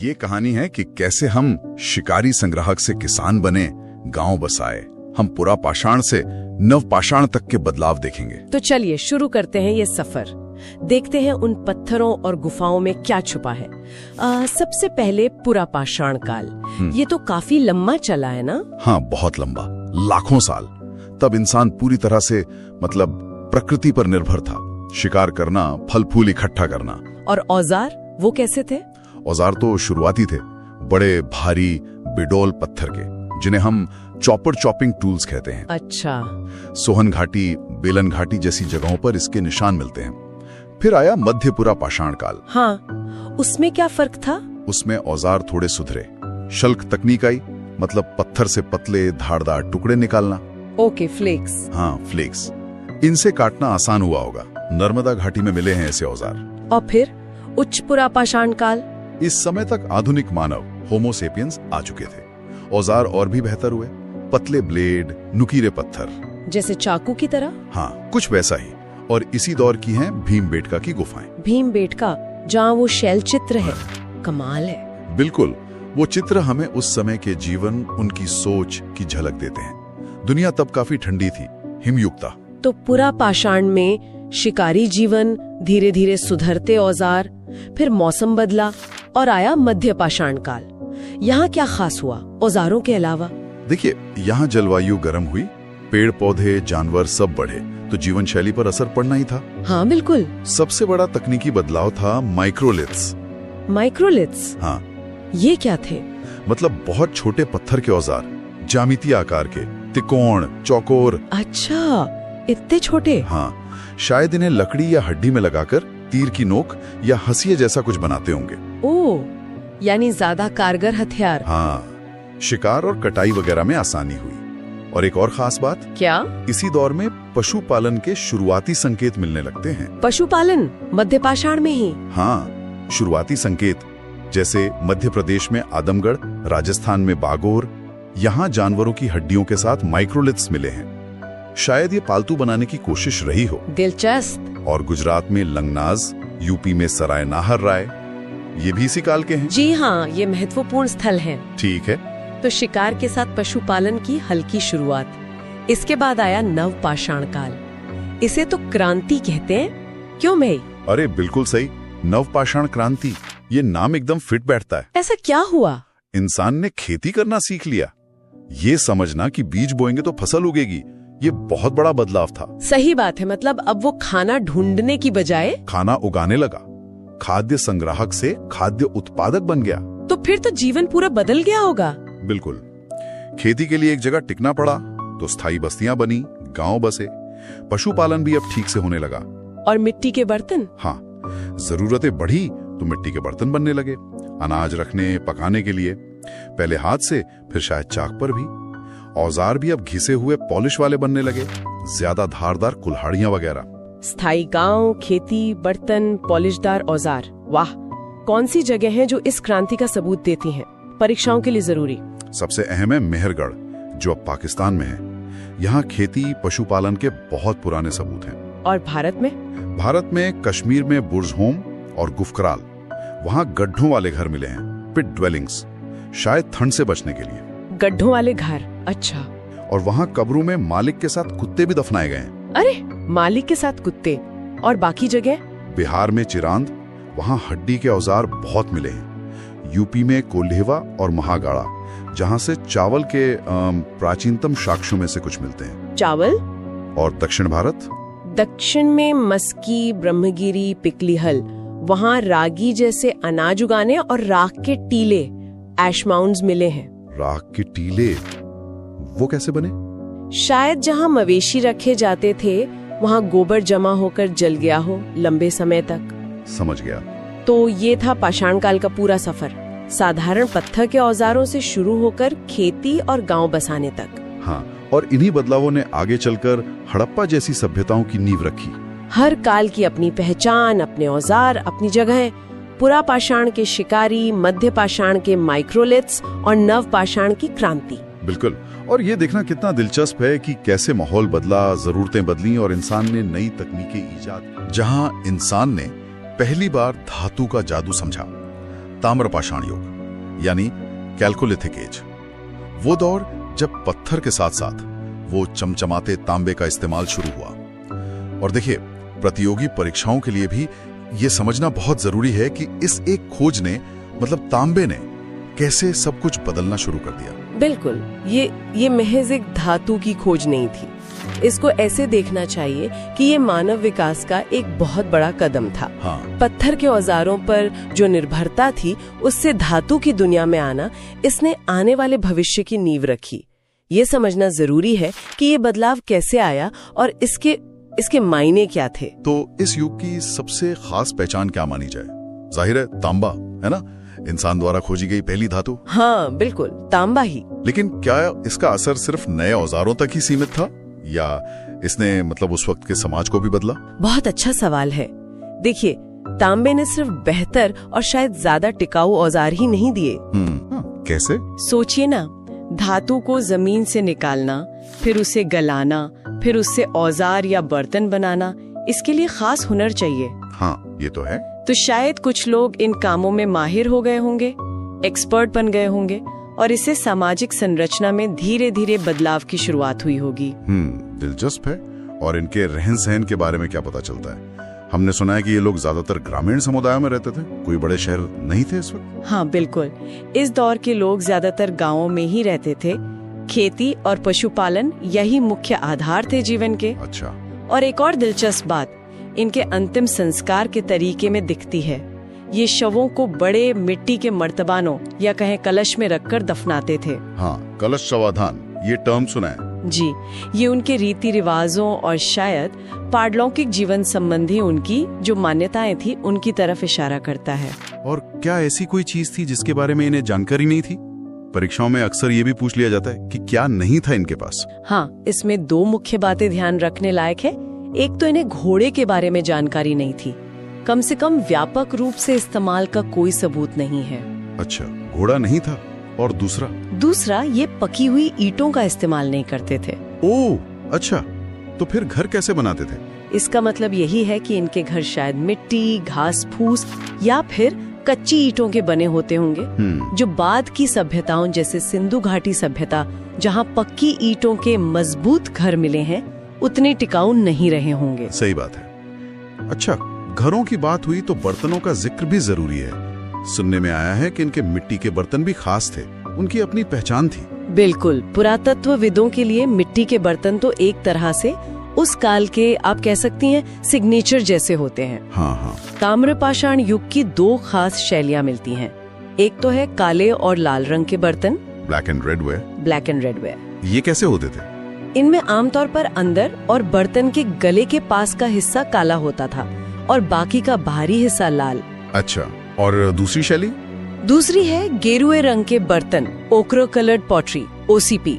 ये कहानी है कि कैसे हम शिकारी संग्राहक से किसान बने, गांव बसाए। हम पुरा पाषाण से नव पाषाण तक के बदलाव देखेंगे। तो चलिए शुरू करते हैं ये सफर। देखते हैं उन पत्थरों और गुफाओं में क्या छुपा है। सबसे पहले पुरा पाषाण काल। ये तो काफी लंबा चला है ना? हाँ, बहुत लंबा, लाखों साल। तब इंसान पूरी तरह से प्रकृति पर निर्भर था। शिकार करना, फल फूल इकट्ठा करना। और औजार वो कैसे थे? औजार तो शुरुआती थे, बड़े भारी बिडोल पत्थर के, जिन्हें हम चॉपर चॉपिंग टूल्स कहते हैं। अच्छा। सोहन घाटी, बेलन घाटी जैसी जगहों पर इसके निशान मिलते हैं। फिर आया मध्यपुरा पाषाण काल। हाँ, उसमें क्या फर्क था? उसमें औजार थोड़े सुधरे, शल्क तकनीक आई, मतलब पत्थर से पतले धारदार टुकड़े निकालना। Okay, flakes. हाँ, फ्लेक्स। इनसे काटना आसान हुआ होगा। नर्मदा घाटी में मिले हैं ऐसे औजार। और फिर उच्च पुरा पाषाण काल। इस समय तक आधुनिक मानव होमो सेपियंस आ चुके थे। औजार और भी बेहतर हुए, पतले ब्लेड, नुकीले पत्थर, जैसे चाकू की तरह। हाँ, कुछ वैसा ही। और इसी दौर की हैं भीमबेटका की गुफाएं। भीमबेटका, जहाँ वो शैल चित्र है, कमाल है। बिल्कुल, वो चित्र हमें उस समय के जीवन, उनकी सोच की झलक देते हैं। दुनिया तब काफी ठंडी थी, हिमयुक्ता। तो पुरा पाषाण में शिकारी जीवन, धीरे धीरे सुधरते औजार, फिर मौसम बदला और आया मध्य पाषाण काल। यहाँ क्या खास हुआ औजारों के अलावा? देखिए, यहाँ जलवायु गर्म हुई, पेड़ पौधे जानवर सब बढ़े, तो जीवन शैली पर असर पड़ना ही था। हाँ बिल्कुल। सबसे बड़ा तकनीकी बदलाव था माइक्रोलिथ्स। माइक्रोलिथ्स? हाँ। ये क्या थे? मतलब बहुत छोटे पत्थर के औजार, ज्यामितीय आकार के, त्रिकोण, चौकोर। अच्छा, इतने छोटे? हाँ, शायद इन्हें लकड़ी या हड्डी में लगाकर तीर की नोक या हंसिया जैसा कुछ बनाते होंगे। ओह, यानी ज्यादा कारगर हथियार। हाँ, शिकार और कटाई वगैरह में आसानी हुई। और एक और खास बात। क्या? इसी दौर में पशुपालन के शुरुआती संकेत मिलने लगते हैं। पशुपालन मध्य पाषाण में ही? हाँ, शुरुआती संकेत, जैसे मध्य प्रदेश में आदमगढ़, राजस्थान में बागोर। यहाँ जानवरों की हड्डियों के साथ माइक्रोलिथ्स मिले हैं। शायद ये पालतू बनाने की कोशिश रही हो। दिलचस्प। और गुजरात में लंगनाज, यूपी में सराय नाहर राय, ये भी इसी काल के हैं। जी हाँ, ये महत्वपूर्ण स्थल हैं। ठीक है। तो शिकार के साथ पशुपालन की हल्की शुरुआत। इसके बाद आया नव पाषाण काल। इसे तो क्रांति कहते हैं, क्यों भाई? अरे बिल्कुल सही, नव पाषाण क्रांति, ये नाम एकदम फिट बैठता है। ऐसा क्या हुआ? इंसान ने खेती करना सीख लिया। ये समझना कि बीज बोएंगे तो फसल उगेगी, ये बहुत बड़ा बदलाव था। सही बात है, मतलब अब वो खाना ढूंढने की बजाय खाना उगाने लगा। खाद्य संग्राहक से खाद्य उत्पादक बन गया। तो फिर तो जीवन पूरा बदल गया होगा। बिल्कुल। खेती के लिए एक जगह टिकना पड़ा, तो स्थायी बस्तियां बनी, गांव बसे। पशुपालन भी अब ठीक से होने लगा। और मिट्टी के बर्तन? हाँ, जरूरतें बढ़ी तो मिट्टी के बर्तन बनने लगे, अनाज रखने पकाने के लिए। पहले हाथ से, फिर शायद चाक पर भी। औजार भी अब घिसे हुए पॉलिश वाले बनने लगे, ज्यादा धारदार कुल्हाड़ियां वगैरह। स्थायी गांव, खेती, बर्तन, पॉलिशदार औजार। वाह, कौन सी जगह है जो इस क्रांति का सबूत देती हैं? परीक्षाओं के लिए जरूरी। सबसे अहम है मेहरगढ़, जो अब पाकिस्तान में है। यहाँ खेती पशुपालन के बहुत पुराने सबूत हैं। और भारत में? भारत में कश्मीर में बुर्जहोम और गुफकराल, वहाँ गड्ढों वाले घर मिले हैं, पिट ड्वेलिंग्स, शायद ठंड से बचने के लिए। गड्ढों वाले घर? अच्छा। और वहाँ कब्रों में मालिक के साथ कुत्ते भी दफनाए गए हैं। अरे, मालिक के साथ कुत्ते? और बाकी जगह? बिहार में चिरांद, वहाँ हड्डी के औजार बहुत मिले हैं। यूपी में कोल्हेवा और महागाड़ा, जहाँ से चावल के प्राचीनतम साक्ष्यों में से कुछ मिलते हैं। चावल? और दक्षिण भारत? दक्षिण में मस्की, ब्रह्मगिरी, पिकलीहल, वहाँ रागी जैसे अनाज उगाने और राख के टीले, ऐश माउंड्स मिले हैं। राख के टीले वो कैसे बने? शायद जहाँ मवेशी रखे जाते थे, वहाँ गोबर जमा होकर जल गया हो लंबे समय तक। समझ गया। तो ये था पाषाण काल का पूरा सफर, साधारण पत्थर के औजारों से शुरू होकर खेती और गांव बसाने तक। हाँ, और इन्हीं बदलावों ने आगे चलकर हड़प्पा जैसी सभ्यताओं की नींव रखी। हर काल की अपनी पहचान, अपने औजार, अपनी जगह। पुरा पाषाण के शिकारी, मध्य पाषाण के माइक्रोलिथ्स और नव पाषाण की क्रांति। बिल्कुल। और ये देखना कितना दिलचस्प है कि कैसे माहौल बदला, जरूरतें बदली और इंसान ने नई तकनीकें ईजाद। जहां इंसान ने पहली बार धातु का जादू समझा, ताम्रपाषाण युग। यानी कैल्कोलिथिक एज। वो दौर जब पत्थर के साथ साथ वो चमचमाते तांबे का इस्तेमाल शुरू हुआ। और देखिए, प्रतियोगी परीक्षाओं के लिए भी ये समझना बहुत जरूरी है कि इस एक खोज ने, मतलब तांबे ने, कैसे सब कुछ बदलना शुरू कर दिया। बिल्कुल, ये महज एक धातु की खोज नहीं थी। इसको ऐसे देखना चाहिए कि ये मानव विकास का एक बहुत बड़ा कदम था। हाँ। पत्थर के औजारों पर जो निर्भरता थी, उससे धातु की दुनिया में आना, इसने आने वाले भविष्य की नींव रखी। ये समझना जरूरी है कि ये बदलाव कैसे आया और इसके मायने क्या थे। तो इस युग की सबसे खास पहचान क्या मानी जाए? जाहिर है तांबा, है ना, इंसान द्वारा खोजी गई पहली धातु। हाँ बिल्कुल, तांबा ही। लेकिन क्या इसका असर सिर्फ नए औजारों तक ही सीमित था, या इसने मतलब उस वक्त के समाज को भी बदला? बहुत अच्छा सवाल है। देखिए, तांबे ने सिर्फ बेहतर और शायद ज्यादा टिकाऊ औजार ही नहीं दिए। कैसे? सोचिए ना, धातु को जमीन से निकालना, फिर उसे गलाना, फिर उससे औजार या बर्तन बनाना, इसके लिए खास हुनर चाहिए। हाँ, ये तो है। तो शायद कुछ लोग इन कामों में माहिर हो गए होंगे, एक्सपर्ट बन गए होंगे, और इससे सामाजिक संरचना में धीरे धीरे बदलाव की शुरुआत हुई होगी। दिलचस्प है। और इनके रहन सहन के बारे में क्या पता चलता है? हमने सुना है कि ये लोग ज्यादातर ग्रामीण समुदायों में रहते थे, कोई बड़े शहर नहीं थे इस वक्त। हाँ बिल्कुल, इस दौर के लोग ज्यादातर गाँवों में ही रहते थे। खेती और पशुपालन यही मुख्य आधार थे जीवन के। अच्छा। और एक और दिलचस्प बात इनके अंतिम संस्कार के तरीके में दिखती है। ये शवों को बड़े मिट्टी के मर्तबानों या कहें कलश में रखकर दफनाते थे। हाँ, कलश शवाधान, ये टर्म सुना है जी। ये उनके रीति रिवाजों और शायद पारलौकिक जीवन संबंधी उनकी जो मान्यताएं थी, उनकी तरफ इशारा करता है। और क्या ऐसी कोई चीज थी जिसके बारे में इन्हें जानकारी नहीं थी? परीक्षाओं में अक्सर ये भी पूछ लिया जाता है कि क्या नहीं था इनके पास। हाँ, इसमें दो मुख्य बातें ध्यान रखने लायक है। एक तो इन्हें घोड़े के बारे में जानकारी नहीं थी, कम से कम व्यापक रूप से इस्तेमाल का कोई सबूत नहीं है। अच्छा, घोड़ा नहीं था। और दूसरा ये पकी हुई ईंटों का इस्तेमाल नहीं करते थे। ओह, अच्छा, तो फिर घर कैसे बनाते थे? इसका मतलब यही है कि इनके घर शायद मिट्टी, घास फूस या फिर कच्ची ईंटों के बने होते होंगे, जो बाद की सभ्यताओं जैसे सिंधु घाटी सभ्यता, जहाँ पक्की ईंटों के मजबूत घर मिले हैं, उतने टिकाऊ नहीं रहे होंगे। सही बात है। अच्छा, घरों की बात हुई तो बर्तनों का जिक्र भी जरूरी है। सुनने में आया है कि इनके मिट्टी के बर्तन भी खास थे, उनकी अपनी पहचान थी। बिल्कुल, पुरातत्वविदों के लिए मिट्टी के बर्तन तो एक तरह से उस काल के, आप कह सकती हैं, सिग्नेचर जैसे होते हैं। हाँ। ताम्रपाषाण युग की दो खास शैलियाँ मिलती हैं। एक तो है काले और लाल रंग के बर्तन, ब्लैक एंड रेड वेयर। ये कैसे होते थे? इनमें आमतौर पर अंदर और बर्तन के गले के पास का हिस्सा काला होता था और बाकी का बाहरी हिस्सा लाल। अच्छा, और दूसरी शैली? दूसरी है गेरुए रंग के बर्तन, ओक्रो कलर्ड पॉटरी, OCP।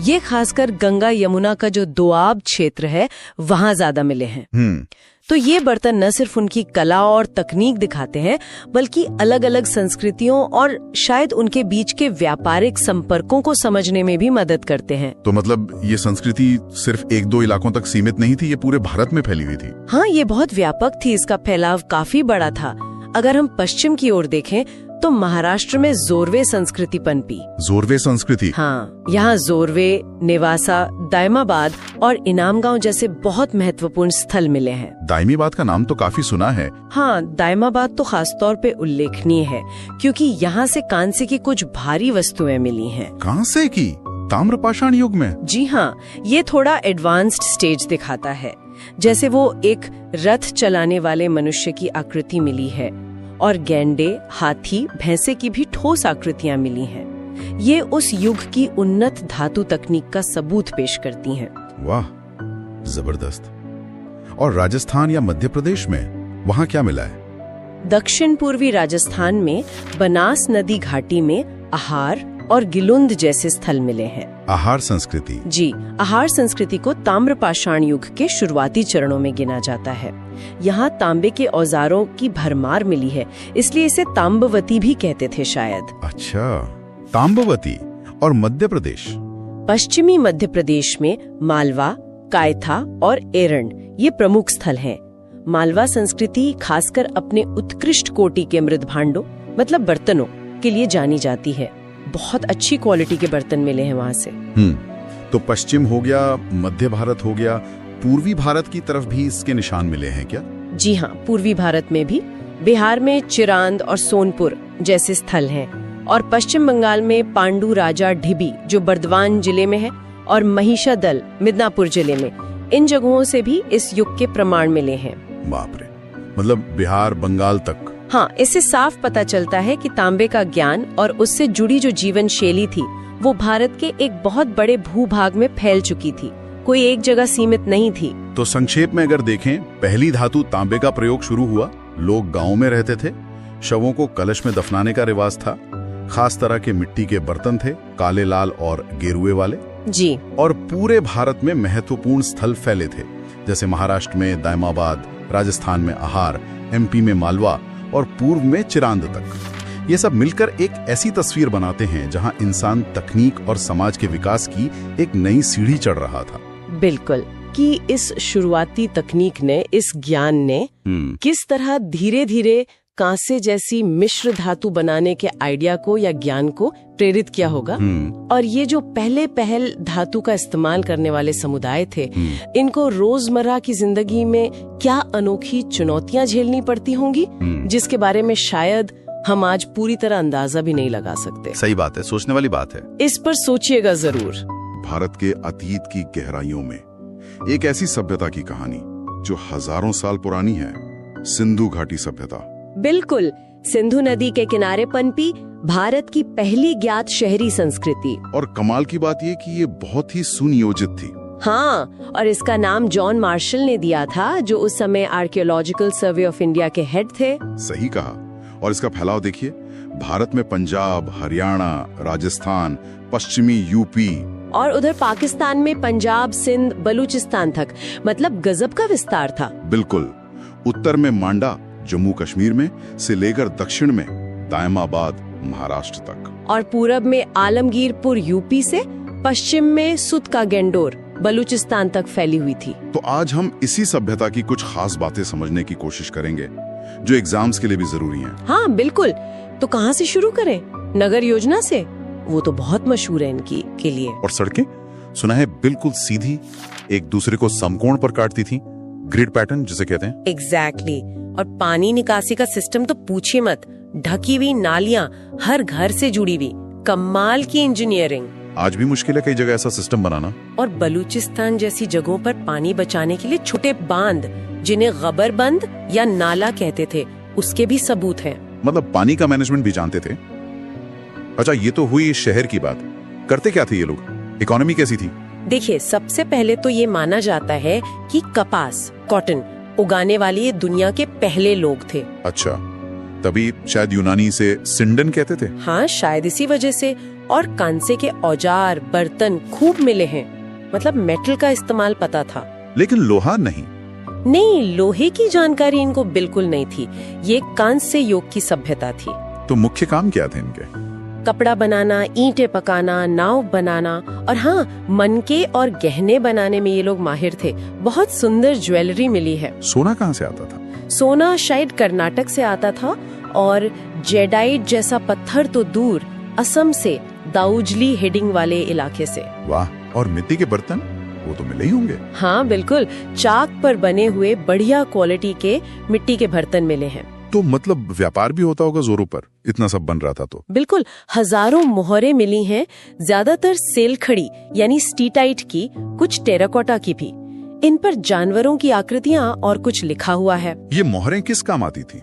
ये खासकर गंगा यमुना का जो दोआब क्षेत्र है, वहाँ ज्यादा मिले हैं। तो ये बर्तन न सिर्फ उनकी कला और तकनीक दिखाते हैं, बल्कि अलग अलग संस्कृतियों और शायद उनके बीच के व्यापारिक संपर्कों को समझने में भी मदद करते हैं। तो मतलब ये संस्कृति सिर्फ एक दो इलाकों तक सीमित नहीं थी, ये पूरे भारत में फैली हुई थी। हाँ, ये बहुत व्यापक थी, इसका फैलाव काफी बड़ा था। अगर हम पश्चिम की ओर देखें तो महाराष्ट्र में जोरवे संस्कृति पनपी। जोरवे संस्कृति? हाँ, यहाँ जोरवे, नेवासा, दायमाबाद और इनामगांव जैसे बहुत महत्वपूर्ण स्थल मिले हैं। दायमाबाद का नाम तो काफी सुना है। हाँ, दायमाबाद तो खास तौर पे उल्लेखनीय है क्योंकि यहाँ से कांसे की कुछ भारी वस्तुएं मिली हैं। कांसे की? ताम्रपाषाण युग में? जी हाँ, ये थोड़ा एडवांस्ड स्टेज दिखाता है। जैसे वो एक रथ चलाने वाले मनुष्य की आकृति मिली है और गैंडे, हाथी, भैंसे की भी ठोस आकृतियां मिली हैं। ये उस युग की उन्नत धातु तकनीक का सबूत पेश करती हैं। वाह, जबरदस्त। और राजस्थान या मध्य प्रदेश में वहाँ क्या मिला है? दक्षिण पूर्वी राजस्थान में बनास नदी घाटी में आहार और गिलुंद जैसे स्थल मिले हैं। आहार संस्कृति? जी, आहार संस्कृति को ताम्रपाषाण युग के शुरुआती चरणों में गिना जाता है। यहाँ तांबे के औजारों की भरमार मिली है, इसलिए इसे ताम्बवती भी कहते थे शायद। अच्छा, ताम्बवती। और मध्य प्रदेश? पश्चिमी मध्य प्रदेश में मालवा, कायथा और एरण ये प्रमुख स्थल हैं। मालवा संस्कृति खासकर अपने उत्कृष्ट कोटि के मृद भांडों, मतलब बर्तनों के लिए जानी जाती है। बहुत अच्छी क्वालिटी के बर्तन मिले हैं वहां से। तो पश्चिम हो गया, मध्य भारत हो गया, पूर्वी भारत की तरफ भी इसके निशान मिले हैं क्या? जी हाँ, पूर्वी भारत में भी। बिहार में चिरांद और सोनपुर जैसे स्थल हैं, और पश्चिम बंगाल में पांडु राजा ढिबी जो बर्दवान जिले में है, और महिषादल मिदनापुर जिले में, इन जगहों से भी इस युग के प्रमाण मिले हैं। बाप रे, मतलब बिहार बंगाल तक। हाँ, इससे साफ पता चलता है कि तांबे का ज्ञान और उससे जुड़ी जो जीवन शैली थी वो भारत के एक बहुत बड़े भूभाग में फैल चुकी थी, कोई एक जगह सीमित नहीं थी। तो संक्षेप में अगर देखें, पहली धातु तांबे का प्रयोग शुरू हुआ, लोग गाँव में रहते थे, शवों को कलश में दफनाने का रिवाज था, खास तरह के मिट्टी के बर्तन थे, काले, लाल और गेरुए वाले जी। और पूरे भारत में महत्वपूर्ण स्थल फैले थे, जैसे महाराष्ट्र में दायमाबाद, राजस्थान में आहार, एमपी में मालवा और पूर्व में चिरांद तक। ये सब मिलकर एक ऐसी तस्वीर बनाते हैं जहां इंसान तकनीक और समाज के विकास की एक नई सीढ़ी चढ़ रहा था। बिल्कुल, कि इस शुरुआती तकनीक ने, इस ज्ञान ने किस तरह धीरे धीरे कांसे जैसी मिश्र धातु बनाने के आइडिया को या ज्ञान को प्रेरित किया होगा। और ये जो पहल धातु का इस्तेमाल करने वाले समुदाय थे, इनको रोजमर्रा की जिंदगी में क्या अनोखी चुनौतियां झेलनी पड़ती होंगी, जिसके बारे में शायद हम आज पूरी तरह अंदाजा भी नहीं लगा सकते। सही बात है, सोचने वाली बात है। इस पर सोचिएगा जरूर। भारत के अतीत की गहराइयों में एक ऐसी सभ्यता की कहानी जो हजारों साल पुरानी है, सिंधु घाटी सभ्यता। बिल्कुल, सिंधु नदी के किनारे पनपी भारत की पहली ज्ञात शहरी संस्कृति। और कमाल की बात ये कि ये बहुत ही सुनियोजित थी। हाँ, और इसका नाम जॉन मार्शल ने दिया था, जो उस समय आर्कियोलॉजिकल सर्वे ऑफ इंडिया के हेड थे। सही कहा। और इसका फैलाव देखिए, भारत में पंजाब, हरियाणा, राजस्थान, पश्चिमी यूपी और उधर पाकिस्तान में पंजाब, सिंध, बलूचिस्तान तक, मतलब गजब का विस्तार था। बिल्कुल। उत्तर में मांडा जम्मू कश्मीर में से लेकर दक्षिण में दायमाबाद महाराष्ट्र तक, और पूरब में आलमगीरपुर यूपी से पश्चिम में सुत का गेंडोर बलूचिस्तान तक फैली हुई थी। तो आज हम इसी सभ्यता की कुछ खास बातें समझने की कोशिश करेंगे जो एग्जाम्स के लिए भी जरूरी हैं। हाँ बिल्कुल। तो कहाँ से शुरू करें? नगर योजना से, वो तो बहुत मशहूर है इनकी के लिए। और सड़कें सुना है बिल्कुल सीधी, एक दूसरे को समकोण पर काटती थी, ग्रिड पैटर्न जिसे कहते हैं। एग्जैक्टली। और पानी निकासी का सिस्टम तो पूछिए मत, ढकी हुई नालियां हर घर से जुड़ी हुई, कमाल की इंजीनियरिंग। आज भी मुश्किल है कई जगह ऐसा सिस्टम बनाना। और बलूचिस्तान जैसी जगहों पर पानी बचाने के लिए छोटे बांध, जिन्हें गबर बंद या नाला कहते थे, उसके भी सबूत हैं। मतलब पानी का मैनेजमेंट भी जानते थे। अच्छा, ये तो हुई शहर की बात। करते क्या थे ये लोग? इकोनॉमी कैसी थी? देखिए, सबसे पहले तो ये माना जाता है कि कपास, कॉटन उगाने वाले ये दुनिया के पहले लोग थे। अच्छा, तभी शायद यूनानी से सिंडन कहते थे। हाँ, शायद इसी वजह से। और कांसे के औजार, बर्तन खूब मिले हैं, मतलब मेटल का इस्तेमाल पता था। लेकिन लोहा नहीं। नहीं, लोहे की जानकारी इनको बिल्कुल नहीं थी। ये कांस्य युग की सभ्यता थी। तो मुख्य काम क्या थे इनके? कपड़ा बनाना, ईंटें पकाना, नाव बनाना, और हाँ, मनके और गहने बनाने में ये लोग माहिर थे। बहुत सुंदर ज्वेलरी मिली है। सोना कहाँ से आता था? सोना शायद कर्नाटक से आता था, और जेडाइट जैसा पत्थर तो दूर, असम से, दाऊजली हेडिंग वाले इलाके से। वाह। और मिट्टी के बर्तन, वो तो मिले ही होंगे। हाँ बिल्कुल, चाक पर बने हुए बढ़िया क्वालिटी के मिट्टी के बर्तन मिले हैं। तो मतलब व्यापार भी होता होगा जोरों पर, इतना सब बन रहा था तो। बिल्कुल, हजारों मोहरें मिली हैं, ज्यादातर सेलखड़ी यानी स्टीटाइट की, कुछ टेराकोटा की भी। इन पर जानवरों की आकृतियां और कुछ लिखा हुआ है। ये मोहरें किस काम आती थी?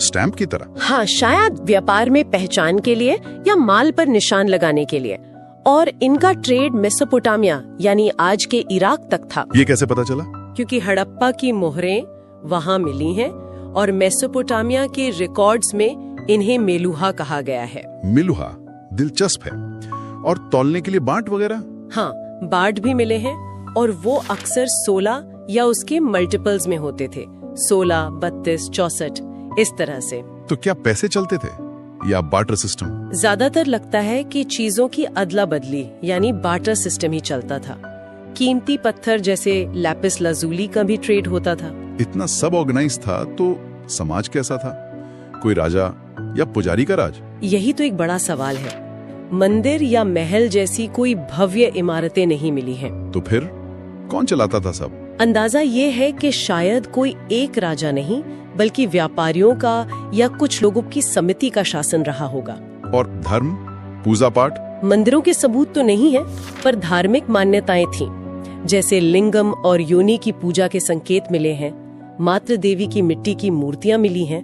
स्टैंप की तरह? हाँ, शायद व्यापार में पहचान के लिए या माल पर निशान लगाने के लिए। और इनका ट्रेड मेसोपोटामिया यानी आज के इराक तक था। ये कैसे पता चला? क्योंकि हड़प्पा की मोहरें वहाँ मिली हैं, और मेसोपोटामिया के रिकॉर्ड्स में इन्हें मेलुहा कहा गया है। मेलुहा, दिलचस्प है। और तौलने के लिए बाट वगैरह? हाँ, बाट भी मिले हैं, और वो अक्सर 16 या उसके मल्टीपल्स में होते थे, 16, 32, 64, इस तरह से। तो क्या पैसे चलते थे या बार्टर सिस्टम? ज्यादातर लगता है कि चीजों की अदला बदली यानी बार्टर सिस्टम ही चलता था। कीमती पत्थर जैसे लैपिस लाजुली का भी ट्रेड होता था। इतना सब ऑर्गेनाइज था तो समाज कैसा था? कोई राजा या पुजारी का राज? यही तो एक बड़ा सवाल है। मंदिर या महल जैसी कोई भव्य इमारतें नहीं मिली हैं। तो फिर कौन चलाता था सब? अंदाजा ये है कि शायद कोई एक राजा नहीं, बल्कि व्यापारियों का या कुछ लोगों की समिति का शासन रहा होगा। और धर्म, पूजा पाठ? मंदिरों के सबूत तो नहीं है, पर धार्मिक मान्यताएं थीं। जैसे लिंगम और योनि की पूजा के संकेत मिले हैं, मातृ देवी की मिट्टी की मूर्तियां मिली हैं,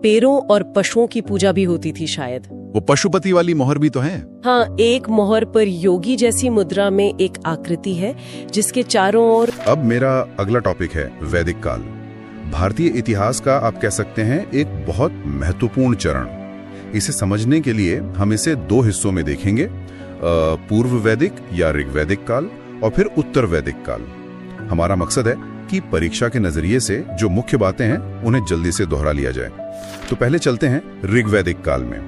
पेड़ों और पशुओं की पूजा भी होती थी शायद। वो पशुपति वाली मोहर भी तो है। हाँ, एक मोहर पर योगी जैसी मुद्रा में एक आकृति है जिसके चारों ओर। अब मेरा अगला टॉपिक है वैदिक काल। भारतीय इतिहास का आप कह सकते हैं एक बहुत महत्वपूर्ण चरण। इसे समझने के लिए हम इसे दो हिस्सों में देखेंगे, पूर्व वैदिक या ऋग्वैदिक काल और फिर उत्तर वैदिक काल। हमारा मकसद है कि परीक्षा के नजरिए से जो मुख्य बातें हैं उन्हें जल्दी से दोहरा लिया जाए। तो पहले चलते हैं ऋग्वैदिक काल में।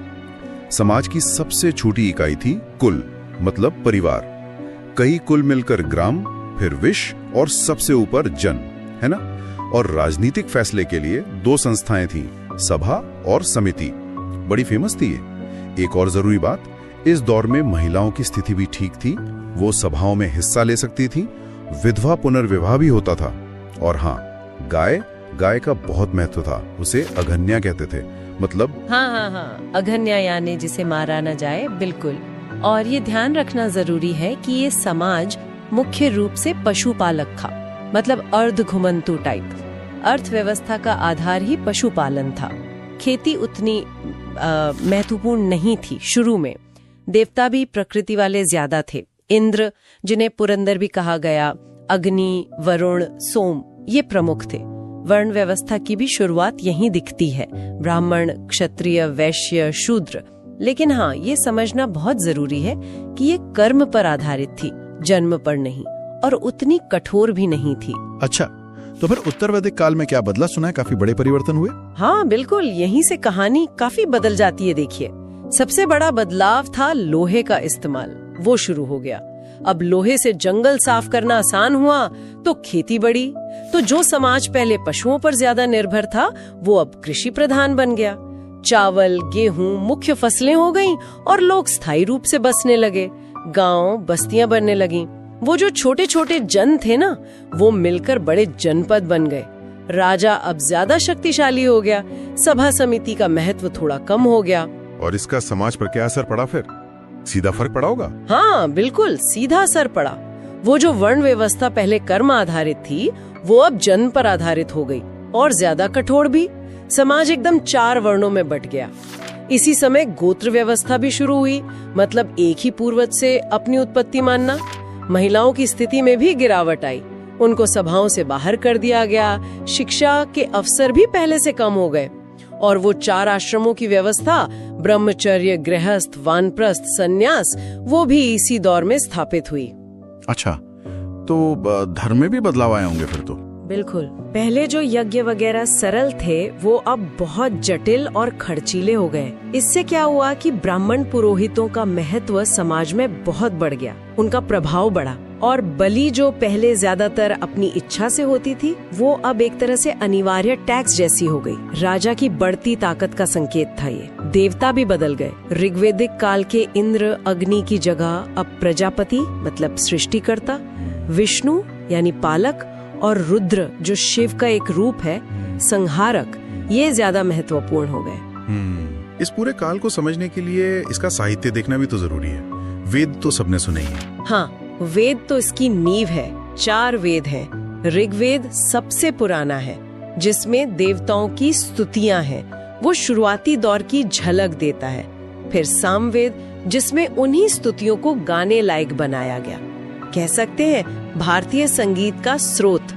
समाज की सबसे छोटी इकाई थी कुल, मतलब परिवार। कई कुल मिलकर ग्राम, फिर विश्व और सबसे ऊपर जन, है ना? और राजनीतिक फैसले के लिए दो संस्थाएं थीं, सभा और समिति। बड़ी फेमस थी ये। एक और जरूरी बात, इस दौर में महिलाओं की स्थिति भी ठीक थी। वो सभाओं में हिस्सा ले सकती थी। विधवा पुनर्विवाह भी होता था। और हाँ, गाय का बहुत महत्व था। उसे अघन्या कहते थे, मतलब हाँ, अघन्या यानी जिसे मारा न जाए। बिल्कुल। और ये ध्यान रखना जरूरी है कि ये समाज मुख्य रूप से पशुपालक था, मतलब अर्ध घुमंतु टाइप। अर्थव्यवस्था का आधार ही पशुपालन था। खेती उतनी महत्वपूर्ण नहीं थी शुरू में। देवता भी प्रकृति वाले ज्यादा थे। इंद्र, जिन्हें पुरंदर भी कहा गया, अग्नि, वरुण, सोम, ये प्रमुख थे। वर्ण व्यवस्था की भी शुरुआत यहीं दिखती है, ब्राह्मण, क्षत्रिय, वैश्य, शूद्र। लेकिन हाँ, ये समझना बहुत जरूरी है कि ये कर्म पर आधारित थी, जन्म पर नहीं, और उतनी कठोर भी नहीं थी। अच्छा, तो फिर उत्तर वैदिक काल में क्या बदला? सुना है काफी बड़े परिवर्तन हुए। हाँ बिल्कुल, यहीं से कहानी काफी बदल जाती है। देखिए, सबसे बड़ा बदलाव था लोहे का इस्तेमाल। वो शुरू हो गया। अब लोहे से जंगल साफ करना आसान हुआ तो खेती बढ़ी। तो जो समाज पहले पशुओं पर ज्यादा निर्भर था, वो अब कृषि प्रधान बन गया। चावल, गेहूं मुख्य फसलें हो गईं और लोग स्थायी रूप से बसने लगे। गांव, बस्तियां बनने लगीं। वो जो छोटे छोटे जन थे ना, वो मिलकर बड़े जनपद बन गए। राजा अब ज्यादा शक्तिशाली हो गया। सभा समिति का महत्व थोड़ा कम हो गया। और इसका समाज पर क्या असर पड़ा? फिर सीधा फर्क पड़ा होगा। हाँ बिल्कुल, सीधा असर पड़ा। वो जो वर्ण व्यवस्था पहले कर्म आधारित थी, वो अब जन्म पर आधारित हो गई, और ज्यादा कठोर भी। समाज एकदम 4 वर्णों में बट गया। इसी समय गोत्र व्यवस्था भी शुरू हुई, मतलब एक ही पूर्वज से अपनी उत्पत्ति मानना। महिलाओं की स्थिति में भी गिरावट आई। उनको सभाओं से बाहर कर दिया गया। शिक्षा के अवसर भी पहले से कम हो गए। और वो 4 आश्रमों की व्यवस्था, ब्रह्मचर्य, गृहस्थ, वानप्रस्थ, सन्यास, वो भी इसी दौर में स्थापित हुई। अच्छा, तो धर्म में भी बदलाव आए होंगे फिर तो? बिल्कुल। पहले जो यज्ञ वगैरह सरल थे, वो अब बहुत जटिल और खर्चीले हो गए। इससे क्या हुआ कि ब्राह्मण पुरोहितों का महत्व समाज में बहुत बढ़ गया। उनका प्रभाव बढ़ा। और बलि जो पहले ज्यादातर अपनी इच्छा से होती थी, वो अब एक तरह से अनिवार्य टैक्स जैसी हो गई। राजा की बढ़ती ताकत का संकेत था ये। देवता भी बदल गए। ऋग्वैदिक काल के इंद्र, अग्नि की जगह अब प्रजापति, मतलब सृष्टिकर्ता, विष्णु यानी पालक, और रुद्र जो शिव का एक रूप है, संहारक, ये ज्यादा महत्वपूर्ण हो गए। इस पूरे काल को समझने के लिए इसका साहित्य देखना भी तो जरूरी है। वेद तो सबने सुने ही है। हाँ, वेद तो इसकी नींव है। 4 वेद हैं। ऋग्वेद सबसे पुराना है, जिसमें देवताओं की स्तुतियां हैं। वो शुरुआती दौर की झलक देता है। फिर सामवेद, जिसमें उन्हीं स्तुतियों को गाने लायक बनाया गया। कह सकते हैं भारतीय संगीत का स्रोत।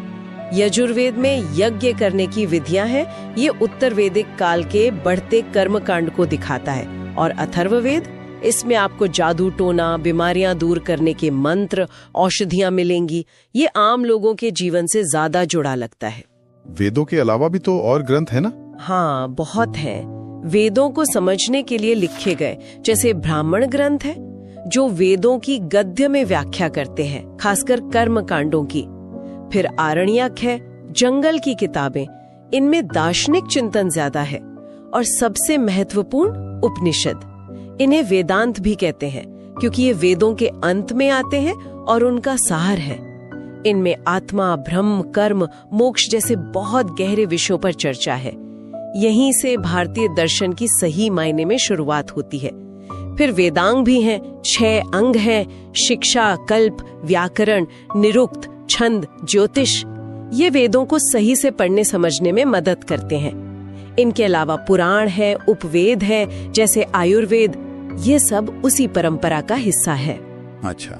यजुर्वेद में यज्ञ करने की विधियां हैं। ये उत्तर वैदिक काल के बढ़ते कर्मकांड को दिखाता है। और अथर्ववेद, इसमें आपको जादू टोना, बीमारियां दूर करने के मंत्र, औषधियां मिलेंगी। ये आम लोगों के जीवन से ज्यादा जुड़ा लगता है। वेदों के अलावा भी तो और ग्रंथ है ना? हाँ, बहुत हैं। वेदों को समझने के लिए लिखे गए, जैसे ब्राह्मण ग्रंथ है, जो वेदों की गद्य में व्याख्या करते हैं, खासकर कर्म कांडों की। फिर आरण्यक है, जंगल की किताबें। इनमें दार्शनिक चिंतन ज्यादा है। और सबसे महत्वपूर्ण उपनिषद। इन्हें वेदांत भी कहते हैं क्योंकि ये वेदों के अंत में आते हैं और उनका सार है। इनमें आत्मा, ब्रह्म, कर्म, मोक्ष जैसे बहुत गहरे विषयों पर चर्चा है। यहीं से भारतीय दर्शन की सही मायने में शुरुआत होती है। फिर वेदांग भी हैं, 6 अंग हैं, शिक्षा, कल्प, व्याकरण, निरुक्त, छंद, ज्योतिष। ये वेदों को सही से पढ़ने समझने में मदद करते हैं। इनके अलावा पुराण है, उपवेद है, जैसे आयुर्वेद। ये सब उसी परंपरा का हिस्सा है। अच्छा,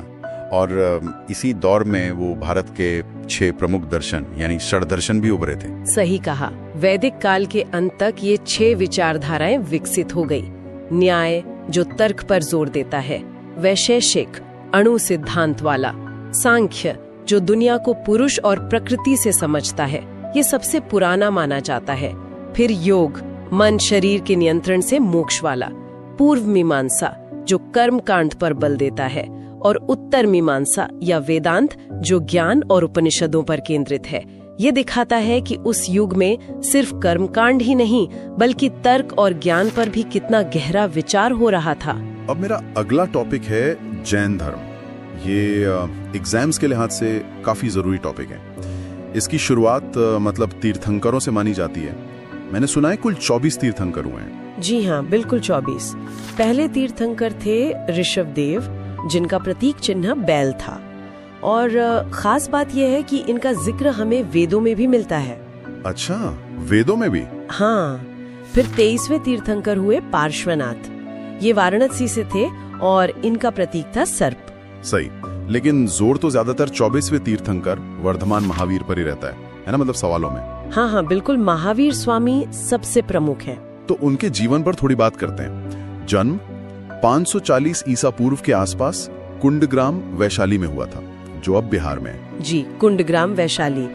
और इसी दौर में वो भारत के 6 प्रमुख दर्शन यानी षड्दर्शन भी उभरे थे। सही कहा। वैदिक काल के अंत तक ये 6 विचारधाराएं विकसित हो गई। न्याय, जो तर्क पर जोर देता है, वैशेषिक, अणु सिद्धांत वाला, सांख्य, जो दुनिया को पुरुष और प्रकृति से समझता है, ये सबसे पुराना माना जाता है। फिर योग, मन शरीर के नियंत्रण से मोक्ष वाला, पूर्व मीमांसा, जो कर्म कांड पर बल देता है, और उत्तर मीमांसा या वेदांत, जो ज्ञान और उपनिषदों पर केंद्रित है। ये दिखाता है कि उस युग में सिर्फ कर्मकांड ही नहीं बल्कि तर्क और ज्ञान पर भी कितना गहरा विचार हो रहा था। अब मेरा अगला टॉपिक है जैन धर्म। ये एग्जाम्स के लिहाज से काफी जरूरी टॉपिक है। इसकी शुरुआत मतलब तीर्थंकरों से मानी जाती है। मैंने सुना है कुल 24 तीर्थंकर हुए हैं। जी हाँ, बिल्कुल 24। पहले तीर्थंकर थे ऋषभदेव, जिनका प्रतीक चिन्ह बैल था। और खास बात यह है कि इनका जिक्र हमें वेदों में भी मिलता है। अच्छा, वेदों में भी? हाँ। फिर 23वें तीर्थंकर हुए पार्श्वनाथ। ये वाराणसी से थे और इनका प्रतीक था सर्प। सही, लेकिन जोर तो ज्यादातर 24वें तीर्थंकर वर्धमान महावीर पर ही रहता है ना, मतलब सवालों में। हाँ हाँ, बिल्कुल। महावीर स्वामी सबसे प्रमुख हैं। तो उनके जीवन पर थोड़ी बात करते हैं। जन्म 540 ईसा पूर्व के आसपास कुंडग्राम वैशाली में हुआ था, जो अब बिहार में है। जी, कुंडग्राम वैशाली।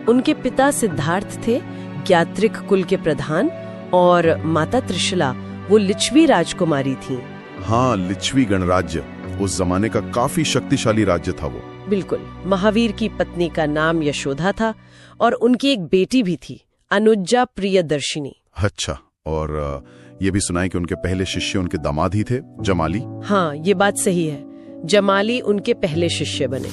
उनके पिता सिद्धार्थ थे ज्ञात्रिक कुल के प्रधान, और माता त्रिशला वो लिच्छवी राजकुमारी थी। हाँ, लिच्छवी गणराज्य उस जमाने का काफी शक्तिशाली राज्य था वो। बिल्कुल। महावीर की पत्नी का नाम यशोदा था और उनकी एक बेटी भी थी, अनुजा प्रियदर्शिनी। अच्छा, और ये भी सुना है कि उनके पहले शिष्य उनके दामाद ही थे, जमाली। हाँ, ये बात सही है। जमाली उनके पहले शिष्य बने।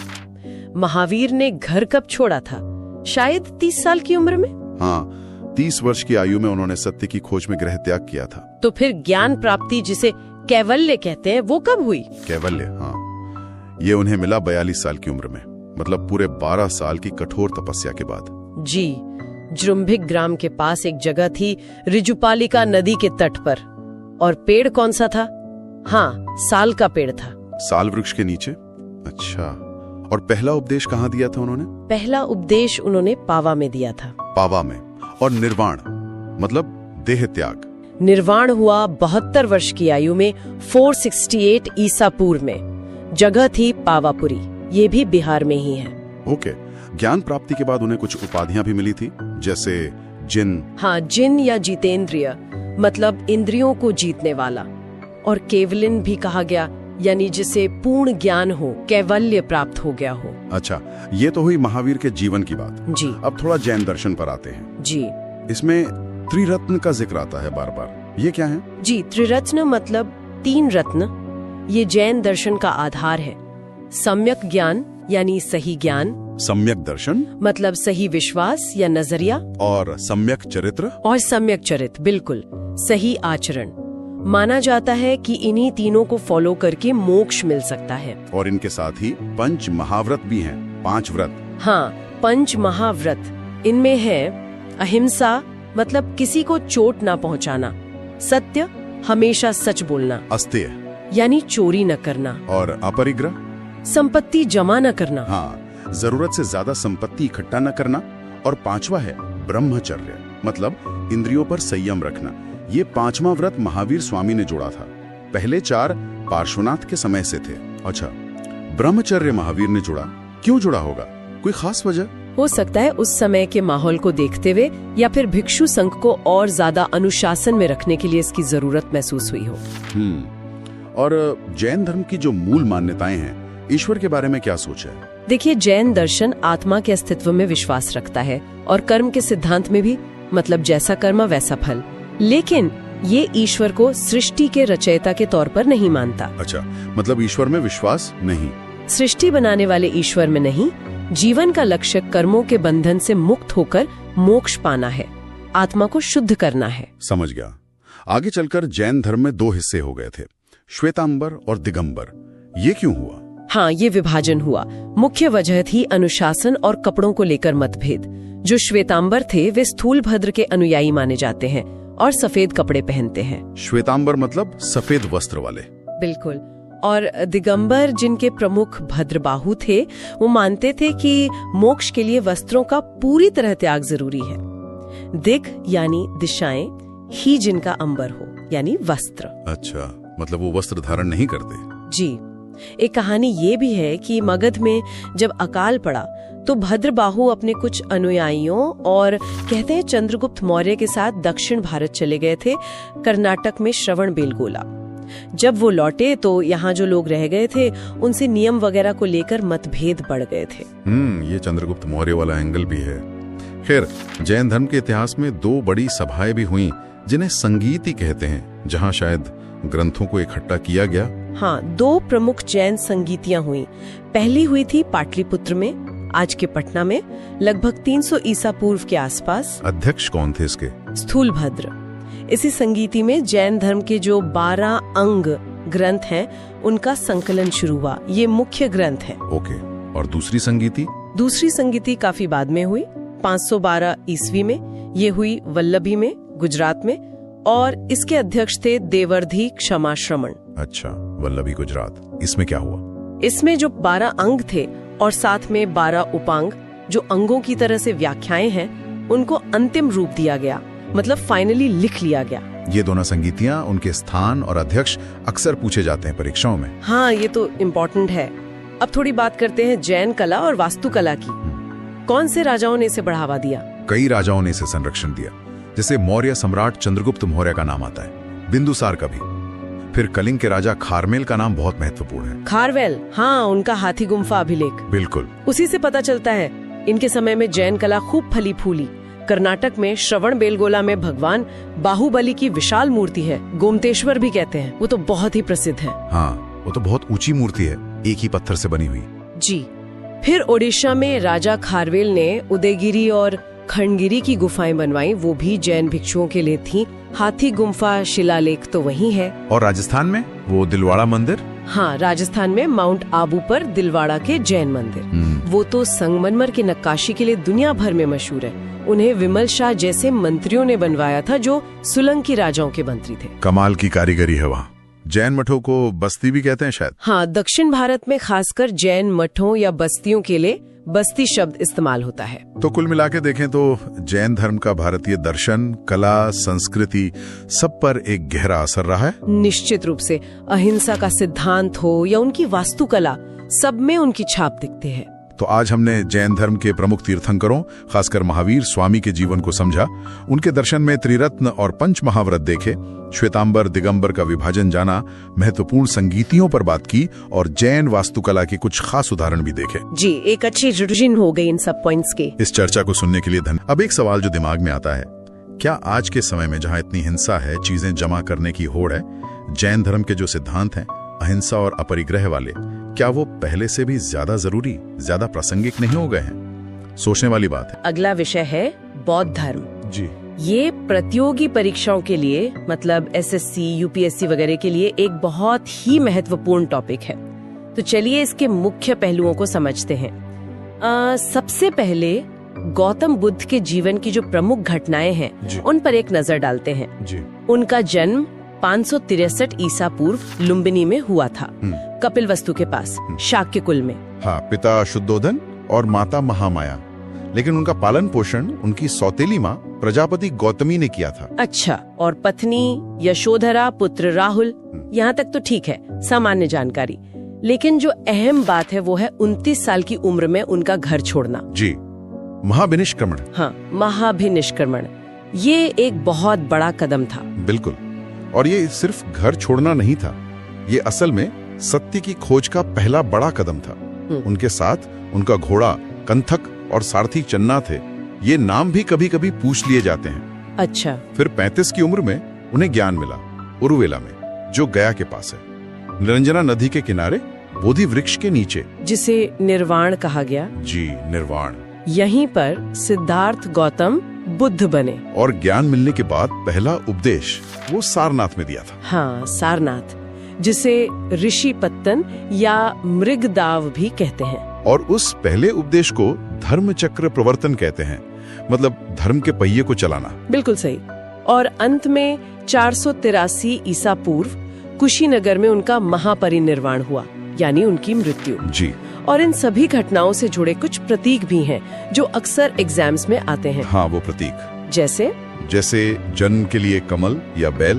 महावीर ने घर कब छोड़ा था? शायद 30 साल की उम्र में। हाँ, 30 वर्ष की आयु में उन्होंने सत्य की खोज में गृह त्याग किया था। तो फिर ज्ञान प्राप्ति, जिसे कैवल्य कहते हैं, वो कब हुई? कैवल्य, हाँ, ये उन्हें मिला 42 साल की उम्र में, मतलब पूरे 12 साल की कठोर तपस्या के बाद। जी, जृंभिक ग्राम के पास एक जगह थी, ऋजुपालिका नदी के तट पर। और पेड़ कौन सा था? हाँ, साल का पेड़ था। साल वृक्ष के नीचे? अच्छा, और पहला उपदेश कहाँ दिया था उन्होंने? पहला उपदेश उन्होंने पावा में दिया था। पावा में। और निर्वाण मतलब देह त्याग? निर्वाण हुआ 72 वर्ष की आयु में 468 ईसा पूर्व में। जगह थी पावापुरी, ये भी बिहार में ही है। ओके। ज्ञान प्राप्ति के बाद उन्हें कुछ उपाधियां भी मिली थी, जैसे जिन। हाँ, जिन या जितेंद्रिय, मतलब इंद्रियों को जीतने वाला। और केवलिन भी कहा गया, यानी जिसे पूर्ण ज्ञान हो, कैवल्य प्राप्त हो गया हो। अच्छा, ये तो हुई महावीर के जीवन की बात। जी। अब थोड़ा जैन दर्शन पर आते हैं। जी। इसमें त्रिरत्न का जिक्र आता है बार बार, ये क्या है? जी, त्रिरत्न मतलब 3 रत्न। ये जैन दर्शन का आधार है। सम्यक ज्ञान यानी सही ज्ञान, सम्यक दर्शन मतलब सही विश्वास या नजरिया, और सम्यक चरित्र, और सम्यक चरित्र, बिल्कुल सही आचरण। माना जाता है कि इन्हीं तीनों को फॉलो करके मोक्ष मिल सकता है। और इनके साथ ही 5 महाव्रत भी हैं, 5 व्रत। हाँ, 5 महाव्रत। इनमें है अहिंसा, मतलब किसी को चोट ना पहुंचाना। सत्य, हमेशा सच बोलना। अस्तेय, यानी चोरी न करना। और अपरिग्रह, संपत्ति जमा न करना। हाँ, जरूरत से ज्यादा संपत्ति इकट्ठा न करना। और 5वां है ब्रह्मचर्य, मतलब इंद्रियों पर संयम रखना। ये 5वां व्रत महावीर स्वामी ने जोड़ा था। पहले 4 पार्श्वनाथ के समय से थे। अच्छा, ब्रह्मचर्य महावीर ने जोड़ा, क्यों जोड़ा होगा? कोई खास वजह? हो सकता है उस समय के माहौल को देखते हुए, या फिर भिक्षु संघ को और ज्यादा अनुशासन में रखने के लिए इसकी जरूरत महसूस हुई हो। और जैन धर्म की जो मूल मान्यताएं हैं, ईश्वर के बारे में क्या सोच है? देखिए, जैन दर्शन आत्मा के अस्तित्व में विश्वास रखता है और कर्म के सिद्धांत में भी, मतलब जैसा कर्म वैसा फल। लेकिन ये ईश्वर को सृष्टि के रचयिता के तौर पर नहीं मानता। अच्छा, मतलब ईश्वर में विश्वास नहीं। सृष्टि बनाने वाले ईश्वर में नहीं, जीवन का लक्ष्य कर्मों के बंधन से मुक्त होकर मोक्ष पाना है, आत्मा को शुद्ध करना है। समझ गया। आगे चलकर जैन धर्म में दो हिस्से हो गए थे, श्वेतांबर और दिगंबर। ये क्यों हुआ? हाँ, ये विभाजन हुआ। मुख्य वजह थी अनुशासन और कपड़ों को लेकर मतभेद। जो श्वेतांबर थे वे स्थूलभद्र के अनुयायी माने जाते हैं और सफेद कपड़े पहनते हैं। श्वेतांबर मतलब सफेद वस्त्र वाले। बिल्कुल। और दिगंबर, जिनके प्रमुख भद्रबाहु थे, वो मानते थे कि मोक्ष के लिए वस्त्रों का पूरी तरह त्याग जरूरी है। दिग यानी दिशाएं, ही जिनका अंबर हो यानी वस्त्र। अच्छा, मतलब वो वस्त्र धारण नहीं करते। जी। एक कहानी ये भी है कि मगध में जब अकाल पड़ा तो भद्रबाहु अपने कुछ अनुयायियों और कहते हैं चंद्रगुप्त मौर्य के साथ दक्षिण भारत चले गए थे, कर्नाटक में श्रवणबेलगोला। जब वो लौटे तो यहाँ जो लोग रह गए थे उनसे नियम वगैरह को लेकर मतभेद बढ़ गए थे। ये चंद्रगुप्त मौर्य वाला एंगल भी है। खैर, जैन धर्म के इतिहास में दो बड़ी सभाएं भी हुई जिन्हें संगीति कहते हैं, जहाँ शायद ग्रंथों को इकट्ठा किया गया। हाँ, दो प्रमुख जैन संगीतियां हुई। पहली हुई थी पाटलिपुत्र में, आज के पटना में, लगभग 300 ईसा पूर्व के आसपास। अध्यक्ष कौन थे इसके? स्थूलभद्र। इसी संगीति में जैन धर्म के जो 12 अंग ग्रंथ हैं उनका संकलन शुरू हुआ। ये मुख्य ग्रंथ हैं। ओके। और दूसरी संगीति? दूसरी संगीति काफी बाद में हुई, 512 ईस्वी में। ये हुई वल्लभी में, गुजरात में, और इसके अध्यक्ष थे देवर्धि क्षमाश्रमण। अच्छा, वल्लभी गुजरात। इसमें क्या हुआ? इसमें जो 12 अंग थे और साथ में 12 उपांग, जो अंगों की तरह से व्याख्याएं हैं, उनको अंतिम रूप दिया गया, मतलब फाइनली लिख लिया गया। ये दोनों संगीतियां, उनके स्थान और अध्यक्ष अक्सर पूछे जाते हैं परीक्षाओं में। हाँ, ये तो इम्पोर्टेंट है। अब थोड़ी बात करते हैं जैन कला और वास्तुकला की। कौन से राजाओं ने इसे बढ़ावा दिया? कई राजाओं ने इसे संरक्षण दिया, जैसे मौर्य सम्राट चंद्रगुप्त मौर्य का नाम आता है, बिंदुसार का भी। फिर कलिंग के राजा खारमेल का नाम बहुत महत्वपूर्ण है। खारवेल, हाँ, उनका हाथी गुम्फा अभिलेख। बिल्कुल। उसी से पता चलता है इनके समय में जैन कला खूब फली फूली। कर्नाटक में श्रवणबेलगोला में भगवान बाहुबली की विशाल मूर्ति है, गोमतेश्वर भी कहते हैं, वो तो बहुत ही प्रसिद्ध है। हाँ, वो तो बहुत ऊंची मूर्ति है, एक ही पत्थर से बनी हुई। जी। फिर ओडिशा में राजा खारवेल ने उदयगिरी और खंडगिरी की गुफाएं बनवाई, वो भी जैन भिक्षुओं के लिए थी। हाथी गुम्फा शिलालेख तो वही है। और राजस्थान में वो दिलवाड़ा मंदिर? हाँ, राजस्थान में माउंट आबू पर दिलवाड़ा के जैन मंदिर, वो तो संगमरमर की नक्काशी के लिए दुनिया भर में मशहूर है। उन्हें विमल शाह जैसे मंत्रियों ने बनवाया था, जो सोलंकी राजाओं के मंत्री थे। कमाल की कारीगरी है वहाँ। जैन मठों को बस्ती भी कहते हैं शायद। हाँ, दक्षिण भारत में खासकर जैन मठों या बस्तियों के लिए बस्ती शब्द इस्तेमाल होता है। तो कुल मिला के देखें तो जैन धर्म का भारतीय दर्शन, कला, संस्कृति सब पर एक गहरा असर रहा है। निश्चित रूप से। अहिंसा का सिद्धांत हो या उनकी वास्तुकला, सब में उनकी छाप दिखती है। तो आज हमने जैन धर्म के प्रमुख तीर्थंकरों, खासकर महावीर स्वामी के जीवन को समझा, उनके दर्शन में त्रिरत्न और पंच महाव्रत देखे, श्वेतांबर दिगंबर का विभाजन जाना, महत्वपूर्ण संगीतियों पर बात की और जैन वास्तुकला के कुछ खास उदाहरण भी देखे। जी, एक अच्छी रिविजन हो गई इन सब पॉइंट्स के। इस चर्चा को सुनने के लिए धन्यवाद। अब एक सवाल जो दिमाग में आता है, क्या आज के समय में जहाँ इतनी हिंसा है, चीजें जमा करने की होड़ है, जैन धर्म के जो सिद्धांत हैं, अहिंसा और अपरिग्रह वाले, क्या वो पहले से भी ज्यादा जरूरी, ज्यादा प्रासंगिक नहीं हो गए हैं? सोचने वाली बात है। अगला विषय है बौद्ध धर्म। जी। ये प्रतियोगी परीक्षाओं के लिए, मतलब एसएससी, यूपीएससी वगैरह के लिए एक बहुत ही महत्वपूर्ण टॉपिक है। तो चलिए इसके मुख्य पहलुओं को समझते हैं। सबसे पहले गौतम बुद्ध के जीवन की जो प्रमुख घटनाएं हैं उन पर एक नजर डालते हैं। जी। उनका जन्म 563 ईसा पूर्व लुम्बिनी में हुआ था, कपिलवस्तु के पास, शाक्य कुल में। हाँ, पिता शुद्धोधन और माता महामाया, लेकिन उनका पालन पोषण उनकी सौतेली माँ प्रजापति गौतमी ने किया था। अच्छा, और पत्नी यशोधरा, पुत्र राहुल, यहाँ तक तो ठीक है, सामान्य जानकारी। लेकिन जो अहम बात है वो है 29 साल की उम्र में उनका घर छोड़ना। जी, महाभिनिष्क्रमण। हाँ, महाभिनिष्क्रमण। ये एक बहुत बड़ा कदम था। बिल्कुल। और ये सिर्फ घर छोड़ना नहीं था, ये असल में सत्य की खोज का पहला बड़ा कदम था। उनके साथ उनका घोड़ा कंथक और सारथी चन्ना थे। ये नाम भी कभी कभी पूछ लिए जाते हैं। अच्छा। फिर 35 की उम्र में उन्हें ज्ञान मिला उरुवेला में, जो गया के पास है, निरंजना नदी के किनारे बोधि वृक्ष के नीचे, जिसे निर्वाण कहा गया। जी, निर्वाण। यहीं पर सिद्धार्थ गौतम बुद्ध बने। और ज्ञान मिलने के बाद पहला उपदेश वो सारनाथ में दिया था। हाँ, सारनाथ, जिसे ऋषि पत्तन या मृगदाव भी कहते हैं। और उस पहले उपदेश को धर्म चक्र प्रवर्तन कहते हैं, मतलब धर्म के पहिए को चलाना। बिल्कुल सही। और अंत में 483 ईसा पूर्व कुशीनगर में उनका महापरिनिर्वाण हुआ, यानी उनकी मृत्यु। जी। और इन सभी घटनाओं से जुड़े कुछ प्रतीक भी हैं जो अक्सर एग्जाम्स में आते हैं। हाँ, वो प्रतीक जैसे जन्म के लिए कमल या बैल,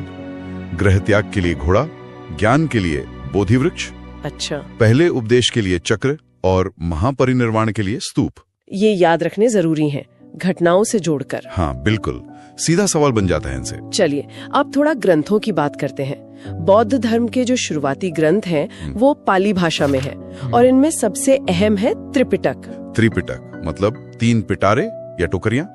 ग्रह त्याग के लिए घोड़ा, ज्ञान के लिए बोधि वृक्ष, अच्छा, पहले उपदेश के लिए चक्र और महापरिनिर्वाण के लिए स्तूप। ये याद रखने जरूरी हैं, घटनाओं से जोड़कर। हाँ बिल्कुल, सीधा सवाल बन जाता है इनसे। चलिए अब थोड़ा ग्रंथों की बात करते हैं। बौद्ध धर्म के जो शुरुआती ग्रंथ हैं वो पाली भाषा में है और इनमें सबसे अहम है त्रिपिटक। त्रिपिटक मतलब 3 पिटारे या टोकरियां।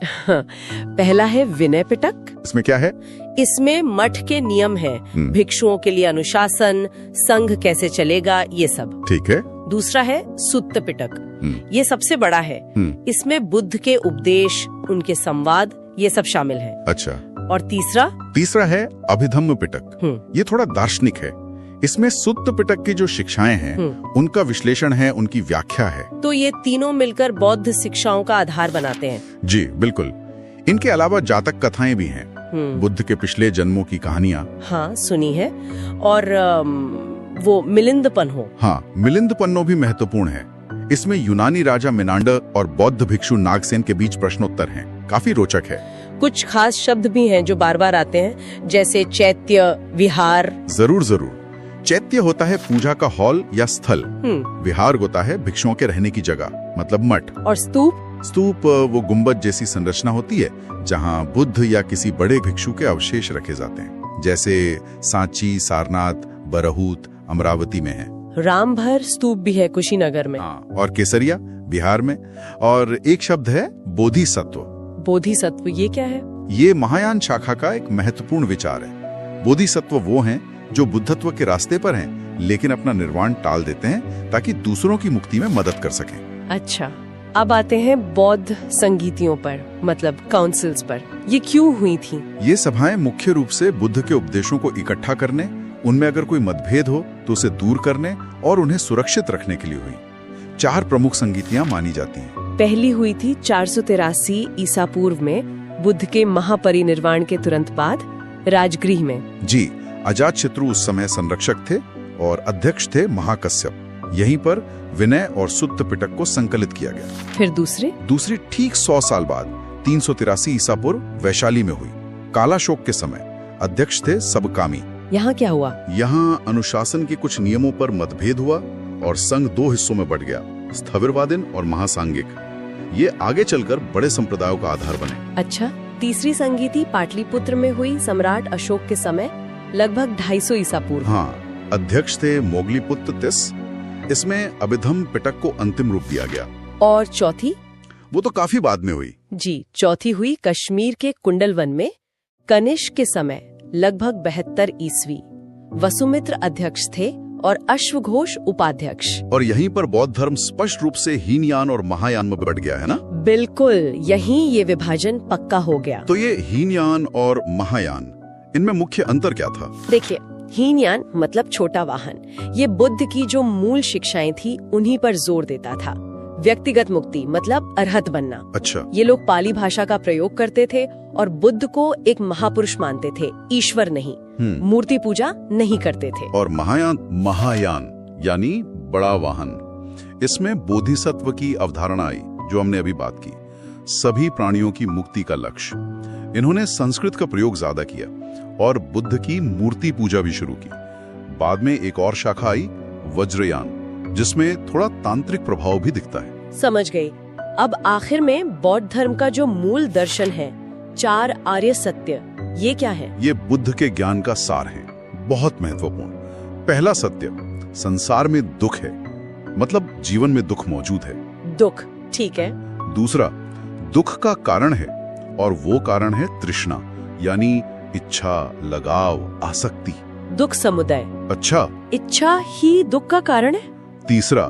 पहला है विनय पिटक। इसमें क्या है? इसमें मठ के नियम हैं, भिक्षुओं के लिए अनुशासन, संघ कैसे चलेगा, ये सब। ठीक है। दूसरा है सुत्त पिटक, ये सबसे बड़ा है। इसमें बुद्ध के उपदेश, उनके संवाद, ये सब शामिल है। अच्छा। और तीसरा है अभिधम्म पिटक। ये थोड़ा दार्शनिक है। इसमें सुत्त पिटक की जो शिक्षाएं हैं उनका विश्लेषण है, उनकी व्याख्या है। तो ये तीनों मिलकर बौद्ध शिक्षाओं का आधार बनाते हैं। जी बिल्कुल। इनके अलावा जातक कथाएं भी हैं, बुद्ध के पिछले जन्मों की कहानियां। हाँ, सुनी है। और वो मिलिंदपन्नो। हाँ, मिलिंदपन्नो भी महत्वपूर्ण है। इसमें यूनानी राजा मिनांडर और बौद्ध भिक्षु नागसेन के बीच प्रश्नोत्तर हैं, काफी रोचक है। कुछ खास शब्द भी हैं जो बार बार आते हैं, जैसे चैत्य, विहार। जरूर। चैत्य होता है पूजा का हॉल या स्थल, विहार होता है भिक्षुओं के रहने की जगह, मतलब मठ। और स्तूप वो गुंबद जैसी संरचना होती है जहाँ बुद्ध या किसी बड़े भिक्षु के अवशेष रखे जाते हैं, जैसे सांची, सारनाथ, बरहूत अमरावती में है। रामभर स्तूप भी है कुशीनगर में। हाँ, और केसरिया बिहार में। और एक शब्द है बोधिसत्व। बोधिसत्व ये क्या है? ये महायान शाखा का एक महत्वपूर्ण विचार है। बोधिसत्व वो हैं जो बुद्धत्व के रास्ते पर हैं, लेकिन अपना निर्वाण टाल देते हैं ताकि दूसरों की मुक्ति में मदद कर सकें। अच्छा, अब आते हैं बौद्ध संगीतियों पर, मतलब काउंसिल्स पर। ये क्यों हुई थी? ये सभाएं मुख्य रूप से बुद्ध के उपदेशों को इकट्ठा करने, उनमें अगर कोई मतभेद हो तो उसे दूर करने और उन्हें सुरक्षित रखने के लिए हुई। 4 प्रमुख संगीतियां मानी जाती हैं। पहली हुई थी 483 ईसा पूर्व में, बुद्ध के महापरिनिर्वाण के तुरंत बाद राजगृह में। जी, अजातशत्रु उस समय संरक्षक थे और अध्यक्ष थे महाकश्यप। यहीं पर विनय और सुत्त पिटक को संकलित किया गया। फिर दूसरी ठीक 100 साल बाद 383 ईसा पूर्व वैशाली में हुई। कालाशोक के समय अध्यक्ष थे सबकामी। यहाँ क्या हुआ? यहाँ अनुशासन के कुछ नियमों पर मतभेद हुआ और संघ 2 हिस्सों में बढ़ गया, स्थविरवादीन और महासांगिक। ये आगे चलकर बड़े संप्रदायों का आधार बने। अच्छा, तीसरी संगीति पाटलिपुत्र में हुई सम्राट अशोक के समय, लगभग 250 ईसा पूर्व। हाँ, अध्यक्ष थे मोगलीपुत्र तिस। इसमें अभिधम्म पिटक को अंतिम रूप दिया गया। और चौथी? वो तो काफी बाद में हुई। जी, चौथी हुई कश्मीर के कुंडलवन में, कनिष्क के समय, लगभग 72 ईस्वी। वसुमित्र अध्यक्ष थे और अश्वघोष उपाध्यक्ष। और यहीं पर बौद्ध धर्म स्पष्ट रूप से हीनयान और महायान में बढ़ गया है ना? बिल्कुल, यहीं ये विभाजन पक्का हो गया। तो ये हीनयान और महायान, इनमें मुख्य अंतर क्या था? देखिए, हीनयान मतलब छोटा वाहन, ये बुद्ध की जो मूल शिक्षाएं थी उन्हीं पर जोर देता था। व्यक्तिगत मुक्ति मतलब अरहत बनना। अच्छा। ये लोग पाली भाषा का प्रयोग करते थे और बुद्ध को एक महापुरुष मानते थे, ईश्वर नहीं। मूर्ति पूजा नहीं करते थे। और महायान यानी बड़ा वाहन, इसमें बोधिसत्व की अवधारणा आई, जो हमने अभी बात की, सभी प्राणियों की मुक्ति का लक्ष्य। इन्होंने संस्कृत का प्रयोग ज्यादा किया और बुद्ध की मूर्ति पूजा भी शुरू की। बाद में एक और शाखा आई, वज्रयान, जिसमें थोड़ा तांत्रिक प्रभाव भी दिखता है। समझ गई। अब आखिर में बौद्ध धर्म का जो मूल दर्शन है, 4 आर्य सत्य, ये क्या है? ये बुद्ध के ज्ञान का सार है, बहुत महत्वपूर्ण। पहला सत्य, संसार में दुख है, मतलब जीवन में दुख मौजूद है। दुख, ठीक है। दूसरा, दुख का कारण है और वो कारण है तृष्णा, यानी इच्छा, लगाव, आसक्ति। दुख समुदाय। अच्छा, इच्छा ही दुख का कारण है। तीसरा,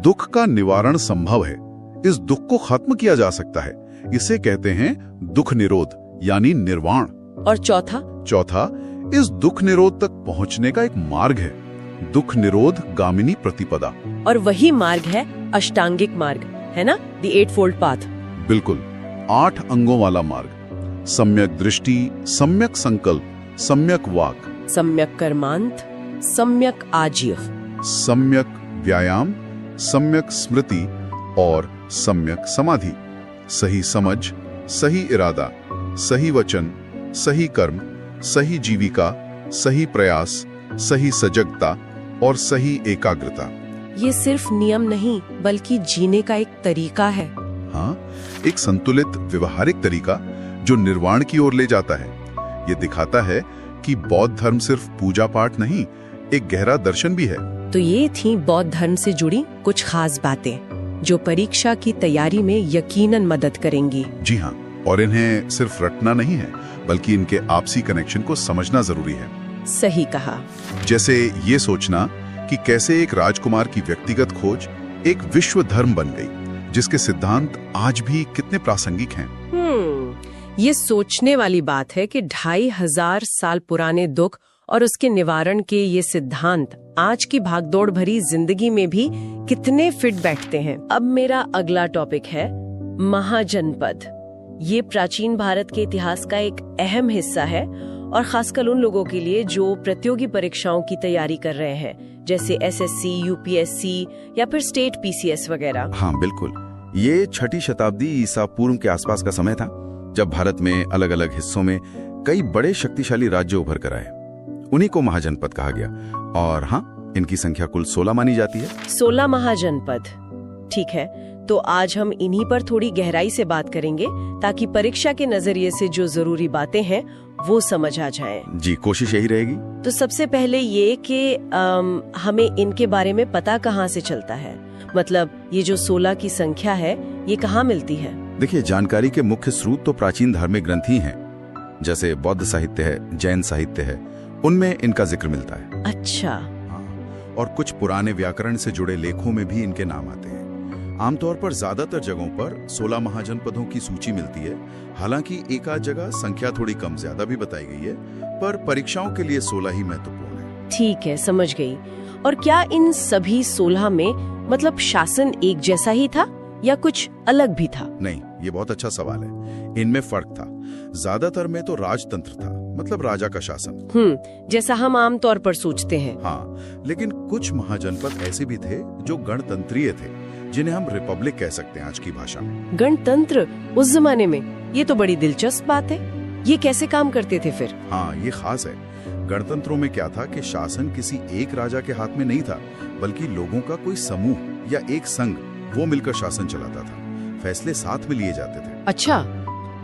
दुख का निवारण संभव है, इस दुख को खत्म किया जा सकता है, इसे कहते हैं दुख निरोध यानी निर्वाण। और चौथा? चौथा, इस दुख निरोध तक पहुंचने का एक मार्ग है, दुख निरोध गामिनी प्रतिपदा। और वही मार्ग है अष्टांगिक मार्ग, है ना, द 8-fold पाथ। बिल्कुल, 8 अंगों वाला मार्ग। सम्यक दृष्टि, सम्यक संकल्प, सम्यक वाक, सम्यक कर्मांत, सम्यक आजीव, सम्यक व्यायाम, सम्यक स्मृति और सम्यक समाधि। सही समझ, सही इरादा, सही वचन, सही कर्म, सही जीविका, सही प्रयास, सही सजगता और सही एकाग्रता। ये सिर्फ नियम नहीं बल्कि जीने का एक तरीका है। हाँ, एक संतुलित व्यवहारिक तरीका जो निर्वाण की ओर ले जाता है। ये दिखाता है कि बौद्ध धर्म सिर्फ पूजा पाठ नहीं, एक गहरा दर्शन भी है। तो ये थी बौद्ध धर्म से जुड़ी कुछ खास बातें जो परीक्षा की तैयारी में यकीनन मदद करेंगी। जी हाँ, और इन्हें सिर्फ रटना नहीं है बल्कि इनके आपसी कनेक्शन को समझना जरूरी है। सही कहा। जैसे ये सोचना कि कैसे एक राजकुमार की व्यक्तिगत खोज एक विश्व धर्म बन गई, जिसके सिद्धांत आज भी कितने प्रासंगिक हैं। ये सोचने वाली बात है कि 2500 साल पुराने दुख और उसके निवारण के ये सिद्धांत आज की भागदौड़ भरी जिंदगी में भी कितने फिट बैठते हैं। अब मेरा अगला टॉपिक है महाजनपद। ये प्राचीन भारत के इतिहास का एक अहम हिस्सा है और खासकर उन लोगों के लिए जो प्रतियोगी परीक्षाओं की तैयारी कर रहे हैं, जैसे SSC, UPSC या फिर स्टेट PCS वगैरह। हाँ बिल्कुल, ये 6ठी शताब्दी ईसा पूर्व के आसपास का समय था जब भारत में अलग अलग हिस्सों में कई बड़े शक्तिशाली राज्य उभर कर आए। उन्हीं को महाजनपद कहा गया और हाँ, इनकी संख्या कुल 16 मानी जाती है। 16 महाजनपद, ठीक है। तो आज हम इन्हीं पर थोड़ी गहराई से बात करेंगे ताकि परीक्षा के नजरिए से जो जरूरी बातें हैं वो समझ आ जाएं। जी, कोशिश यही रहेगी। तो सबसे पहले ये कि हमें इनके बारे में पता कहाँ से चलता है, मतलब ये जो 16 की संख्या है ये कहाँ मिलती है? देखिए, जानकारी के मुख्य स्रोत तो प्राचीन धार्मिक ग्रंथ ही हैं, जैसे बौद्ध साहित्य है, जैन साहित्य है, उनमें इनका जिक्र मिलता है। अच्छा। हाँ, और कुछ पुराने व्याकरण से जुड़े लेखों में भी इनके नाम आते हैं। आमतौर पर ज्यादातर जगहों पर 16 महाजनपदों की सूची मिलती है, हालांकि एक आध जगह संख्या थोड़ी कम ज्यादा भी बताई गई है, पर परीक्षाओं के लिए 16 ही महत्वपूर्ण है। ठीक है, समझ गई। और क्या इन सभी 16 में मतलब शासन एक जैसा ही था या कुछ अलग भी था? नहीं, ये बहुत अच्छा सवाल है। इनमें फर्क था। ज्यादातर में तो राजतंत्र था, मतलब राजा का शासन। जैसा हम आम तौर पर सोचते हैं। हाँ, लेकिन कुछ महाजनपद ऐसे भी थे जो गणतंत्रीय थे, जिन्हें हम रिपब्लिक कह सकते हैं आज की भाषा में। गणतंत्र उस जमाने में, ये तो बड़ी दिलचस्प बात है। ये कैसे काम करते थे फिर? हाँ, ये खास है। गणतंत्रों में क्या था कि शासन किसी एक राजा के हाथ में नहीं था, बल्कि लोगों का कोई समूह या एक संघ, वो मिलकर शासन चलाता था। फैसले साथ में लिए जाते थे। अच्छा,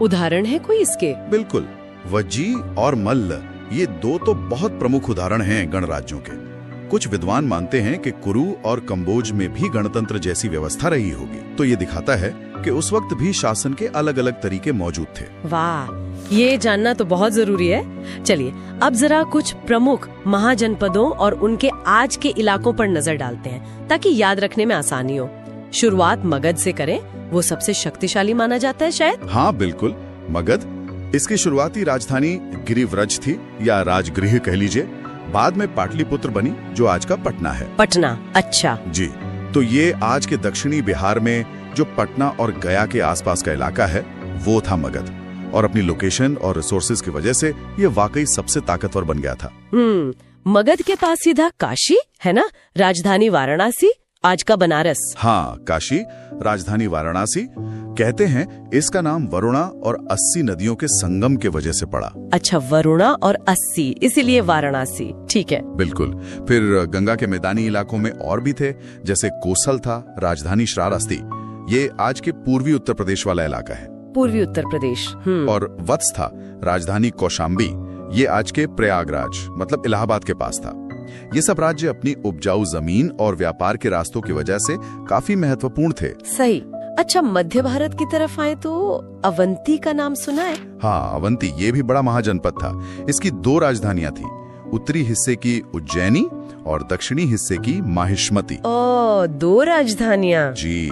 उदाहरण है कोई इसके? बिल्कुल, वज्जी और मल्ल, ये 2 तो बहुत प्रमुख उदाहरण हैं गणराज्यों के। कुछ विद्वान मानते हैं कि कुरु और कंबोज में भी गणतंत्र जैसी व्यवस्था रही होगी। तो ये दिखाता है कि उस वक्त भी शासन के अलग अलग तरीके मौजूद थे। वाह, ये जानना तो बहुत जरूरी है। चलिए अब जरा कुछ प्रमुख महाजनपदों और उनके आज के इलाकों पर नजर डालते हैं ताकि याद रखने में आसानी हो। शुरुआत मगध से करें, वो सबसे शक्तिशाली माना जाता है शायद। हाँ बिल्कुल, मगध। इसकी शुरुआती राजधानी गिरिव्रज थी या राजगृह कह लीजिए। बाद में पाटलिपुत्र बनी, जो आज का पटना है। पटना, अच्छा जी। तो ये आज के दक्षिणी बिहार में जो पटना और गया के आसपास का इलाका है, वो था मगध। और अपनी लोकेशन और रिसोर्सेज की वजह से ये वाकई सबसे ताकतवर बन गया था। मगध के पास सीधा काशी है ना, राजधानी वाराणसी, आज का बनारस। हाँ, काशी, राजधानी वाराणसी। कहते हैं इसका नाम वरुणा और 80 नदियों के संगम के वजह से पड़ा। अच्छा, वरुणा और 80, इसीलिए वाराणसी, ठीक है। बिल्कुल। फिर गंगा के मैदानी इलाकों में और भी थे, जैसे कोसल था, राजधानी श्रावस्ती, ये आज के पूर्वी उत्तर प्रदेश वाला इलाका है। पूर्वी उत्तर प्रदेश। और वत्स था, राजधानी कौशाम्बी, ये आज के प्रयागराज मतलब इलाहाबाद के पास था। ये सब राज्य अपनी उपजाऊ जमीन और व्यापार के रास्तों की वजह से काफी महत्वपूर्ण थे। सही। अच्छा, मध्य भारत की तरफ आए तो अवंती का नाम सुना है? हाँ, अवंती ये भी बड़ा महाजनपद था। इसकी 2 राजधानियां थी, उत्तरी हिस्से की उज्जैनी और दक्षिणी हिस्से की माहिष्मती। 2 राजधानियां। जी,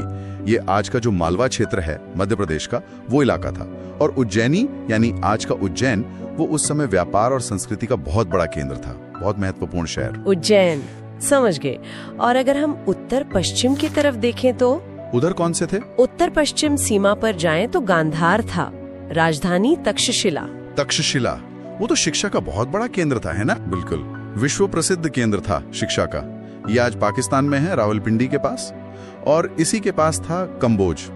ये आज का जो मालवा क्षेत्र है मध्य प्रदेश का, वो इलाका था। और उज्जैनी यानी आज का उज्जैन, वो उस समय व्यापार और संस्कृति का बहुत बड़ा केंद्र था, बहुत महत्वपूर्ण शहर। उज्जैन, समझ गए। और अगर हम उत्तर पश्चिम की तरफ देखें तो उधर कौन से थे? उत्तर पश्चिम सीमा पर जाएं तो गांधार था, राजधानी तक्षशिला। तक्षशिला, वो तो शिक्षा का बहुत बड़ा केंद्र था, है ना? बिल्कुल, विश्व प्रसिद्ध केंद्र था शिक्षा का। ये आज पाकिस्तान में है, रावलपिंडी के पास। और इसी के पास था कंबोज,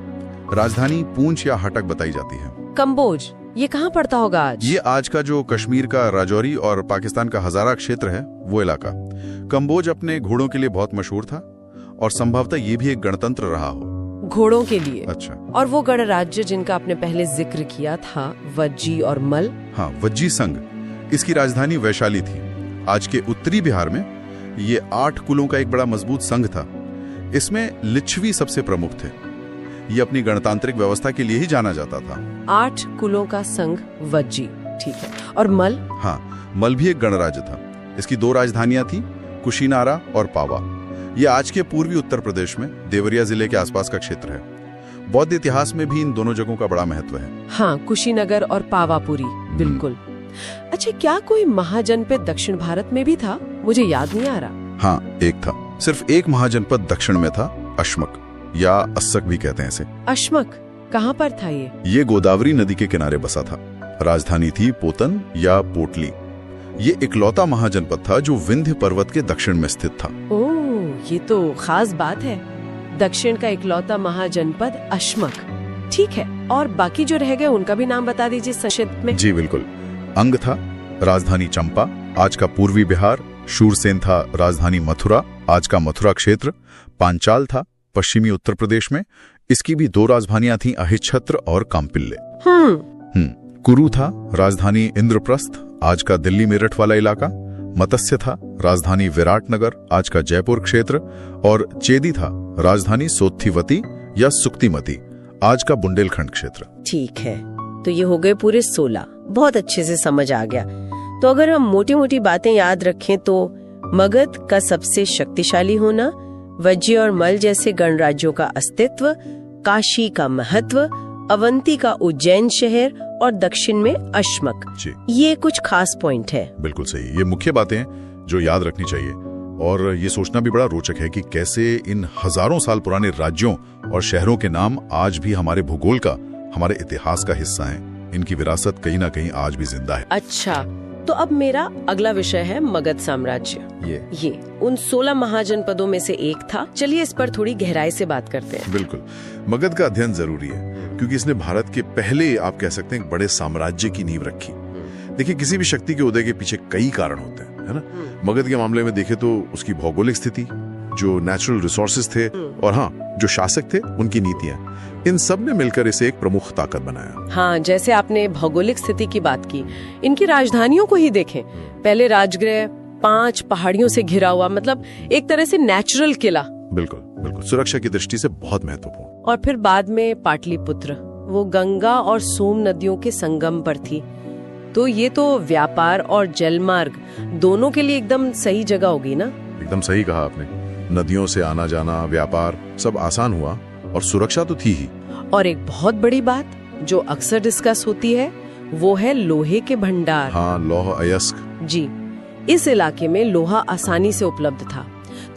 राजधानी पूंछ या हटक बताई जाती है। कंबोज, ये कहाँ पड़ता होगा आज? ये आज का जो कश्मीर का राजौरी और पाकिस्तान का हजारा क्षेत्र है, वो इलाका। कंबोज अपने घोड़ों के लिए बहुत मशहूर था और संभवतः ये भी एक गणतंत्र रहा हो। घोड़ों के लिए? अच्छा। और वो गणराज्य जिनका आपने पहले जिक्र किया था, वज्जी और मल? हाँ, वज्जी संघ, इसकी राजधानी वैशाली थी। आज के उत्तरी बिहार में ये 8 कुलों का एक बड़ा मजबूत संघ था। इसमें लिच्छवी सबसे प्रमुख थे। ये अपनी गणतांत्रिक व्यवस्था के लिए ही जाना जाता था। 8 कुलों का संघ वज्जी, ठीक है। और मल? हाँ, मल भी एक गणराज्य था। इसकी 2 राजधानियां थी, कुशीनारा और पावा। ये आज के पूर्वी उत्तर प्रदेश में देवरिया जिले के आसपास का क्षेत्र है। बौद्ध इतिहास में भी इन दोनों जगहों का बड़ा महत्व है। हाँ, कुशीनगर और पावापुरी, बिल्कुल। अच्छा, क्या कोई महाजनपद दक्षिण भारत में भी था? मुझे याद नहीं आ रहा। हाँ, एक था। सिर्फ एक महाजनपद दक्षिण में था, अश्मक या अस्सक भी कहते हैं इसे। अश्मक कहाँ पर था ये? ये गोदावरी नदी के किनारे बसा था। राजधानी थी पोतन या पोटली। ये इकलौता महाजनपद था जो विंध्य पर्वत के दक्षिण में स्थित था। ओह, ये तो खास बात है। दक्षिण का इकलौता महाजनपद अश्मक, ठीक है। और बाकी जो रह गए उनका भी नाम बता दीजिए संक्षिप्त में। जी बिल्कुल। अंग था, राजधानी चंपा, आज का पूर्वी बिहार। शूरसेन था, राजधानी मथुरा, आज का मथुरा क्षेत्र। पांचाल था, पश्चिमी उत्तर प्रदेश में। इसकी भी 2 राजधानियां थीं, अहिच्छत्र और काम्पिल्ले। कुरु था, राजधानी इंद्रप्रस्थ, आज का दिल्ली मेरठ वाला इलाका। मत्स्य था, राजधानी विराटनगर, आज का जयपुर क्षेत्र। और चेदी था, राजधानी सोत्थिवती या सुक्तिमती, आज का बुंदेलखंड क्षेत्र। ठीक है, तो ये हो गए पूरे 16। बहुत अच्छे से समझ आ गया। तो अगर हम मोटी मोटी बातें याद रखें तो मगध का सबसे शक्तिशाली होना, वज्जी और मल जैसे गणराज्यों का अस्तित्व, काशी का महत्व, अवंती का उज्जैन शहर और दक्षिण में अश्मक, ये कुछ खास पॉइंट है। बिल्कुल सही, ये मुख्य बातें हैं जो याद रखनी चाहिए। और ये सोचना भी बड़ा रोचक है कि कैसे इन हजारों साल पुराने राज्यों और शहरों के नाम आज भी हमारे भूगोल का, हमारे इतिहास का हिस्सा हैं। इनकी विरासत कहीं ना कहीं आज भी जिंदा है। अच्छा, तो अब मेरा अगला विषय है मगध साम्राज्य। ये उन 16 महाजनपदों में से एक था। चलिए इस पर थोड़ी गहराई से बात करते हैं। बिल्कुल, मगध का अध्ययन जरूरी है क्योंकि इसने भारत के पहले, आप कह सकते हैं, बड़े साम्राज्य की नींव रखी। देखिए, किसी भी शक्ति के उदय के पीछे कई कारण होते हैं, है ना? मगध के मामले में देखें तो उसकी भौगोलिक स्थिति, जो नेचुरल रिसोर्सेज थे, और हाँ, जो शासक थे, उनकी नीतियां, इन सब ने मिलकर इसे एक प्रमुख ताकत बनाया। हाँ, जैसे आपने भौगोलिक स्थिति की बात की, इनकी राजधानियों को ही देखें। पहले राजगृह 5 पहाड़ियों से घिरा हुआ, मतलब एक तरह से नेचुरल किला। बिल्कुल बिल्कुल, सुरक्षा की दृष्टि से बहुत महत्वपूर्ण। और फिर बाद में पाटलिपुत्र, वो गंगा और सोम नदियों के संगम पर थी। तो ये तो व्यापार और जलमार्ग दोनों के लिए एकदम सही जगह होगी ना? एकदम सही कहा आपने। नदियों से आना जाना, व्यापार सब आसान हुआ और सुरक्षा तो थी ही। और एक बहुत बड़ी बात जो अक्सर डिस्कस होती है, वो है लोहे के भंडार। हाँ, लौह अयस्क। जी, इस इलाके में लोहा आसानी से उपलब्ध था।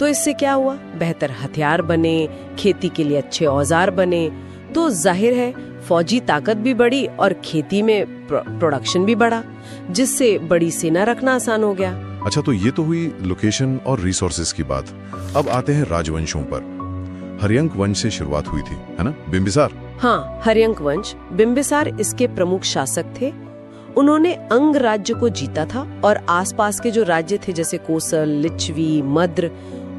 तो इससे क्या हुआ? बेहतर हथियार बने, खेती के लिए अच्छे औजार बने, तो जाहिर है फौजी ताकत भी बढ़ी और खेती में प्रोडक्शन भी बढ़ा, जिससे बड़ी सेना रखना आसान हो गया। अच्छा, तो ये तो हुई लोकेशन और रिसोर्सेज की बात। अब आते हैं राजवंशों पर। हर्यंक वंश से शुरुआत हुई थी, है ना? बिंबिसार। हाँ, हर्यंक वंश, बिंबिसार इसके प्रमुख शासक थे। उन्होंने अंग राज्य को जीता था और आसपास के जो राज्य थे जैसे कोसल, लिच्छवी, मद्र,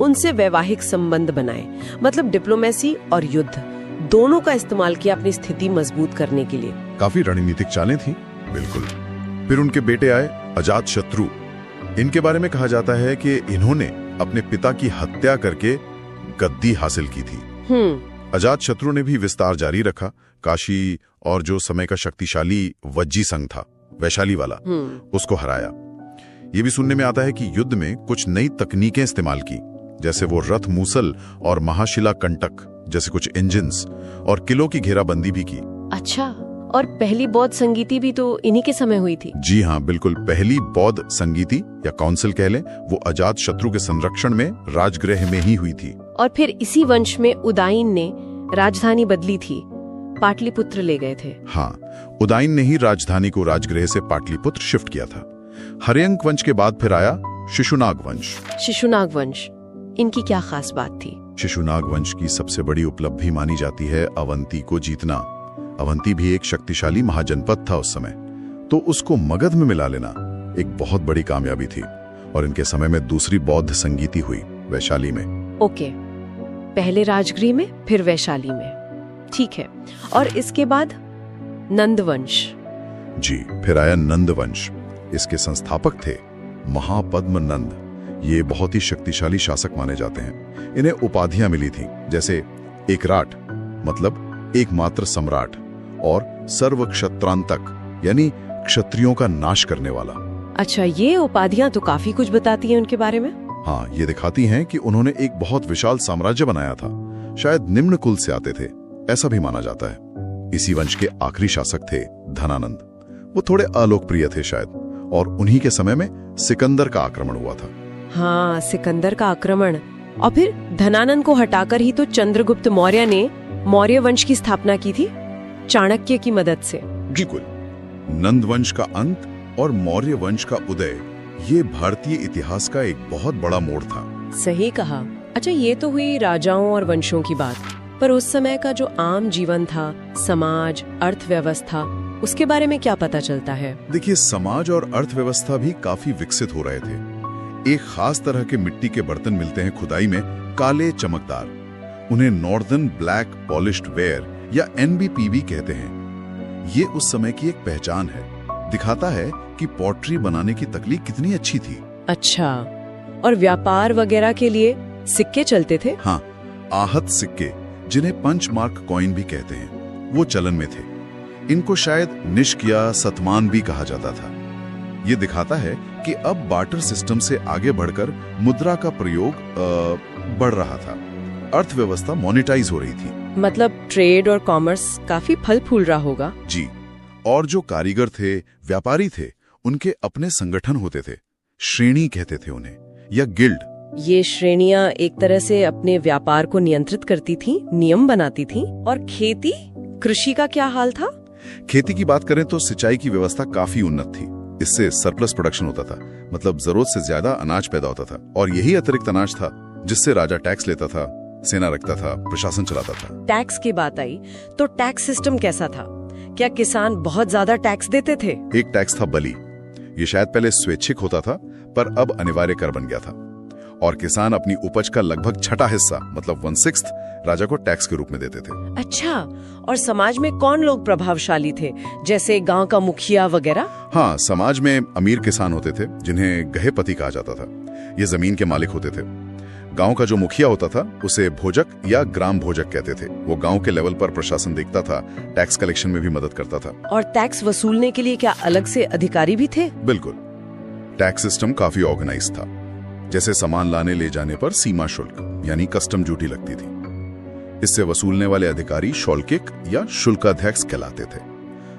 उनसे वैवाहिक संबंध बनाए। मतलब डिप्लोमेसी और युद्ध दोनों का इस्तेमाल किया अपनी स्थिति मजबूत करने के लिए। काफी रणनीतिक चालें थी। बिल्कुल। फिर उनके बेटे आए, अजात शत्रु। इनके बारे में कहा जाता है कि इन्होंने अपने पिता की हत्या करके गद्दी हासिल की थी। अजातशत्रु ने भी विस्तार जारी रखा। काशी और जो समय का शक्तिशाली वज्जी संघ था, वैशाली वाला, उसको हराया। ये भी सुनने में आता है कि युद्ध में कुछ नई तकनीकें इस्तेमाल की, जैसे वो रथ मूसल और महाशिला कंटक जैसे कुछ इंजिन्स, और किलों की घेराबंदी भी की। अच्छा, और पहली बौद्ध संगीति भी तो इन्हीं के समय हुई थी। जी हाँ, बिल्कुल। पहली बौद्ध संगीति या काउंसिल कह लें, वो अजातशत्रु के संरक्षण में राजगृह में ही हुई थी। और फिर इसी वंश में उदाइन ने राजधानी बदली थी, पाटलिपुत्र ले गए थे। हाँ, उदाइन ने ही राजधानी को राजगृह से पाटलिपुत्र शिफ्ट किया था। हर्यंक वंश के बाद फिर आया शिशुनाग वंश। शिशुनाग वंश, इनकी क्या खास बात थी? शिशुनाग वंश की सबसे बड़ी उपलब्धि मानी जाती है अवंती को जीतना। अवंती भी एक शक्तिशाली महाजनपद था उस समय, तो उसको मगध में मिला लेना एक बहुत बड़ी कामयाबी थी। और इनके समय में दूसरी बौद्ध संगीति हुई वैशाली में। ओके, पहले राजगृह में, फिर वैशाली में, ठीक है। और इसके बाद नंदवंश। जी, फिर आया नंदवंश। इसके संस्थापक थे महापद्म नंद। ये बहुत ही शक्तिशाली शासक माने जाते हैं। इन्हें उपाधियां मिली थी, जैसे एकराट मतलब एकमात्र सम्राट, और सर्व क्षत्रांतक यानी क्षत्रियों का नाश करने वाला। अच्छा, ये उपाधियां तो काफी कुछ बताती हैं उनके बारे में। हाँ, ये दिखाती हैं कि उन्होंने एक बहुत विशाल साम्राज्य बनाया था। शायद निम्न कुल से आते थे, ऐसा भी माना जाता है। इसी वंश के आखिरी शासक थे धनानंद। वो थोड़े अलोकप्रिय थे शायद, और उन्हीं के समय में सिकंदर का आक्रमण हुआ था। हाँ, सिकंदर का आक्रमण। और फिर धनानंद को हटाकर ही तो चंद्रगुप्त मौर्य ने मौर्य वंश की स्थापना की थी, चाणक्य की मदद से। बिल्कुल। नंद वंश का अंत और मौर्य वंश का उदय, ये भारतीय इतिहास का एक बहुत बड़ा मोड़ था। सही कहा। अच्छा, ये तो हुई राजाओं और वंशों की बात, पर उस समय का जो आम जीवन था, समाज, अर्थव्यवस्था, उसके बारे में क्या पता चलता है? देखिए, समाज और अर्थव्यवस्था भी काफी विकसित हो रहे थे। एक खास तरह के मिट्टी के बर्तन मिलते हैं खुदाई में, काले चमकदार। उन्हें नॉर्दर्न ब्लैक पॉलिश्ड वेयर या NBPV कहते हैं। ये उस समय की एक पहचान है, दिखाता है कि पॉटरी बनाने की तकनीक कितनी अच्छी थी। अच्छा, और व्यापार वगैरह के लिए सिक्के चलते थे? हाँ, आहत सिक्के, जिन्हें पंच मार्क कॉइन भी कहते हैं, वो चलन में थे। इनको शायद निष्क या सतमान भी कहा जाता था। ये दिखाता है कि अब बार्टर सिस्टम से आगे बढ़कर मुद्रा का प्रयोग बढ़ रहा था। अर्थव्यवस्था मोनेटाइज हो रही थी। मतलब ट्रेड और कॉमर्स काफी फल फूल रहा होगा। जी, और जो कारीगर थे, व्यापारी थे, उनके अपने संगठन होते थे। श्रेणी कहते थे उन्हें, या गिल्ड। ये श्रेणियां एक तरह से अपने व्यापार को नियंत्रित करती थी, नियम बनाती थी। और खेती, कृषि का क्या हाल था? खेती की बात करें तो सिंचाई की व्यवस्था काफी उन्नत थी। इससे सरप्लस प्रोडक्शन होता था, मतलब जरूरत से ज्यादा अनाज पैदा होता था। और यही अतिरिक्त अनाज था जिससे राजा टैक्स लेता था, सेना रखता था, प्रशासन चलाता था। टैक्स की बात आई तो टैक्स सिस्टम कैसा था? क्या किसान बहुत ज्यादा टैक्स देते थे? एक टैक्स था बलि। ये शायद पहले स्वैच्छिक होता था, पर अब अनिवार्य कर बन गया था। और किसान अपनी उपज का लगभग छठा हिस्सा, मतलब 1/6, राजा को टैक्स के रूप में देते थे। अच्छा, और समाज में कौन लोग प्रभावशाली थे, जैसे गांव का मुखिया वगैरह? हाँ, समाज में अमीर किसान होते थे जिन्हें गहेपति कहा जाता था। ये जमीन के मालिक होते थे। गांव का जो मुखिया होता था उसे भोजक या ग्राम भोजक कहते थे। वो गांव के लेवल पर प्रशासन देखता था, टैक्स कलेक्शन में भी मदद करता था। और टैक्स वसूलने के लिए क्या अलग से अधिकारी भी थे? बिल्कुल। टैक्स सिस्टम काफी ऑर्गेनाइज था। जैसे सामान लाने ले जाने पर सीमा शुल्क यानी कस्टम ड्यूटी लगती थी। इससे वसूलने वाले अधिकारी शौल्किक या शुल्काध्यक्ष कहलाते थे।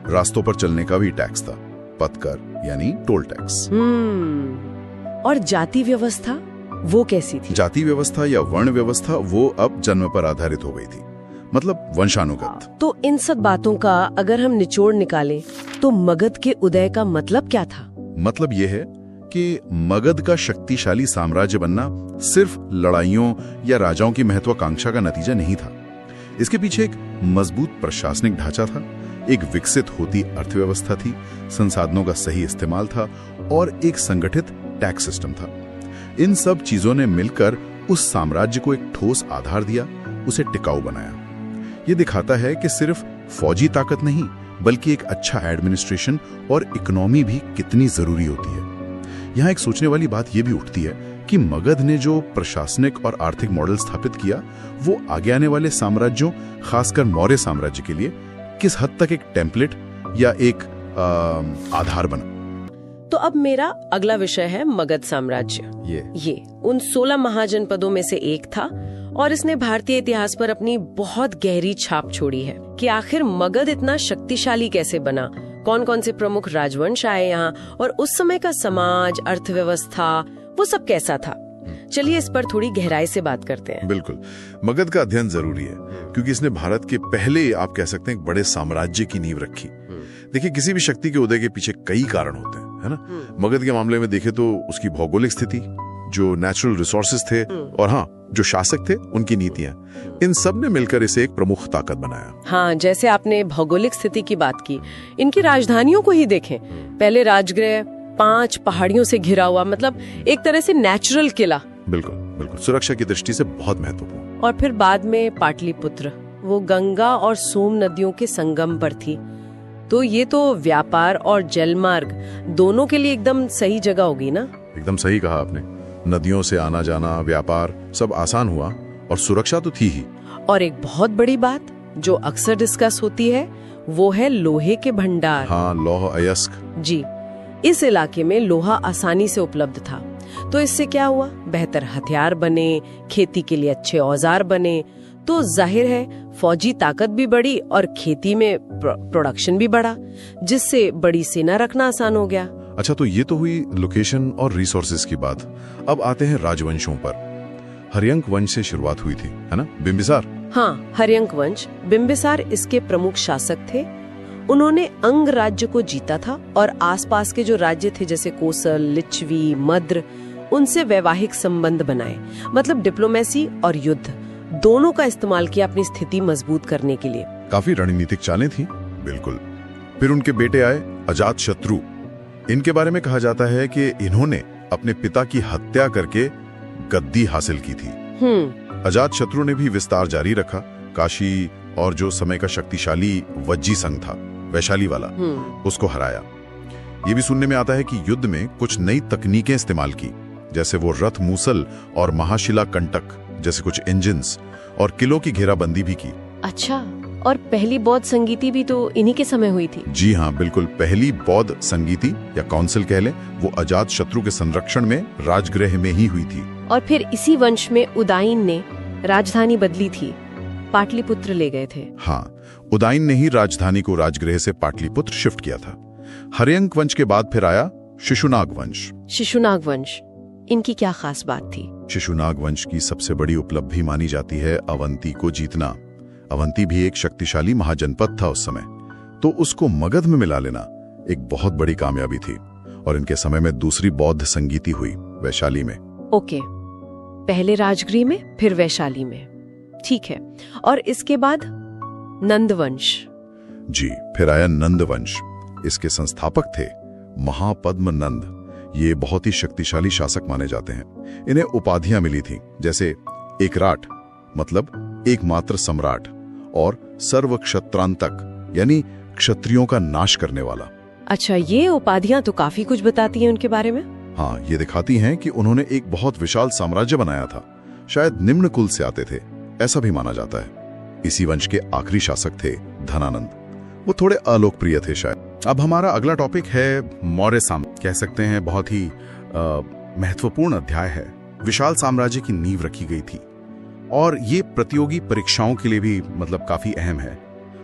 रास्तों पर चलने का भी टैक्स था, पथकर यानी टोल टैक्स। और जाति व्यवस्था वो कैसी थी? जाति व्यवस्था या वर्ण व्यवस्था वो अब जन्म पर आधारित हो गई थी, मतलब वंशानुगत। तो इन सब बातों का अगर हम निचोड़ निकालें तो मगध के उदय का मतलब क्या था? मतलब ये है कि मगध का शक्तिशाली साम्राज्य बनना सिर्फ लड़ाइयों या राजाओं की महत्वाकांक्षा का नतीजा नहीं था। इसके पीछे एक मजबूत प्रशासनिक ढांचा था, एक विकसित होती अर्थव्यवस्था थी, संसाधनों का सही इस्तेमाल था और एक संगठित टैक्स सिस्टम था। इन सब चीजों ने मिलकर उस साम्राज्य को एक ठोस आधार दिया, उसे टिकाऊ बनाया। ये दिखाता है कि सिर्फ फौजी ताकत नहीं, बल्कि एक अच्छा एडमिनिस्ट्रेशन और इकोनॉमी भी कितनी जरूरी होती है। यहाँ एक सोचने वाली बात यह भी उठती है कि मगध ने जो प्रशासनिक और आर्थिक मॉडल स्थापित किया वो आगे आने वाले साम्राज्यों, खासकर मौर्य साम्राज्य के लिए किस हद तक एक टेम्पलेट या एक आधार बना। तो अब मेरा अगला विषय है मगध साम्राज्य। ये उन 16 महाजनपदों में से एक था और इसने भारतीय इतिहास पर अपनी बहुत गहरी छाप छोड़ी है कि आखिर मगध इतना शक्तिशाली कैसे बना, कौन कौन से प्रमुख राजवंश आए यहाँ और उस समय का समाज, अर्थव्यवस्था, वो सब कैसा था। चलिए इस पर थोड़ी गहराई से बात करते हैं। बिल्कुल, मगध का अध्ययन जरूरी है क्योंकि इसने भारत के पहले, आप कह सकते हैं, एक बड़े साम्राज्य की नींव रखी। देखिए, किसी भी शक्ति के उदय के पीछे कई कारण होते हैं, है ना। मगध के मामले में देखें तो उसकी भौगोलिक स्थिति, जो नेचुरल रिसोर्सेज थे, और हाँ, जो शासक थे उनकी नीतियां, इन सब ने मिलकर इसे एक प्रमुख ताकत बनाया। हाँ, जैसे आपने भौगोलिक स्थिति की बात की, इनकी राजधानियों को ही देखें। पहले राजगृह 5 पहाड़ियों से घिरा हुआ, मतलब एक तरह से नेचुरल किला। बिल्कुल बिल्कुल, सुरक्षा की दृष्टि से बहुत महत्वपूर्ण। और फिर बाद में पाटलिपुत्र, वो गंगा और सोम नदियों के संगम पर थी, तो ये तो व्यापार और जलमार्ग दोनों के लिए एकदम सही जगह होगी ना। एकदम सही कहा आपने, नदियों से आना जाना, व्यापार सब आसान हुआ और सुरक्षा तो थी ही। और एक बहुत बड़ी बात जो अक्सर डिस्कस होती है वो है लोहे के भंडार। हाँ, लौह अयस्क। जी, इस इलाके में लोहा आसानी से उपलब्ध था, तो इससे क्या हुआ, बेहतर हथियार बने, खेती के लिए अच्छे औजार बने, तो जाहिर है फौजी ताकत भी बढ़ी और खेती में प्रोडक्शन भी बढ़ा, जिससे बड़ी सेना रखना आसान हो गया। अच्छा, तो ये तो हुई लोकेशन और रिसोर्सेज की बात। अब आते हैं राजवंशों पर। हर्यंक वंश से शुरुआत हुई थी, है ना, बिंबिसार। हाँ, हर्यंक वंश, बिंबिसार इसके प्रमुख शासक थे। उन्होंने अंग राज्य को जीता था और आसपास के जो राज्य थे जैसे कोसल, लिच्छवी, मद्र, उनसे वैवाहिक संबंध बनाए, मतलब डिप्लोमेसी और युद्ध दोनों का इस्तेमाल किया अपनी स्थिति मजबूत करने के लिए। काफी रणनीतिक चालें थी। बिल्कुल। फिर उनके बेटे आए अजातशत्रु। इनके बारे में कहा जाता है कि इन्होंने अपने पिता की हत्या करके गद्दी हासिल की थी। अजातशत्रु ने भी विस्तार जारी रखा। काशी और जो समय का शक्तिशाली वज्जी संघ था, वैशाली वाला, उसको हराया। ये भी सुनने में आता है कि युद्ध में कुछ नई तकनीकें इस्तेमाल की, जैसे वो रथ मूसल और महाशिला कंटक जैसे कुछ इंजिन्स, और किलों की घेराबंदी भी की। अच्छा, और पहली बौद्ध संगीति भी तो इन्हीं के समय हुई थी। जी हाँ, बिल्कुल। पहली बौद्ध संगीति या काउंसिल कह लें, वो अजातशत्रु के संरक्षण में राजगृह में ही हुई थी। और फिर इसी वंश में उदाइन ने राजधानी बदली थी, पाटलिपुत्र ले गए थे। हाँ, उदाइन ने ही राजधानी को राजगृह से पाटलिपुत्र शिफ्ट किया था। हर्यंक वंश के बाद फिर आया शिशुनाग वंश। शिशुनाग वंश, इनकी क्या खास बात थी? शिशुनाग वंश की सबसे बड़ी उपलब्धि मानी जाती है अवंती को जीतना। अवंती भी एक शक्तिशाली महाजनपद था उस समय, तो उसको मगध में मिला लेना एक बहुत बड़ी कामयाबी थी। और इनके समय में दूसरी बौद्ध संगीति हुई वैशाली में। ओके, पहले राजगृह में, फिर वैशाली में, ठीक है। और इसके बाद नंदवंश। जी, फिर आया नंदवंश। इसके संस्थापक थे महापद्म नंद। ये बहुत ही शक्तिशाली शासक माने जाते हैं। इन्हें उपाधियां मिली थी, जैसे एकराट मतलब एकमात्र सम्राट, और सर्व क्षत्रांतक यानी क्षत्रियों का नाश करने वाला। अच्छा, ये उपाधियां तो काफी कुछ बताती हैं उनके बारे में। हाँ, ये दिखाती हैं कि उन्होंने एक बहुत विशाल साम्राज्य बनाया था। शायद निम्न कुल से आते थे, ऐसा भी माना जाता है। इसी वंश के आखिरी शासक थे धनानंद। वो थोड़े अलोकप्रिय थे शायद। अब हमारा अगला टॉपिक है मौर्य साम्राज्य। कह सकते हैं बहुत ही महत्वपूर्ण अध्याय है। विशाल साम्राज्य की नींव रखी गई थी और ये प्रतियोगी परीक्षाओं के लिए भी मतलब काफी अहम है।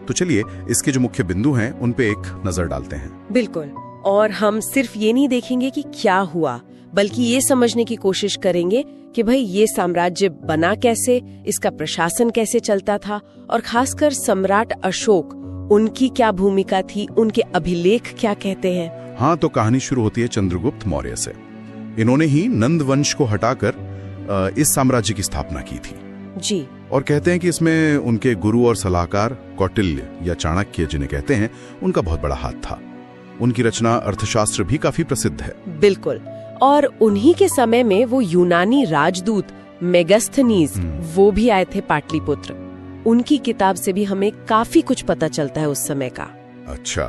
तो चलिए इसके जो मुख्य बिंदु हैं उन पे एक नजर डालते हैं। बिल्कुल, और हम सिर्फ ये नहीं देखेंगे कि क्या हुआ, बल्कि ये समझने की कोशिश करेंगे कि भाई ये साम्राज्य बना कैसे, इसका प्रशासन कैसे चलता था, और खासकर सम्राट अशोक, उनकी क्या भूमिका थी, उनके अभिलेख क्या कहते हैं। हाँ, तो कहानी शुरू होती है चंद्रगुप्त मौर्य से। इन्होंने ही नंद वंश को हटाकर इस साम्राज्य की स्थापना की थी। जी, और कहते हैं कि इसमें उनके गुरु और सलाहकार कौटिल्य या चाणक्य जिन्हें कहते हैं, उनका बहुत बड़ा हाथ था। उनकी रचना अर्थशास्त्र भी काफी प्रसिद्ध है। बिल्कुल, और उन्हीं के समय में वो यूनानी राजदूत मेगास्थनीज वो भी आए थे पाटलिपुत्र। उनकी किताब से भी हमें काफी कुछ पता चलता है उस समय का। अच्छा,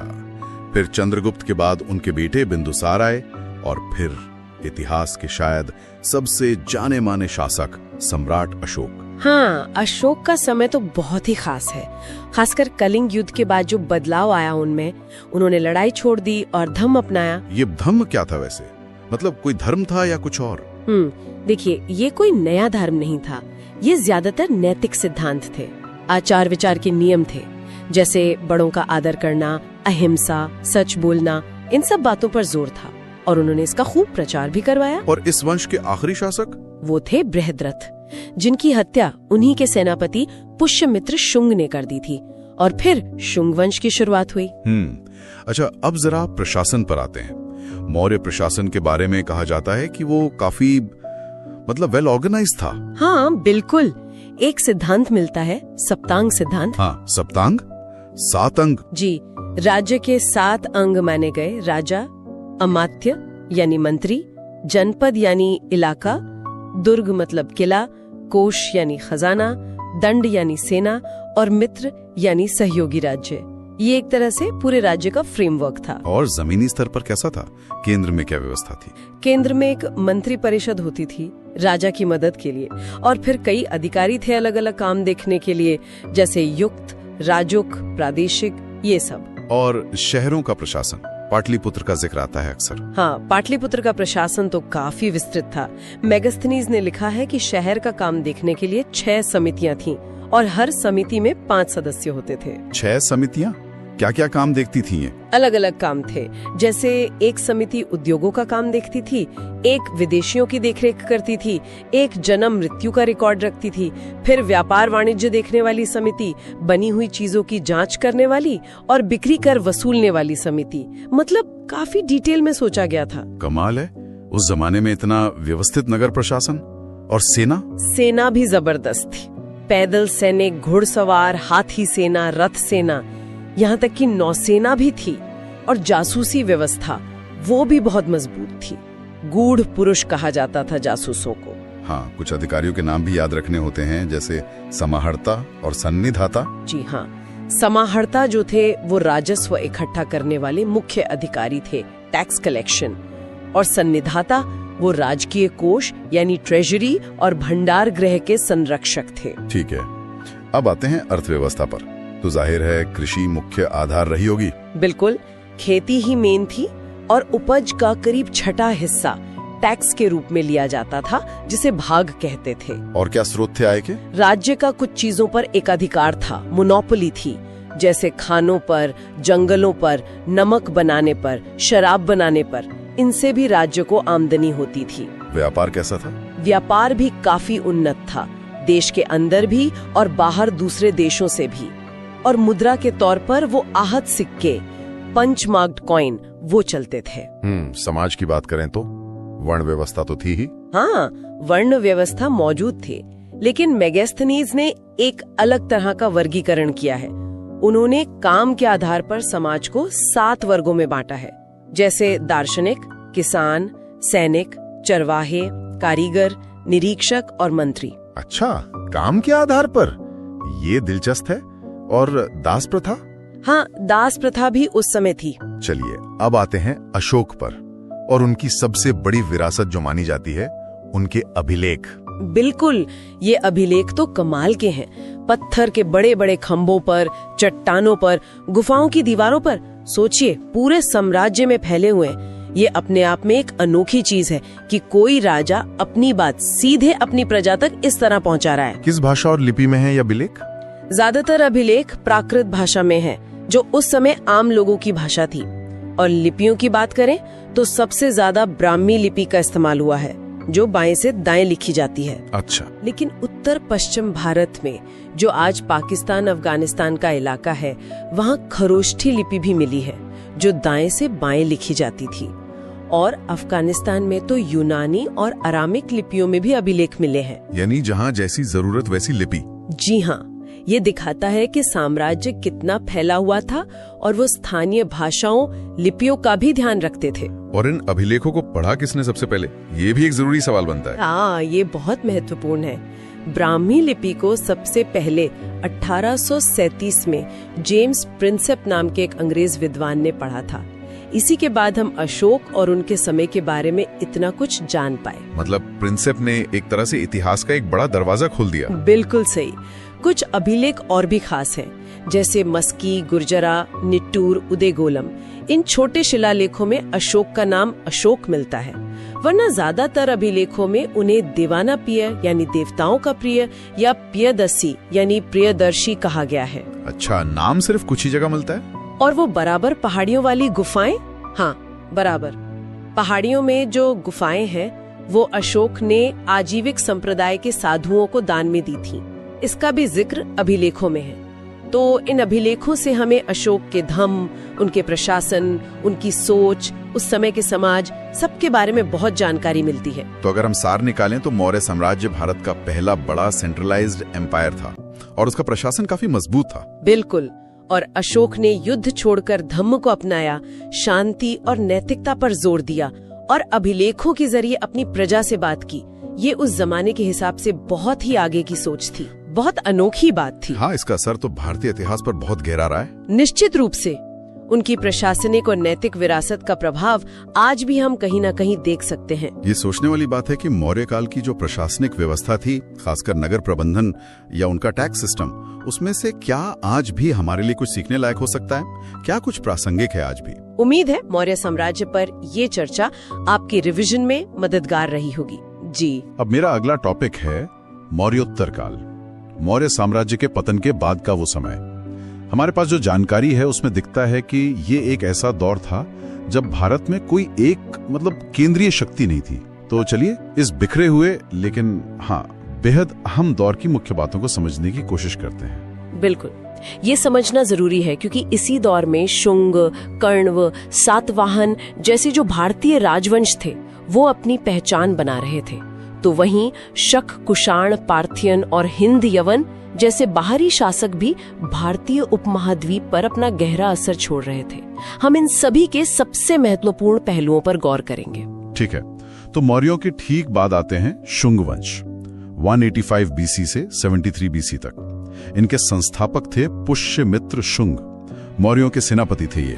फिर चंद्रगुप्त के बाद उनके बेटे बिंदुसार आए और फिर इतिहास के शायद सबसे जाने माने शासक सम्राट अशोक। हाँ, अशोक का समय तो बहुत ही खास है। खासकर कलिंग युद्ध के बाद जो बदलाव आया उनमें, उन्होंने लड़ाई छोड़ दी और धम्म अपनाया। ये धम्म क्या था वैसे? मतलब कोई धर्म था या कुछ और? देखिए, ये कोई नया धर्म नहीं था। ये ज्यादातर नैतिक सिद्धांत थे, आचार विचार के नियम थे, जैसे बड़ों का आदर करना, अहिंसा, सच बोलना, इन सब बातों पर जोर था। और उन्होंने इसका खूब प्रचार भी करवाया। और इस वंश के आखिरी शासक वो थे बृहद्रथ, जिनकी हत्या उन्हीं के सेनापति पुष्यमित्र शुंग ने कर दी थी। और फिर शुंग वंश की शुरुआत हुई। अच्छा, अब जरा प्रशासन पर आते हैं। मौर्य प्रशासन के बारे में कहा जाता है कि वो काफी वेल ऑर्गेनाइज था। हाँ बिल्कुल, एक सिद्धांत मिलता है, सप्तांग सिद्धांत। हाँ, सप्तांग, 7 अंग। जी, राज्य के 7 अंग माने गए। राजा, अमात्य यानी मंत्री, जनपद यानी इलाका, दुर्ग मतलब किला, कोश यानी खजाना, दंड यानी सेना और मित्र यानी सहयोगी राज्य। ये एक तरह से पूरे राज्य का फ्रेमवर्क था। और जमीनी स्तर पर कैसा था? केंद्र में क्या व्यवस्था थी? केंद्र में एक मंत्री परिषद होती थी राजा की मदद के लिए, और फिर कई अधिकारी थे अलग अलग काम देखने के लिए, जैसे युक्त, राजुक, प्रादेशिक, ये सब। और शहरों का प्रशासन, पाटलिपुत्र का जिक्र आता है अक्सर। हाँ, पाटलिपुत्र का प्रशासन तो काफी विस्तृत था। मेगास्थनीज ने लिखा है कि शहर का काम देखने के लिए 6 समितियां थीं और हर समिति में 5 सदस्य होते थे। 6 समितियां? क्या क्या काम देखती थी ये? अलग अलग काम थे, जैसे एक समिति उद्योगों का काम देखती थी, एक विदेशियों की देखरेख करती थी, एक जन्म मृत्यु का रिकॉर्ड रखती थी, फिर व्यापार वाणिज्य देखने वाली समिति, बनी हुई चीजों की जांच करने वाली और बिक्री कर वसूलने वाली समिति। मतलब काफी डिटेल में सोचा गया था। कमाल है, उस जमाने में इतना व्यवस्थित नगर प्रशासन। और सेना भी जबरदस्त थी। पैदल सैनिक, घुड़सवार, हाथी सेना, रथ सेना, यहाँ तक कि नौसेना भी थी। और जासूसी व्यवस्था वो भी बहुत मजबूत थी। गूढ़ पुरुष कहा जाता था जासूसों को। हाँ, कुछ अधिकारियों के नाम भी याद रखने होते हैं, जैसे समाहर्ता और सन्निधाता। जी हाँ, समाहर्ता जो थे वो राजस्व इकट्ठा करने वाले मुख्य अधिकारी थे, टैक्स कलेक्शन। और सन्निधाता वो राजकीय कोष यानी ट्रेजरी और भंडार गृह के संरक्षक थे। ठीक है, अब आते हैं अर्थव्यवस्था पर। तो जाहिर है कृषि मुख्य आधार रही होगी। बिल्कुल, खेती ही मेन थी और उपज का करीब 6वां हिस्सा टैक्स के रूप में लिया जाता था, जिसे भाग कहते थे। और क्या स्रोत थे आय के? राज्य का कुछ चीजों पर एकाधिकार था, मोनोपोली थी, जैसे खानों पर, जंगलों पर, नमक बनाने पर, शराब बनाने पर। इनसे भी राज्य को आमदनी होती थी। व्यापार कैसा था? व्यापार भी काफी उन्नत था, देश के अंदर भी और बाहर दूसरे देशों से भी। और मुद्रा के तौर पर वो आहत सिक्के, पंच मार्क्ड कॉइन, वो चलते थे। समाज की बात करें तो वर्ण व्यवस्था तो थी ही। हाँ, वर्ण व्यवस्था मौजूद थी, लेकिन मेगास्थनीज ने एक अलग तरह का वर्गीकरण किया है। उन्होंने काम के आधार पर समाज को 7 वर्गों में बांटा है, जैसे दार्शनिक, किसान, सैनिक, चरवाहे, कारीगर, निरीक्षक और मंत्री। अच्छा, काम के आधार पर? ये दिलचस्प है। और दास प्रथा? हाँ, दास प्रथा भी उस समय थी। चलिए, अब आते हैं अशोक पर और उनकी सबसे बड़ी विरासत जो मानी जाती है, उनके अभिलेख। बिल्कुल, ये अभिलेख तो कमाल के हैं। पत्थर के बड़े बड़े खंभों पर, चट्टानों पर, गुफाओं की दीवारों पर। सोचिए, पूरे साम्राज्य में फैले हुए। ये अपने आप में एक अनोखी चीज है कि कोई राजा अपनी बात सीधे अपनी प्रजा तक इस तरह पहुंचा रहा है। किस भाषा और लिपि में है यह अभिलेख? ज्यादातर अभिलेख प्राकृत भाषा में है, जो उस समय आम लोगों की भाषा थी। और लिपियों की बात करें तो सबसे ज्यादा ब्राह्मी लिपि का इस्तेमाल हुआ है, जो बाएं से दाएं लिखी जाती है। अच्छा। लेकिन उत्तर पश्चिम भारत में, जो आज पाकिस्तान अफगानिस्तान का इलाका है, वहाँ खरोष्ठी लिपि भी मिली है, जो दाएं से बाएं लिखी जाती थी। और अफगानिस्तान में तो यूनानी और अरामिक लिपियों में भी अभिलेख मिले हैं। यानी जहाँ जैसी जरूरत वैसी लिपि। जी हाँ, ये दिखाता है कि साम्राज्य कितना फैला हुआ था और वो स्थानीय भाषाओं, लिपियों का भी ध्यान रखते थे। और इन अभिलेखों को पढ़ा किसने सबसे पहले? ये भी एक जरूरी सवाल बनता है। हाँ, ये बहुत महत्वपूर्ण है। ब्राह्मी लिपि को सबसे पहले 1837 में जेम्स प्रिंसेप नाम के एक अंग्रेज विद्वान ने पढ़ा था। इसी के बाद हम अशोक और उनके समय के बारे में इतना कुछ जान पाए। मतलब प्रिंसेप ने एक तरह से इतिहास का एक बड़ा दरवाजा खोल दिया। बिल्कुल सही। कुछ अभिलेख और भी खास हैं, जैसे मस्की, गुर्जरा, निट्टूर, उदयगोलम। इन छोटे शिलालेखों में अशोक का नाम अशोक मिलता है, वरना ज्यादातर अभिलेखों में उन्हें दीवाना प्रिय यानी देवताओं का प्रिय या प्रियदर्शी यानी प्रियदर्शी कहा गया है। अच्छा, नाम सिर्फ कुछ ही जगह मिलता है। और वो बराबर पहाड़ियों वाली गुफाएं, हाँ बराबर पहाड़ियों में जो गुफाएं हैं वो अशोक ने आजीविक संप्रदाय के साधुओं को दान में दी थी। इसका भी जिक्र अभिलेखों में है। तो इन अभिलेखों से हमें अशोक के धम्म, उनके प्रशासन, उनकी सोच, उस समय के समाज, सबके बारे में बहुत जानकारी मिलती है। तो अगर हम सार निकालें तो मौर्य साम्राज्य भारत का पहला बड़ा सेंट्रलाइज्ड एम्पायर था और उसका प्रशासन काफी मजबूत था। बिल्कुल। और अशोक ने युद्ध छोड़कर धम्म को अपनाया, शांति और नैतिकता पर जोर दिया और अभिलेखों के जरिए अपनी प्रजा से बात की। ये उस जमाने के हिसाब से बहुत ही आगे की सोच थी, बहुत अनोखी बात थी। हाँ, इसका असर तो भारतीय इतिहास पर बहुत गहरा रहा है। निश्चित रूप से उनकी प्रशासनिक और नैतिक विरासत का प्रभाव आज भी हम कहीं न कहीं देख सकते हैं। ये सोचने वाली बात है कि मौर्य काल की जो प्रशासनिक व्यवस्था थी, खासकर नगर प्रबंधन या उनका टैक्स सिस्टम, उसमें से क्या आज भी हमारे लिए कुछ सीखने लायक हो सकता है? क्या कुछ प्रासंगिक है आज भी? उम्मीद है मौर्य साम्राज्य पर ये चर्चा आपके रिवीजन में मददगार रही होगी। जी, अब मेरा अगला टॉपिक है मौर्योत्तर काल, मौर्य साम्राज्य के पतन के बाद का वो समय। हमारे पास जो जानकारी है उसमें दिखता है कि ये एक ऐसा दौर था जब भारत में कोई एक केंद्रीय शक्ति नहीं थी। तो चलिए इस बिखरे हुए लेकिन हाँ बेहद अहम दौर की मुख्य बातों को समझने की कोशिश करते हैं। बिल्कुल, ये समझना जरूरी है क्योंकि इसी दौर में शुंग, कण्व, सातवाहन जैसे जो भारतीय राजवंश थे वो अपनी पहचान बना रहे थे। तो वहीं शक, कुषाण, पार्थियन और हिंद यवन जैसे बाहरी शासक भी भारतीय उपमहाद्वीप पर अपना गहरा असर छोड़ रहे थे। हम इन सभी के सबसे महत्वपूर्ण पहलुओं पर गौर करेंगे। ठीक है, तो मौर्यों के ठीक बाद आते हैं शुंग वंश। 185 बीसी से 73 बीसी तक इनके संस्थापक थे पुष्यमित्र शुंग। मौर्यों के सेनापति थे ये।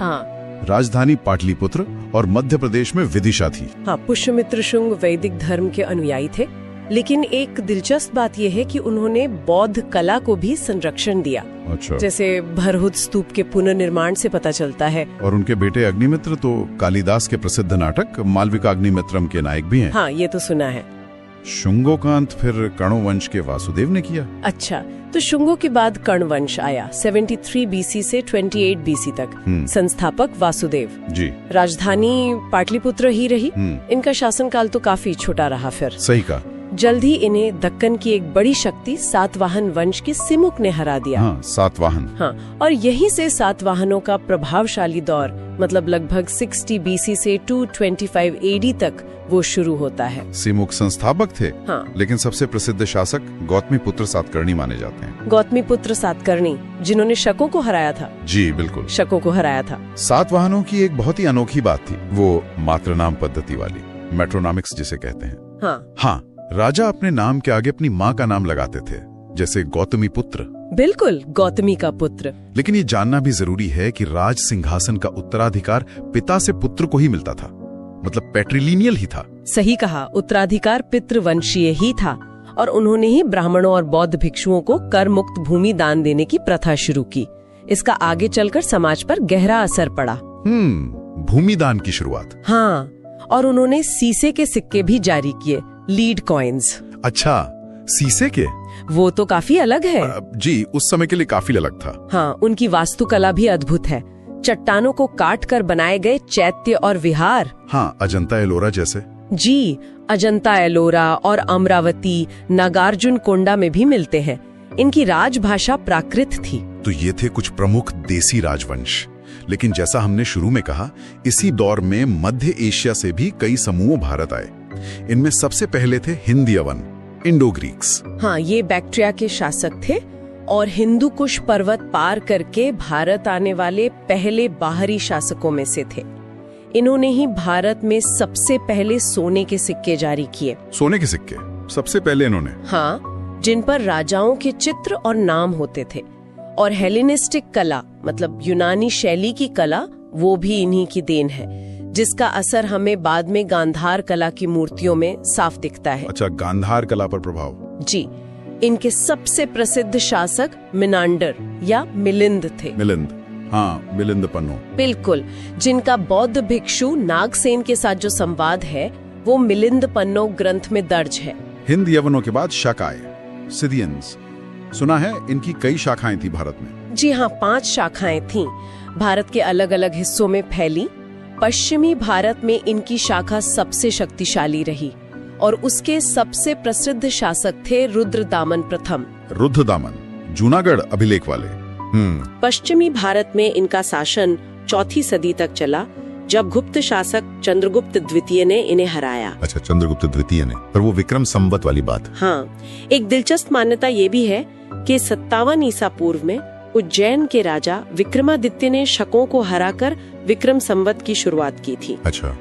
राजधानी पाटलिपुत्र और मध्य प्रदेश में विदिशा थी। हाँ, पुष्यमित्र शुंग वैदिक धर्म के अनुयायी थे, लेकिन एक दिलचस्प बात यह है कि उन्होंने बौद्ध कला को भी संरक्षण दिया। अच्छा। जैसे भरहुत स्तूप के पुनर्निर्माण से पता चलता है। और उनके बेटे अग्निमित्र तो कालिदास के प्रसिद्ध नाटक मालविकाग्निमित्रम के नायक भी हैं। हाँ, ये तो सुना है। शुंगों का अंत फिर कण्व वंश के वासुदेव ने किया। अच्छा, तो शुंगों के बाद कण्व वंश आया 73 बीसी से 28 बीसी तक। संस्थापक वासुदेव जी। राजधानी पाटलिपुत्र ही रही। इनका शासनकाल तो काफी छोटा रहा। फिर सही कहा। जल्द ही इन्हें दक्कन की एक बड़ी शक्ति सातवाहन वंश के सिमुक ने हरा दिया। हाँ, सातवाहन। हाँ, और यहीं से सातवाहनों का प्रभावशाली दौर लगभग 60 बीसी से 225 एडी तक वो शुरू होता है। सिमुक संस्थापक थे। हाँ, लेकिन सबसे प्रसिद्ध शासक गौतमीपुत्र सातकर्णी माने जाते हैं। गौतमीपुत्र सातकर्णी, जिन्होंने शकों को हराया था। जी बिल्कुल, शकों को हराया था। सातवाहनों की एक बहुत ही अनोखी बात थी, वो मातृनाम पद्धति वाली, मेट्रोनॉमिक्स जिसे कहते हैं। हाँ, राजा अपने नाम के आगे अपनी माँ का नाम लगाते थे, जैसे गौतमी पुत्र। बिल्कुल, गौतमी का पुत्र। लेकिन ये जानना भी जरूरी है कि राज सिंहासन का उत्तराधिकार पिता से पुत्र को ही मिलता था, पैट्रिलिनियल ही था। सही कहा, उत्तराधिकार पितृवंशीय ही था और उन्होंने ही ब्राह्मणों और बौद्ध भिक्षुओं को कर मुक्त भूमि दान देने की प्रथा शुरू की। इसका आगे चलकर समाज पर गहरा असर पड़ा। भूमि दान की शुरुआत। हाँ, और उन्होंने सीसे के सिक्के भी जारी किए, लीड कॉइन्स। अच्छा, सीसे के? वो तो काफी अलग है। जी, उस समय के लिए काफी अलग था। हाँ, उनकी वास्तुकला भी अद्भुत है। चट्टानों को काट कर बनाए गए चैत्य और विहार। हाँ, अजंता एलोरा जैसे। जी, अजंता एलोरा और अमरावती, नागार्जुन कोंडा में भी मिलते हैं। इनकी राजभाषा प्राकृत थी। तो ये थे कुछ प्रमुख देसी राजवंश। लेकिन जैसा हमने शुरू में कहा, इसी दौर में मध्य एशिया से भी कई समूह भारत आए। इनमें सबसे पहले थे हिंद यवन, इंडो ग्रीक्स। हाँ, ये बैक्ट्रिया के शासक थे और हिंदू कुश पर्वत पार करके भारत आने वाले पहले बाहरी शासकों में से थे। इन्होंने ही भारत में सबसे पहले सोने के सिक्के जारी किए। सोने के सिक्के सबसे पहले इन्होंने? हाँ, जिन पर राजाओं के चित्र और नाम होते थे। और हेलेनिस्टिक कला यूनानी शैली की कला वो भी इन्हीं की देन है, जिसका असर हमें बाद में गांधार कला की मूर्तियों में साफ दिखता है। अच्छा, गांधार कला पर प्रभाव। जी, इनके सबसे प्रसिद्ध शासक मिनांडर या मिलिंद थे। मिलिंद, हाँ, मिलिंद पन्नो। बिल्कुल, जिनका बौद्ध भिक्षु नागसेन के साथ जो संवाद है वो मिलिंद पन्नो ग्रंथ में दर्ज है। हिंद यवनों के बाद शक आए, सिदियंस। सुना है इनकी कई शाखाएं थी भारत में। जी हाँ, 5 शाखाएं थीं, भारत के अलग अलग हिस्सों में फैली। पश्चिमी भारत में इनकी शाखा सबसे शक्तिशाली रही और उसके सबसे प्रसिद्ध शासक थे रुद्रदामन प्रथम। रुद्रदामन, जूनागढ़ अभिलेख वाले। पश्चिमी भारत में इनका शासन 4वीं सदी तक चला, जब गुप्त शासक चंद्रगुप्त द्वितीय ने इन्हें हराया। अच्छा, चंद्रगुप्त द्वितीय ने, पर वो विक्रम संवत वाली बात। हाँ, एक दिलचस्प मान्यता ये भी है कि 57 ईसा पूर्व में उज्जैन के राजा विक्रमादित्य ने शकों को हराकर विक्रम संवत की शुरुआत की थी। अच्छा।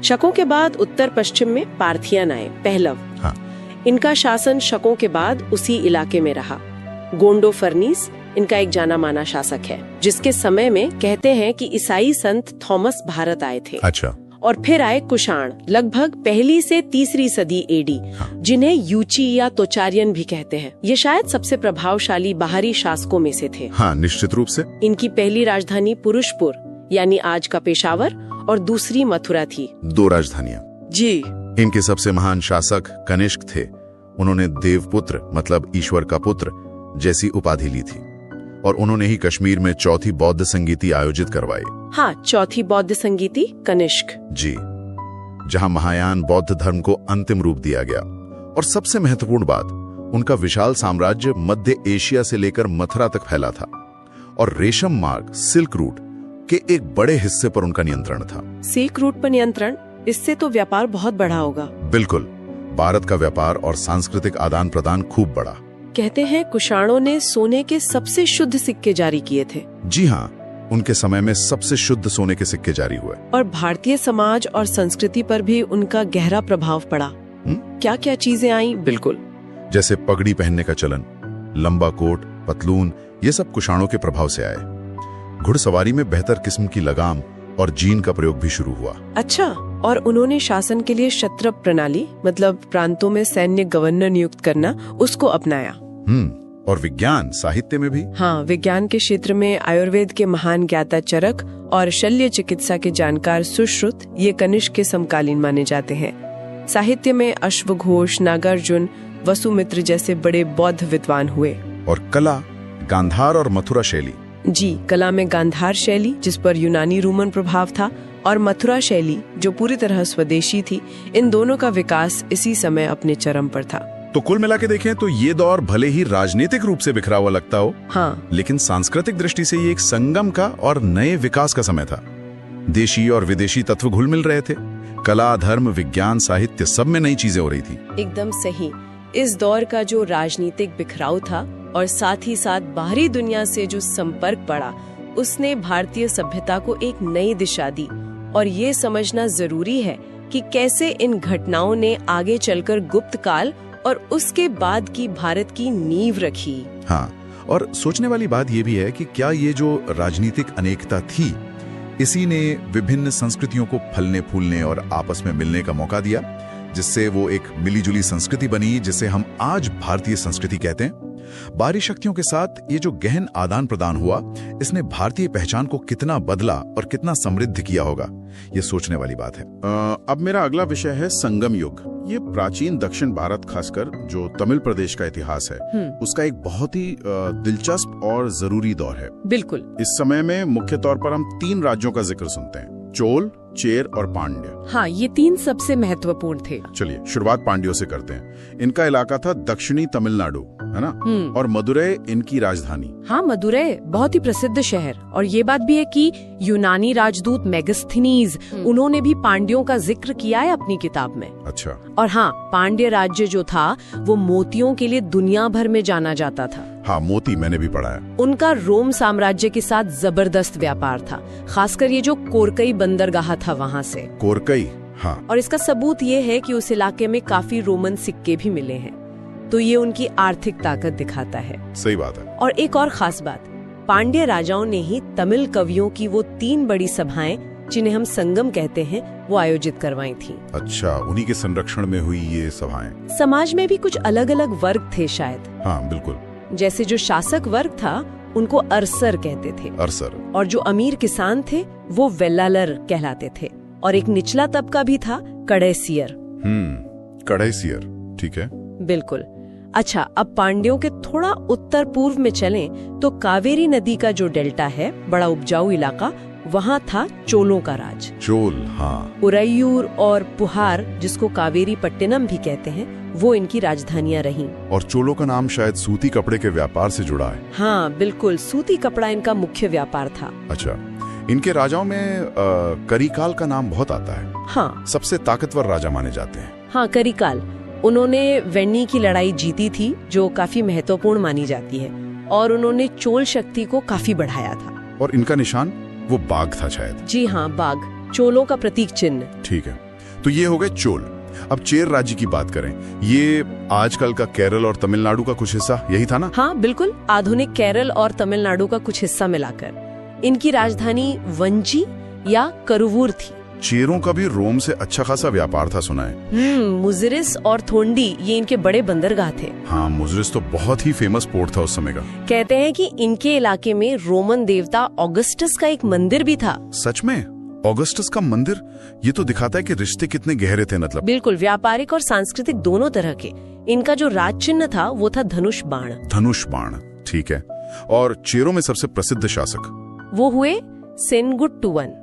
शकों के बाद उत्तर पश्चिम में पार्थियन आए, पहलव। हाँ। इनका शासन शकों के बाद उसी इलाके में रहा। गोंडो फर्नीस इनका एक जाना माना शासक है, जिसके समय में कहते हैं कि ईसाई संत थॉमस भारत आए थे। अच्छा। और फिर आए कुषाण, लगभग 1ली से 3री सदी एडी, जिन्हें यूची या तोचारियन भी कहते हैं। ये शायद सबसे प्रभावशाली बाहरी शासकों में से थे। हाँ, निश्चित रूप से। इनकी पहली राजधानी पुरुषपुर यानी आज का पेशावर और दूसरी मथुरा थी। 2 राजधानियां। जी। इनके सबसे महान शासक कनिष्क थे। उन्होंने देवपुत्र मतलब ईश्वर का पुत्र जैसी उपाधि ली थी और उन्होंने ही कश्मीर में 4थी बौद्ध संगीति आयोजित करवाई। हाँ, 4थी बौद्ध संगीति कनिष्क। जी, जहां महायान बौद्ध धर्म को अंतिम रूप दिया गया। और सबसे महत्वपूर्ण बात, उनका विशाल साम्राज्य मध्य एशिया से लेकर मथुरा तक फैला था और रेशम मार्ग सिल्क रूट के एक बड़े हिस्से पर उनका नियंत्रण था। सिल्क रूट पर नियंत्रण, इससे तो व्यापार बहुत बढ़ा होगा। बिल्कुल, भारत का व्यापार और सांस्कृतिक आदान प्रदान खूब बढ़ा। कहते हैं कुषाणों ने सोने के सबसे शुद्ध सिक्के जारी किए थे। जी हाँ, उनके समय में सबसे शुद्ध सोने के सिक्के जारी हुए। और भारतीय समाज और संस्कृति पर भी उनका गहरा प्रभाव पड़ा। क्या क्या चीजें आई? बिल्कुल, जैसे पगड़ी पहनने का चलन, लंबा कोट, पतलून, ये सब कुषाणों के प्रभाव से आए। घुड़सवारी में बेहतर किस्म की लगाम और जीन का प्रयोग भी शुरू हुआ। अच्छा, और उन्होंने शासन के लिए क्षत्रप प्रणाली मतलब प्रांतों में सैन्य गवर्नर नियुक्त करना, उसको अपनाया। और विज्ञान साहित्य में भी। हाँ, विज्ञान के क्षेत्र में आयुर्वेद के महान ज्ञाता चरक और शल्य चिकित्सा के जानकार सुश्रुत ये कनिष्क के समकालीन माने जाते हैं। साहित्य में अश्वघोष, नागार्जुन, वसुमित्र जैसे बड़े बौद्ध विद्वान हुए। और कला, गांधार और मथुरा शैली। जी, कला में गांधार शैली जिस पर यूनानी रोमन प्रभाव था और मथुरा शैली जो पूरी तरह स्वदेशी थी, इन दोनों का विकास इसी समय अपने चरम पर था। तो कुल मिला के देखें तो ये दौर भले ही राजनीतिक रूप से बिखरा हुआ लगता हो, हाँ, लेकिन सांस्कृतिक दृष्टि से ये एक संगम का और नए विकास का समय था। देशी और विदेशी तत्व घुल मिल रहे थे। कला, धर्म, विज्ञान, साहित्य, सब में नई चीजें हो रही थी। एकदम सही। इस दौर का जो राजनीतिक बिखराव था और साथ ही साथ बाहरी दुनिया से जो संपर्क पड़ा, उसने भारतीय सभ्यता को एक नई दिशा दी। और ये समझना जरूरी है कि कैसे इन घटनाओं ने आगे चलकर गुप्त काल और उसके बाद की भारत की नींव रखी। हाँ, और सोचने वाली बात यह भी है कि क्या ये जो राजनीतिक अनेकता थी, इसी ने विभिन्न संस्कृतियों को फलने फूलने और आपस में मिलने का मौका दिया, जिससे वो एक मिलीजुली संस्कृति बनी, जिसे हम आज भारतीय संस्कृति कहते हैं। बाहरी शक्तियों के साथ ये जो गहन आदान प्रदान हुआ, इसने भारतीय पहचान को कितना बदला और कितना समृद्ध किया होगा, ये सोचने वाली बात है। अब मेरा अगला विषय है संगम युग। ये प्राचीन दक्षिण भारत, खासकर जो तमिल प्रदेश का इतिहास है, उसका एक बहुत ही दिलचस्प और जरूरी दौर है। बिल्कुल। इस समय में मुख्य तौर पर हम 3 राज्यों का जिक्र सुनते हैं, चोल, चेर और पांड्य। हाँ, ये 3 सबसे महत्वपूर्ण थे। चलिए शुरुआत पांड्यों से करते हैं। इनका इलाका था दक्षिणी तमिलनाडु, है ना? और मदुरै इनकी राजधानी। हाँ, मदुरै बहुत ही प्रसिद्ध शहर। और ये बात भी है कि यूनानी राजदूत मेगास्थनीज, उन्होंने भी पांड्यों का जिक्र किया है अपनी किताब में। अच्छा। और हाँ, पांड्य राज्य जो था वो मोतियों के लिए दुनिया भर में जाना जाता था। हाँ, मोती मैंने भी पढ़ा है। उनका रोम साम्राज्य के साथ जबरदस्त व्यापार था, खासकर ये जो कोरकई बंदरगाह था वहाँ से। कोरकई, हाँ। और इसका सबूत ये है कि उस इलाके में काफी रोमन सिक्के भी मिले हैं, तो ये उनकी आर्थिक ताकत दिखाता है। सही बात है। और एक और खास बात, पांड्य राजाओं ने ही तमिल कवियों की वो 3 बड़ी सभाएं, जिन्हें हम संगम कहते हैं, वो आयोजित करवाई थी। अच्छा, उन्हीं के संरक्षण में हुई ये सभाएं। समाज में भी कुछ अलग अलग वर्ग थे शायद। हाँ बिल्कुल। जैसे जो शासक वर्ग था उनको अरसर कहते थे, अरसर। और जो अमीर किसान थे वो वेल्लालर कहलाते थे। और एक निचला तबका भी था, कड़ैसियर। कड़ैसियर, ठीक है। बिल्कुल। अच्छा, अब पांड्यों के थोड़ा उत्तर पूर्व में चलें तो कावेरी नदी का जो डेल्टा है, बड़ा उपजाऊ इलाका, वहाँ था चोलों का राज। चोल, हाँ। उरैयूर और पुहार, जिसको कावेरी पट्टिनम भी कहते हैं, वो इनकी राजधानियां रहीं। और चोलों का नाम शायद सूती कपड़े के व्यापार से जुड़ा है। हाँ बिल्कुल, सूती कपड़ा इनका मुख्य व्यापार था। अच्छा, इनके राजाओं में करिकाल का नाम बहुत आता है। हाँ, सबसे ताकतवर राजा माने जाते हैं। हाँ, करिकाल। उन्होंने वेन्नी की लड़ाई जीती थी, जो काफी महत्वपूर्ण मानी जाती है, और उन्होंने चोल शक्ति को काफी बढ़ाया था। और इनका निशान वो बाघ था शायद। जी हाँ, बाघ, चोलों का प्रतीक चिन्ह। ठीक है, तो ये हो गए चोल। अब चेर राज्य की बात करें, ये आजकल का केरल और तमिलनाडु का कुछ हिस्सा यही था ना? हाँ बिल्कुल, आधुनिक केरल और तमिलनाडु का कुछ हिस्सा मिलाकर। इनकी राजधानी वंची या करुवूर थी। चेरों का भी रोम से अच्छा खासा व्यापार था, सुना है। मुजरिस और थोंडी ये इनके बड़े बंदरगाह थे। हाँ, मुजरिस तो बहुत ही फेमस पोर्ट था उस समय का। कहते हैं कि इनके इलाके में रोमन देवता ऑगस्टस का एक मंदिर भी था। सच में? ऑगस्टस का मंदिर? ये तो दिखाता है कि रिश्ते कितने गहरे थे। मतलब बिल्कुल, व्यापारिक और सांस्कृतिक दोनों तरह के। इनका जो राज चिन्ह था वो था धनुष बाण। धनुष बाण, ठीक है। और चेरों में सबसे प्रसिद्ध शासक वो हुए सेनगुट्टुवन।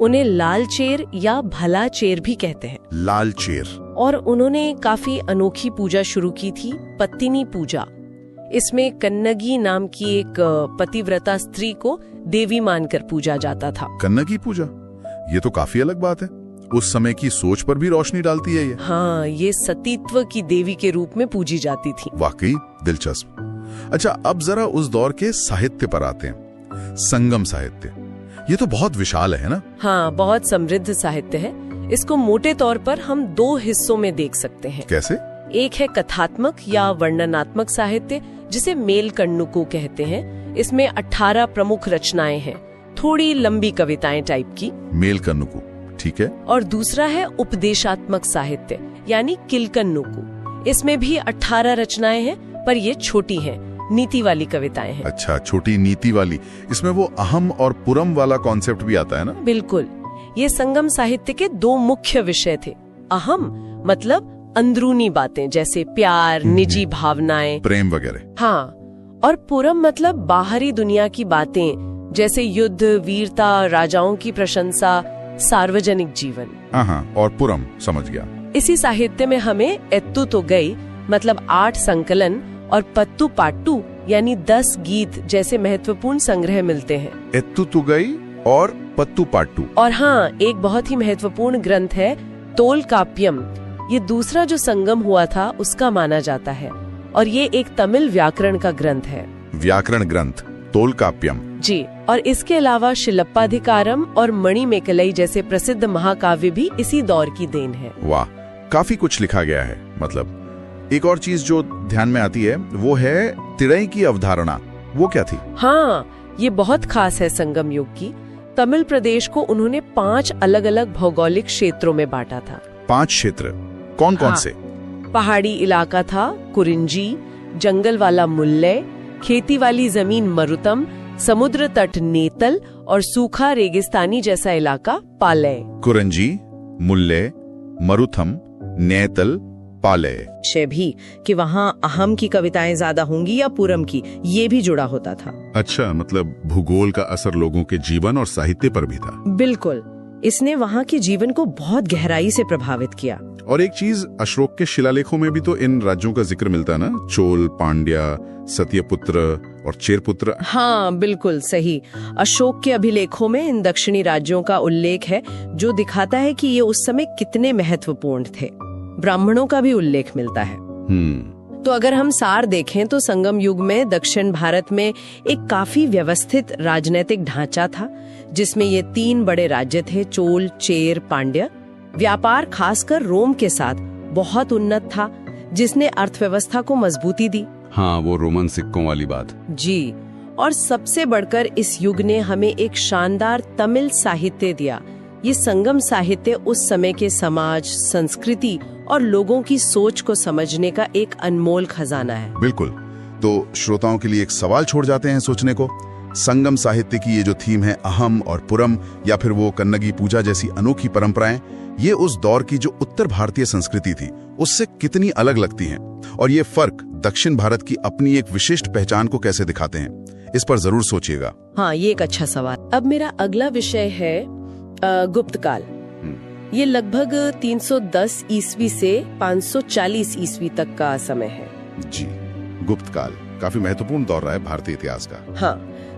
उन्हें लाल चेर या भला चेर भी कहते हैं। लाल चेर। और उन्होंने काफी अनोखी पूजा शुरू की थी, पत्तिनी पूजा। इसमें कन्नगी नाम की एक पतिव्रता स्त्री को देवी मानकर पूजा जाता था। कन्नगी पूजा, ये तो काफी अलग बात है। उस समय की सोच पर भी रोशनी डालती है ये। हाँ, ये सतीत्व की देवी के रूप में पूजी जाती थी। वाकई दिलचस्प। अच्छा, अब जरा उस दौर के साहित्य पर आते हैं। संगम साहित्य, ये तो बहुत विशाल है ना? हाँ, बहुत समृद्ध साहित्य है। इसको मोटे तौर पर हम 2 हिस्सों में देख सकते हैं। कैसे? एक है कथात्मक या वर्णनात्मक साहित्य, जिसे मेल कन्नुकु कहते हैं। इसमें 18 प्रमुख रचनाएं हैं, थोड़ी लंबी कविताएं टाइप की। मेल कन्नुकु, ठीक है। और दूसरा है उपदेशात्मक साहित्य, यानी किलकन्नुकु। इसमें भी 18 रचनाएं हैं, पर ये छोटी हैं, नीति वाली कविताएं हैं। अच्छा, छोटी नीति वाली। इसमें वो अहम और पुरम वाला कॉन्सेप्ट भी आता है ना? बिल्कुल। ये संगम साहित्य के 2 मुख्य विषय थे। अहम मतलब अंदरूनी बातें, जैसे प्यार, निजी भावनाएं, प्रेम वगैरह। हाँ। और पुरम मतलब बाहरी दुनिया की बातें, जैसे युद्ध, वीरता, राजाओं की प्रशंसा, सार्वजनिक जीवन। हाँ, और पुरम, समझ गया। इसी साहित्य में हमें एत्तु तो गई मतलब 8 संकलन और पत्तू पाट्टू यानी 10 गीत जैसे महत्वपूर्ण संग्रह मिलते हैं। एत्तु तो गई और पत्तू पाट्टू। और हाँ, एक बहुत ही महत्वपूर्ण ग्रंथ है तोल काप्यम। ये दूसरा जो संगम हुआ था उसका माना जाता है, और ये एक तमिल व्याकरण का ग्रंथ है। व्याकरण ग्रंथ तोल काप्यम जी। और इसके अलावा शिलप्पाधिकारम और मणिमेकलई जैसे प्रसिद्ध महाकाव्य भी इसी दौर की देन है। वाह, काफी कुछ लिखा गया है। मतलब एक और चीज जो ध्यान में आती है वो है तिड़ई की अवधारणा। वो क्या थी? हाँ, ये बहुत खास है संगम युग की। तमिल प्रदेश को उन्होंने 5 अलग अलग भौगोलिक क्षेत्रों में बांटा था। 5 क्षेत्र? कौन कौन से? पहाड़ी इलाका था कुरिंजी, जंगल वाला मुल्लय, खेती वाली जमीन मरुतम, समुद्र तट नेतल और सूखा रेगिस्तानी जैसा इलाका पालय। कुरिंजी, मुल्लय, मरुथम, नेतल, पालय। भी कि वहाँ अहम की कविताएं ज्यादा होंगी या पुरम की, ये भी जुड़ा होता था। अच्छा, मतलब भूगोल का असर लोगों के जीवन और साहित्य पर भी था। बिल्कुल, इसने वहाँ के जीवन को बहुत गहराई से प्रभावित किया। और एक चीज, अशोक के शिलालेखों में भी तो इन राज्यों का जिक्र मिलता है ना? चोल, पांड्या, सत्यपुत्र और चेरपुत्र। हाँ बिल्कुल सही। अशोक के अभिलेखों में इन दक्षिणी राज्यों का उल्लेख है, जो दिखाता है कि ये उस समय कितने महत्वपूर्ण थे। ब्राह्मणों का भी उल्लेख मिलता है। तो अगर हम सार देखें तो संगम युग में दक्षिण भारत में एक काफी व्यवस्थित राजनीतिक ढांचा था, जिसमें ये 3 बड़े राज्य थे, चोल, चेर, पांड्य। व्यापार खासकर रोम के साथ बहुत उन्नत था, जिसने अर्थव्यवस्था को मजबूती दी। हाँ, वो रोमन सिक्कों वाली बात। जी। और सबसे बढ़कर इस युग ने हमें एक शानदार तमिल साहित्य दिया। ये संगम साहित्य उस समय के समाज, संस्कृति और लोगों की सोच को समझने का एक अनमोल खजाना है। बिल्कुल। तो श्रोताओं के लिए एक सवाल छोड़ जाते हैं सोचने को। संगम साहित्य की ये जो थीम है, अहम और पुरम या फिर वो कन्नगी पूजा जैसी अनोखी परंपराएं, ये उस दौर की जो उत्तर भारतीय संस्कृति थी उससे कितनी अलग लगती हैं, और ये फर्क दक्षिण भारत की अपनी एक विशिष्ट पहचान को कैसे दिखाते हैं, इस पर जरूर सोचिएगा। हाँ, ये एक अच्छा सवाल। अब मेरा अगला विषय है गुप्त काल। ये लगभग 310 ईस्वी से 540 ईस्वी तक का समय है। जी, गुप्त काल काफी महत्वपूर्ण दौर रहा है भारतीय इतिहास का। हाँ,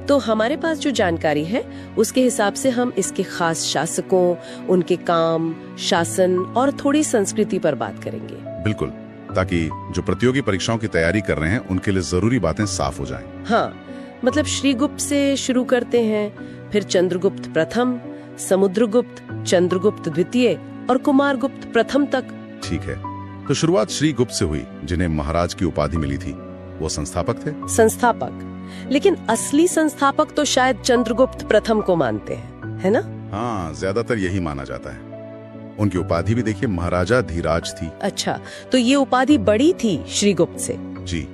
तो हमारे पास जो जानकारी है उसके हिसाब से हम इसके खास शासकों, उनके काम, शासन और थोड़ी संस्कृति पर बात करेंगे। बिल्कुल, ताकि जो प्रतियोगी परीक्षाओं की तैयारी कर रहे हैं उनके लिए जरूरी बातें साफ हो जाएं। हाँ, मतलब श्रीगुप्त से शुरू करते हैं, फिर चंद्रगुप्त प्रथम, समुद्रगुप्त, चंद्रगुप्त द्वितीय और कुमारगुप्त प्रथम तक। ठीक है, तो शुरुआत श्रीगुप्त से हुई, जिन्हें महाराज की उपाधि मिली थी। वो संस्थापक थे। संस्थापक, लेकिन असली संस्थापक तो शायद चंद्रगुप्त प्रथम को मानते हैं, है ना? हाँ, ज्यादातर यही माना जाता है। उनकी उपाधि भी देखिए महाराजा धीराज थी। अच्छा, तो ये उपाधि बड़ी थी श्रीगुप्त से। जी,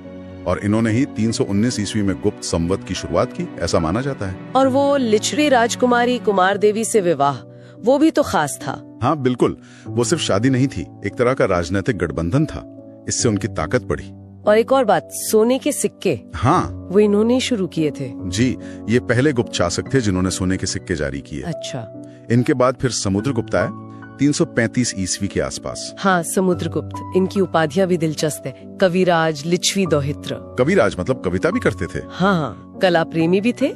और इन्होंने ही 319 ईस्वी में गुप्त संवत की शुरुआत की, ऐसा माना जाता है। और वो लिच्छवी राजकुमारी कुमार देवी से विवाह, वो भी तो खास था। हाँ बिल्कुल, वो सिर्फ शादी नहीं थी, एक तरह का राजनीतिक गठबंधन था। इससे उनकी ताकत बढ़ी। और एक और बात, सोने के सिक्के, हाँ, वो इन्होंने शुरू किए थे। जी, ये पहले गुप्त शासक थे जिन्होंने सोने के सिक्के जारी किए। अच्छा, इनके बाद फिर समुद्रगुप्त आए 335 ईस्वी के आसपास। हाँ, समुद्रगुप्त, इनकी उपाधियां भी दिलचस्प है। कविराज, लिच्छवी दोहित्र। कविराज मतलब कविता भी करते थे। हाँ, कला प्रेमी भी थे।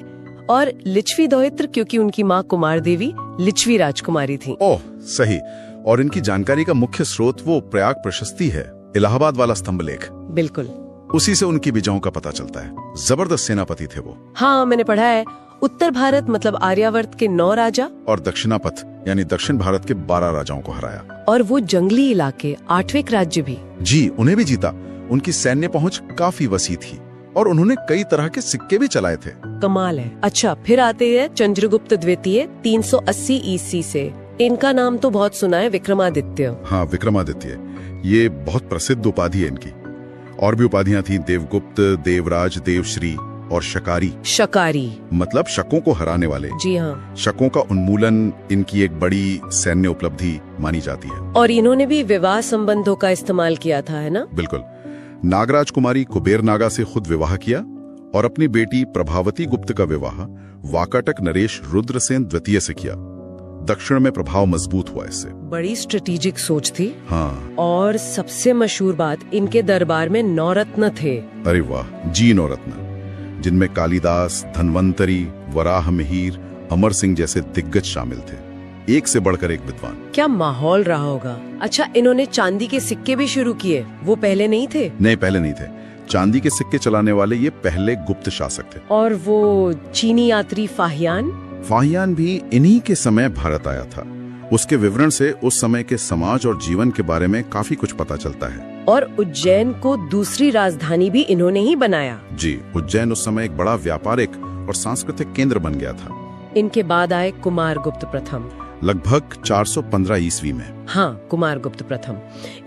और लिच्छवी दोहित्र क्योंकि उनकी माँ कुमार देवी लिच्छवी राजकुमारी थी। ओह सही। और इनकी जानकारी का मुख्य स्रोत वो प्रयाग प्रशस्ति है, इलाहाबाद वाला स्तंभ लेख। बिल्कुल, उसी से उनकी विजयों का पता चलता है। जबरदस्त सेनापति थे वो। हाँ, मैंने पढ़ा है। उत्तर भारत मतलब आर्यावर्त के 9 राजा और दक्षिणापथ यानी दक्षिण भारत के 12 राजाओं को हराया। और वो जंगली इलाके 8वें राज्य भी। जी, उन्हें भी जीता। उनकी सैन्य पहुंच काफी वसी थी और उन्होंने कई तरह के सिक्के भी चलाए थे। कमाल है। अच्छा, फिर आते हैं चंद्रगुप्त द्वितीय 380 ईस्वी से। इनका नाम तो बहुत सुना है, विक्रमादित्य। हाँ, विक्रमादित्य, ये बहुत प्रसिद्ध उपाधि है इनकी। और भी उपाधियां थी, देवगुप्त, देवराज, देवश्री और शकारी। शकारी मतलब शकों को हराने वाले। जी हाँ। शकों का उन्मूलन इनकी एक बड़ी सैन्य उपलब्धि मानी जाती है। और इन्होंने भी विवाह संबंधों का इस्तेमाल किया था, है ना? बिल्कुल। नागराज कुमारी कुबेर नागा से खुद विवाह किया और अपनी बेटी प्रभावती गुप्त का विवाह वाकाटक नरेश रुद्रसेन द्वितीय से किया। दक्षिण में प्रभाव मजबूत हुआ इससे। बड़ी स्ट्रेटेजिक सोच थी। हाँ। और सबसे मशहूर बात, इनके दरबार में 9 रत्न थे। अरे वाह जी, 9 रत्न, जिनमें कालिदास, धन्वंतरी, वराह मिहिर, अमर सिंह जैसे दिग्गज शामिल थे। एक से बढ़कर एक विद्वान। क्या माहौल रहा होगा। अच्छा, इन्होंने चांदी के सिक्के भी शुरू किए, वो पहले नहीं थे? नहीं, पहले नहीं थे। चांदी के सिक्के चलाने वाले ये पहले गुप्त शासक थे। और वो चीनी यात्री फाहियान? फाहियान भी इन्हीं के समय भारत आया था। उसके विवरण से उस समय के समाज और जीवन के बारे में काफी कुछ पता चलता है। और उज्जैन को दूसरी राजधानी भी इन्होंने ही बनाया। जी, उज्जैन उस समय एक बड़ा व्यापारिक और सांस्कृतिक केंद्र बन गया था। इनके बाद आए कुमारगुप्त प्रथम, लगभग 415 ईस्वी में। हाँ, कुमारगुप्त प्रथम।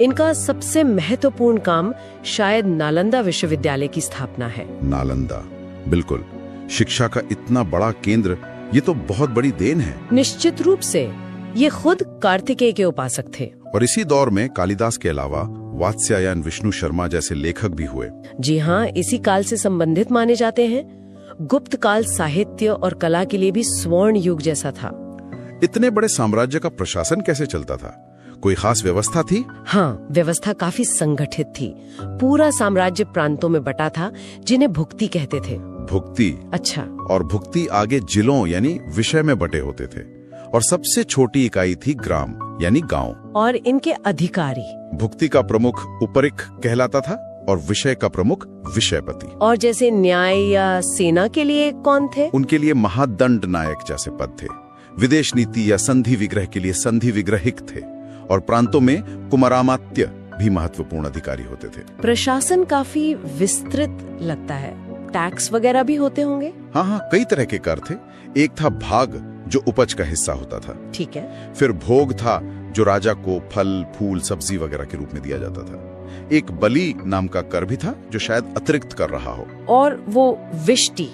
इनका सबसे महत्वपूर्ण काम शायद नालंदा विश्वविद्यालय की स्थापना है। नालंदा, बिल्कुल। शिक्षा का इतना बड़ा केंद्र, ये तो बहुत बड़ी देन है। निश्चित रूप से। ये खुद कार्तिकेय के उपासक थे। और इसी दौर में कालिदास के अलावा वात्स्यायन, विष्णु शर्मा जैसे लेखक भी हुए। जी हाँ, इसी काल से संबंधित माने जाते हैं। गुप्त काल साहित्य और कला के लिए भी स्वर्ण युग जैसा था। इतने बड़े साम्राज्य का प्रशासन कैसे चलता था? कोई खास व्यवस्था थी? हाँ, व्यवस्था काफी संगठित थी। पूरा साम्राज्य प्रांतों में बटा था, जिन्हें भुक्ति कहते थे। भुक्ति? अच्छा। और भुक्ति आगे जिलों यानी विषय में बटे होते थे। और सबसे छोटी इकाई थी ग्राम यानी गांव। और इनके अधिकारी? भुक्ति का प्रमुख उपरिक कहलाता था और विषय का प्रमुख विषयपति। और जैसे न्याय या सेना के लिए कौन थे? उनके लिए महादंड नायक जैसे पद थे। विदेश नीति या संधि विग्रह के लिए संधि विग्रहिक थे। और प्रांतों में कुमारामात्य भी महत्वपूर्ण अधिकारी होते थे। प्रशासन काफी विस्तृत लगता है। टैक्स वगैरह भी होते होंगे? हाँ हाँ, कई तरह के कर थे। एक था भाग, जो उपज का हिस्सा होता था। ठीक है। फिर भोग था, जो राजा को फल फूल सब्जी वगैरह के रूप में दिया जाता था। एक बलि नाम का कर भी था, जो शायद अतिरिक्त कर रहा हो। और वो विष्टि,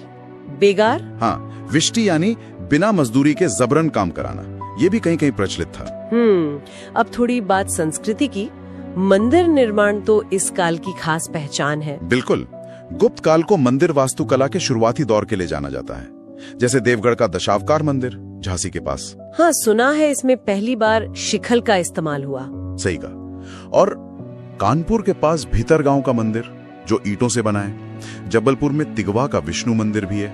बेगार? हाँ, विष्टि यानी बिना मजदूरी के जबरन काम कराना, ये भी कहीं कहीं प्रचलित था। अब थोड़ी बात संस्कृति की। मंदिर निर्माण तो इस काल की खास पहचान है। बिल्कुल, गुप्त काल को मंदिर वास्तुकला के शुरुआती दौर के लिए जाना जाता है, जैसे देवगढ़ का दशावतार मंदिर झांसी के पास। हाँ, सुना है इसमें पहली बार शिखल का इस्तेमाल हुआ। सही कहा। और कानपुर के पास भीतरगांव का मंदिर, जो ईंटों से बना है। जबलपुर में तिगवा का विष्णु मंदिर भी है।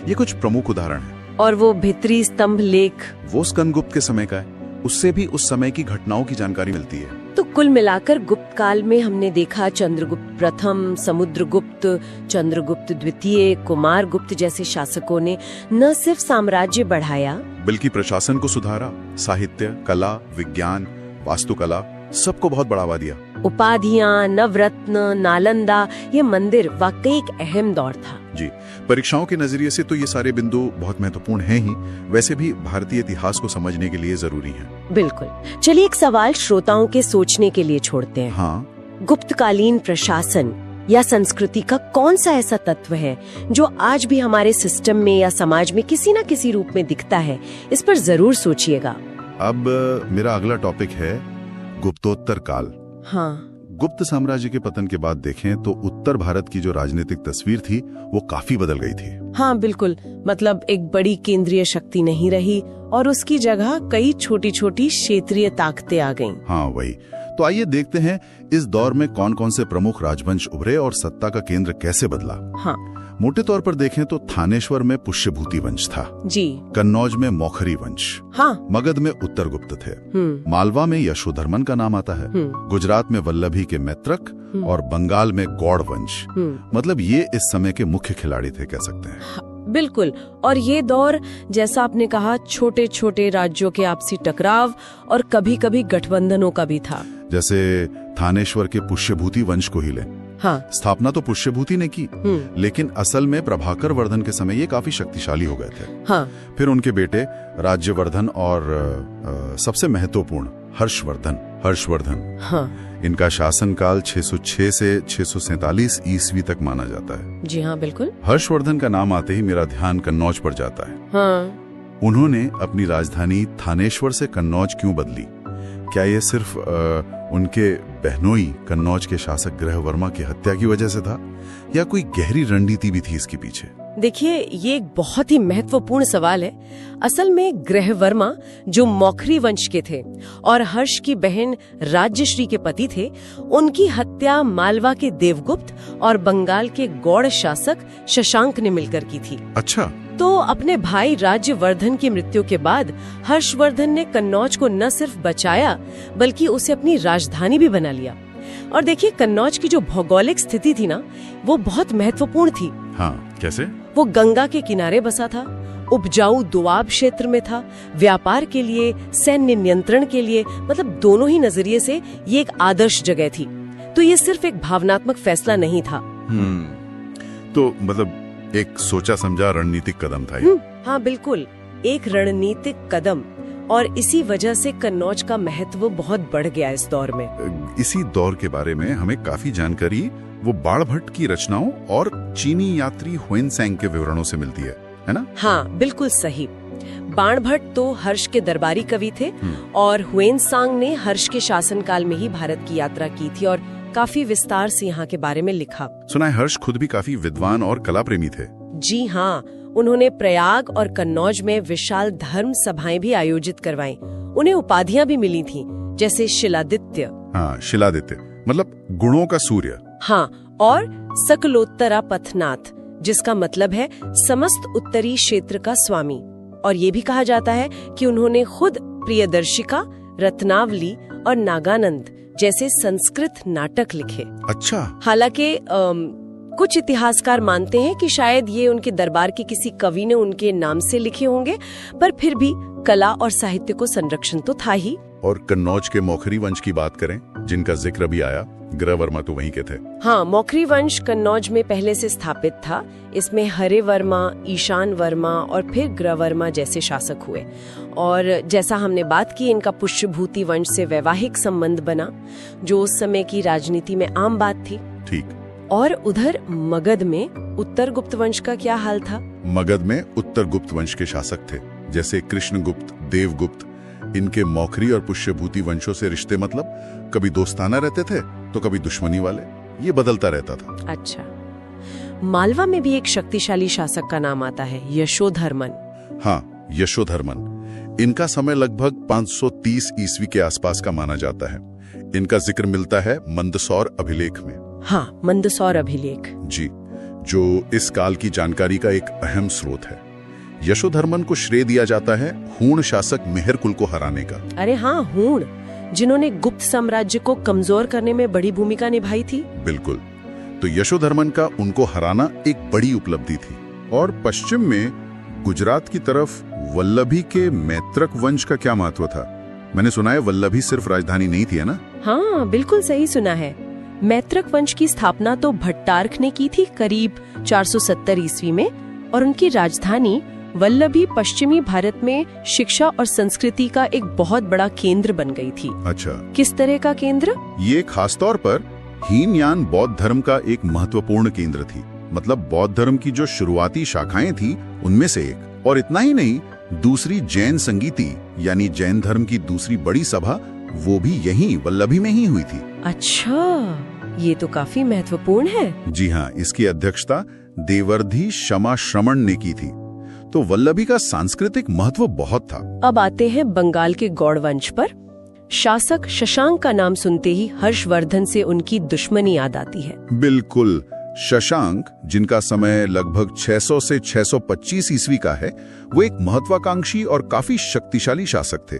ये कुछ प्रमुख उदाहरण हैं। और वो भित्री स्तंभ लेख, वो स्कंदगुप्त के समय का है। उससे भी उस समय की घटनाओं की जानकारी मिलती है। तो कुल मिलाकर गुप्त काल में हमने देखा चंद्रगुप्त प्रथम, समुद्रगुप्त, चंद्रगुप्त द्वितीय, कुमारगुप्त जैसे शासकों ने न सिर्फ साम्राज्य बढ़ाया, बल्कि प्रशासन को सुधारा, साहित्य, कला, विज्ञान, वास्तुकला, सबको बहुत बढ़ावा दिया। उपाधियां, नवरत्न, नालंदा, ये मंदिर वाकई एक अहम दौर था। जी, परीक्षाओं के नजरिए से तो ये सारे बिंदु बहुत महत्वपूर्ण हैं ही, वैसे भी भारतीय इतिहास को समझने के लिए जरूरी हैं। बिल्कुल। चलिए एक सवाल श्रोताओं के सोचने के लिए छोड़ते हैं। हाँ, गुप्तकालीन प्रशासन या संस्कृति का कौन सा ऐसा तत्व है जो आज भी हमारे सिस्टम में या समाज में किसी न किसी रूप में दिखता है? इस पर जरूर सोचिएगा। अब मेरा अगला टॉपिक है गुप्तोत्तर काल। हाँ, गुप्त साम्राज्य के पतन के बाद देखें तो उत्तर भारत की जो राजनीतिक तस्वीर थी वो काफी बदल गई थी। हाँ बिल्कुल, मतलब एक बड़ी केंद्रीय शक्ति नहीं रही और उसकी जगह कई छोटी छोटी क्षेत्रीय ताकतें आ गईं। हाँ वही। तो आइए देखते हैं इस दौर में कौन कौन से प्रमुख राजवंश उभरे और सत्ता का केंद्र कैसे बदला। हाँ, मोटे तौर पर देखें तो थानेश्वर में पुष्यभूति वंश था जी। कन्नौज में मौखरी वंश। हाँ, मगध में उत्तरगुप्त थे। मालवा में यशोधर्मन का नाम आता है। गुजरात में वल्लभी के मैत्रक और बंगाल में गौड़ वंश। मतलब ये इस समय के मुख्य खिलाड़ी थे, कह सकते हैं। बिल्कुल। और ये दौर, जैसा आपने कहा, छोटे छोटे राज्यों के आपसी टकराव और कभी कभी गठबंधनों का भी था। जैसे थानेश्वर के पुष्यभूति वंश को ही लें। हाँ, स्थापना तो पुष्यभूति ने की, लेकिन असल में प्रभाकर वर्धन के समय ये काफी शक्तिशाली हो गए थे। हाँ, फिर उनके बेटे राज्यवर्धन और सबसे महत्वपूर्ण हर्षवर्धन। हाँ, इनका शासनकाल 606 से 647 ईस्वी तक माना जाता है। जी हाँ बिल्कुल। हर्षवर्धन का नाम आते ही मेरा ध्यान कन्नौज पर जाता है। हाँ, उन्होंने अपनी राजधानी थानेश्वर से कन्नौज क्यों बदली? क्या ये सिर्फ उनके बहनोई कन्नौज के शासक ग्रहवर्मा की हत्या की वजह से था, या कोई गहरी रणनीति भी थी इसके पीछे? देखिए, ये एक बहुत ही महत्वपूर्ण सवाल है। असल में ग्रहवर्मा, जो मौखरी वंश के थे और हर्ष की बहन राज्यश्री के पति थे, उनकी हत्या मालवा के देवगुप्त और बंगाल के गौड़ शासक शशांक ने मिलकर की थी। अच्छा। तो अपने भाई राज्यवर्धन की मृत्यु के बाद हर्षवर्धन ने कन्नौज को न सिर्फ बचाया बल्कि उसे अपनी राजधानी भी बना लिया। और देखिए, कन्नौज की जो भौगोलिक स्थिति थी ना, वो बहुत महत्वपूर्ण थी। हाँ, कैसे? वो गंगा के किनारे बसा था, उपजाऊ दोआब क्षेत्र में था, व्यापार के लिए, सैन्य नियंत्रण के लिए, मतलब दोनों ही नजरिए से ये एक आदर्श जगह थी। तो ये सिर्फ एक भावनात्मक फैसला नहीं था। तो मतलब एक सोचा समझा रणनीतिक कदम था ये। हाँ बिल्कुल, एक रणनीतिक कदम। और इसी वजह से कन्नौज का महत्व बहुत बढ़ गया इस दौर में। इसी दौर के बारे में हमें काफी जानकारी वो बाणभट्ट की रचनाओं और चीनी यात्री हुएनसैंग के विवरणों से मिलती है ना? हाँ बिल्कुल सही। बाणभट्ट तो हर्ष के दरबारी कवि थे और हुएनसांग ने हर्ष के शासनकाल में ही भारत की यात्रा की थी और काफी विस्तार से यहाँ के बारे में लिखा। सुना है हर्ष खुद भी काफी विद्वान और कला प्रेमी थे। जी हाँ, उन्होंने प्रयाग और कन्नौज में विशाल धर्म सभाएं भी आयोजित करवाईं। उन्हें उपाधियां भी मिली थीं, जैसे शिलादित्य। हाँ, शिलादित्य मतलब गुणों का सूर्य। हाँ, और सकलोत्तरा पथनाथ, जिसका मतलब है समस्त उत्तरी क्षेत्र का स्वामी। और ये भी कहा जाता है कि उन्होंने खुद प्रियदर्शिका, रत्नावली और नागानंद जैसे संस्कृत नाटक लिखे। अच्छा। हालांकि कुछ इतिहासकार मानते हैं कि शायद ये उनके दरबार के किसी कवि ने उनके नाम से लिखे होंगे, पर फिर भी कला और साहित्य को संरक्षण तो था ही। और कन्नौज के मौखरी वंश की बात करें जिनका जिक्र भी आया, ग्रहवर्मा तो वहीं के थे। हाँ, मौखरी वंश कन्नौज में पहले से स्थापित था। इसमें हरे वर्मा, ईशान वर्मा और फिर ग्रहवर्मा जैसे शासक हुए। और जैसा हमने बात की, इनका पुष्यभूति वंश से वैवाहिक संबंध बना, जो उस समय की राजनीति में आम बात थी। ठीक। और उधर मगध में उत्तर गुप्त वंश का क्या हाल था? मगध में उत्तर गुप्त वंश के शासक थे, जैसे कृष्णगुप्त, देवगुप्त। इनके मौखरी और पुष्यभूति वंशों से रिश्ते मतलब कभी दोस्ताना रहते थे तो कभी दुश्मनी वाले, ये बदलता रहता था। अच्छा। मालवा में भी एक शक्तिशाली शासक का नाम आता है, यशोधर्मन। हाँ, यशोधर्मन। इनका समय लगभग 530 ईस्वी के आसपास का माना जाता है। इनका जिक्र मिलता है मंदसौर अभिलेख में। हाँ, मंदसौर अभिलेख जी, जो इस काल की जानकारी का एक अहम स्रोत है। यशोधर्मन को श्रेय दिया जाता है हूण शासक मेहर कुल को हराने का। अरे हाँ, हूण, जिन्होंने गुप्त साम्राज्य को कमजोर करने में बड़ी भूमिका निभाई थी। बिल्कुल। तो यशोधर्मन का उनको हराना एक बड़ी उपलब्धि थी। और पश्चिम में गुजरात की तरफ वल्लभी के मैत्रक वंश का क्या महत्व था? मैंने सुना है वल्लभी सिर्फ राजधानी नहीं थी, है ना? हाँ, बिल्कुल सही सुना है। मैत्रक वंश की स्थापना तो भट्टारक ने की थी करीब 470 ईस्वी में, और उनकी राजधानी वल्लभी पश्चिमी भारत में शिक्षा और संस्कृति का एक बहुत बड़ा केंद्र बन गई थी। अच्छा। किस तरह का केंद्र? ये खासतौर पर हीनयान बौद्ध धर्म का एक महत्वपूर्ण केंद्र थी। मतलब बौद्ध धर्म की जो शुरुआती शाखाएं थी उनमें से एक। और इतना ही नहीं, दूसरी जैन संगीति यानी जैन धर्म की दूसरी बड़ी सभा, वो भी यहीं वल्लभी में ही हुई थी। अच्छा, ये तो काफी महत्वपूर्ण है। जी हाँ, इसकी अध्यक्षता देवर्धि क्षमा श्रमण ने की थी। तो वल्लभी का सांस्कृतिक महत्व बहुत था। अब आते हैं बंगाल के गौड़ वंश पर। शासक शशांक का नाम सुनते ही हर्षवर्धन से उनकी दुश्मनी याद आती है। बिल्कुल। शशांक, जिनका समय लगभग 600 से 625 ईस्वी का है, वो एक महत्वाकांक्षी और काफी शक्तिशाली शासक थे।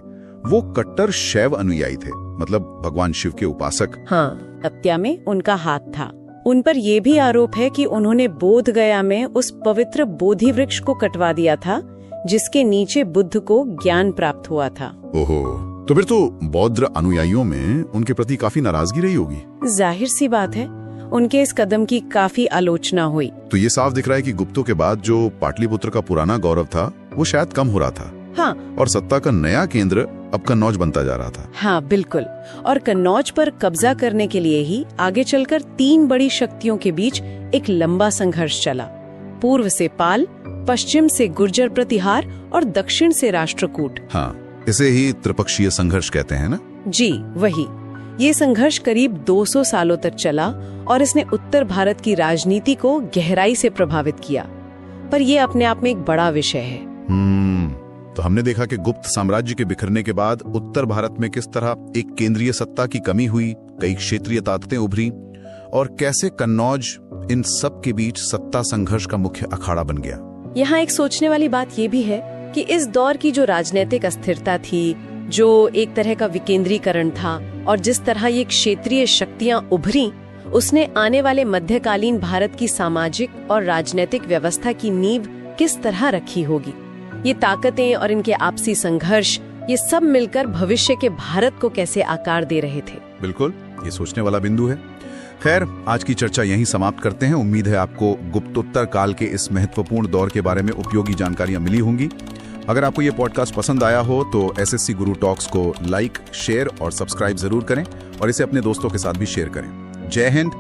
वो कट्टर शैव अनुयायी थे, मतलब भगवान शिव के उपासक। हाँ, हत्या में उनका हाथ था। उन पर यह भी आरोप है कि उन्होंने बोध गया में उस पवित्र बोधि वृक्ष को कटवा दिया था जिसके नीचे बुद्ध को ज्ञान प्राप्त हुआ था। ओहो, तो फिर तो बौद्ध अनुयायियों में उनके प्रति काफी नाराजगी रही होगी। जाहिर सी बात है, उनके इस कदम की काफी आलोचना हुई। तो ये साफ दिख रहा है कि गुप्तों के बाद जो पाटलिपुत्र का पुराना गौरव था वो शायद कम हो रहा था। हाँ, और सत्ता का नया केंद्र अब कन्नौज बनता जा रहा था। हाँ बिल्कुल। और कन्नौज पर कब्जा करने के लिए ही आगे चलकर 3 बड़ी शक्तियों के बीच एक लंबा संघर्ष चला। पूर्व से पाल, पश्चिम से गुर्जर प्रतिहार और दक्षिण से राष्ट्रकूट। हाँ, इसे ही त्रिपक्षीय संघर्ष कहते हैं ना? जी वही। ये संघर्ष करीब 200 सालों तक चला और इसने उत्तर भारत की राजनीति को गहराई से प्रभावित किया। पर यह अपने आप में एक बड़ा विषय है। तो हमने देखा कि गुप्त साम्राज्य के बिखरने के बाद उत्तर भारत में किस तरह एक केंद्रीय सत्ता की कमी हुई, कई क्षेत्रीय ताकतें उभरी और कैसे कन्नौज इन सब के बीच सत्ता संघर्ष का मुख्य अखाड़ा बन गया। यहाँ एक सोचने वाली बात ये भी है कि इस दौर की जो राजनीतिक अस्थिरता थी, जो एक तरह का विकेंद्रीकरण था, और जिस तरह ये क्षेत्रीय शक्तियां उभरी, उसने आने वाले मध्यकालीन भारत की सामाजिक और राजनीतिक व्यवस्था की नींव किस तरह रखी होगी। ये ताकतें और इनके आपसी संघर्ष, ये सब मिलकर भविष्य के भारत को कैसे आकार दे रहे थे। बिल्कुल, ये सोचने वाला बिंदु है। खैर, आज की चर्चा यहीं समाप्त करते हैं। उम्मीद है आपको गुप्तोत्तर काल के इस महत्वपूर्ण दौर के बारे में उपयोगी जानकारियां मिली होंगी। अगर आपको ये पॉडकास्ट पसंद आया हो तो एसएससी गुरु टॉक्स को लाइक, शेयर और सब्सक्राइब जरूर करें और इसे अपने दोस्तों के साथ भी शेयर करें। जय हिंद,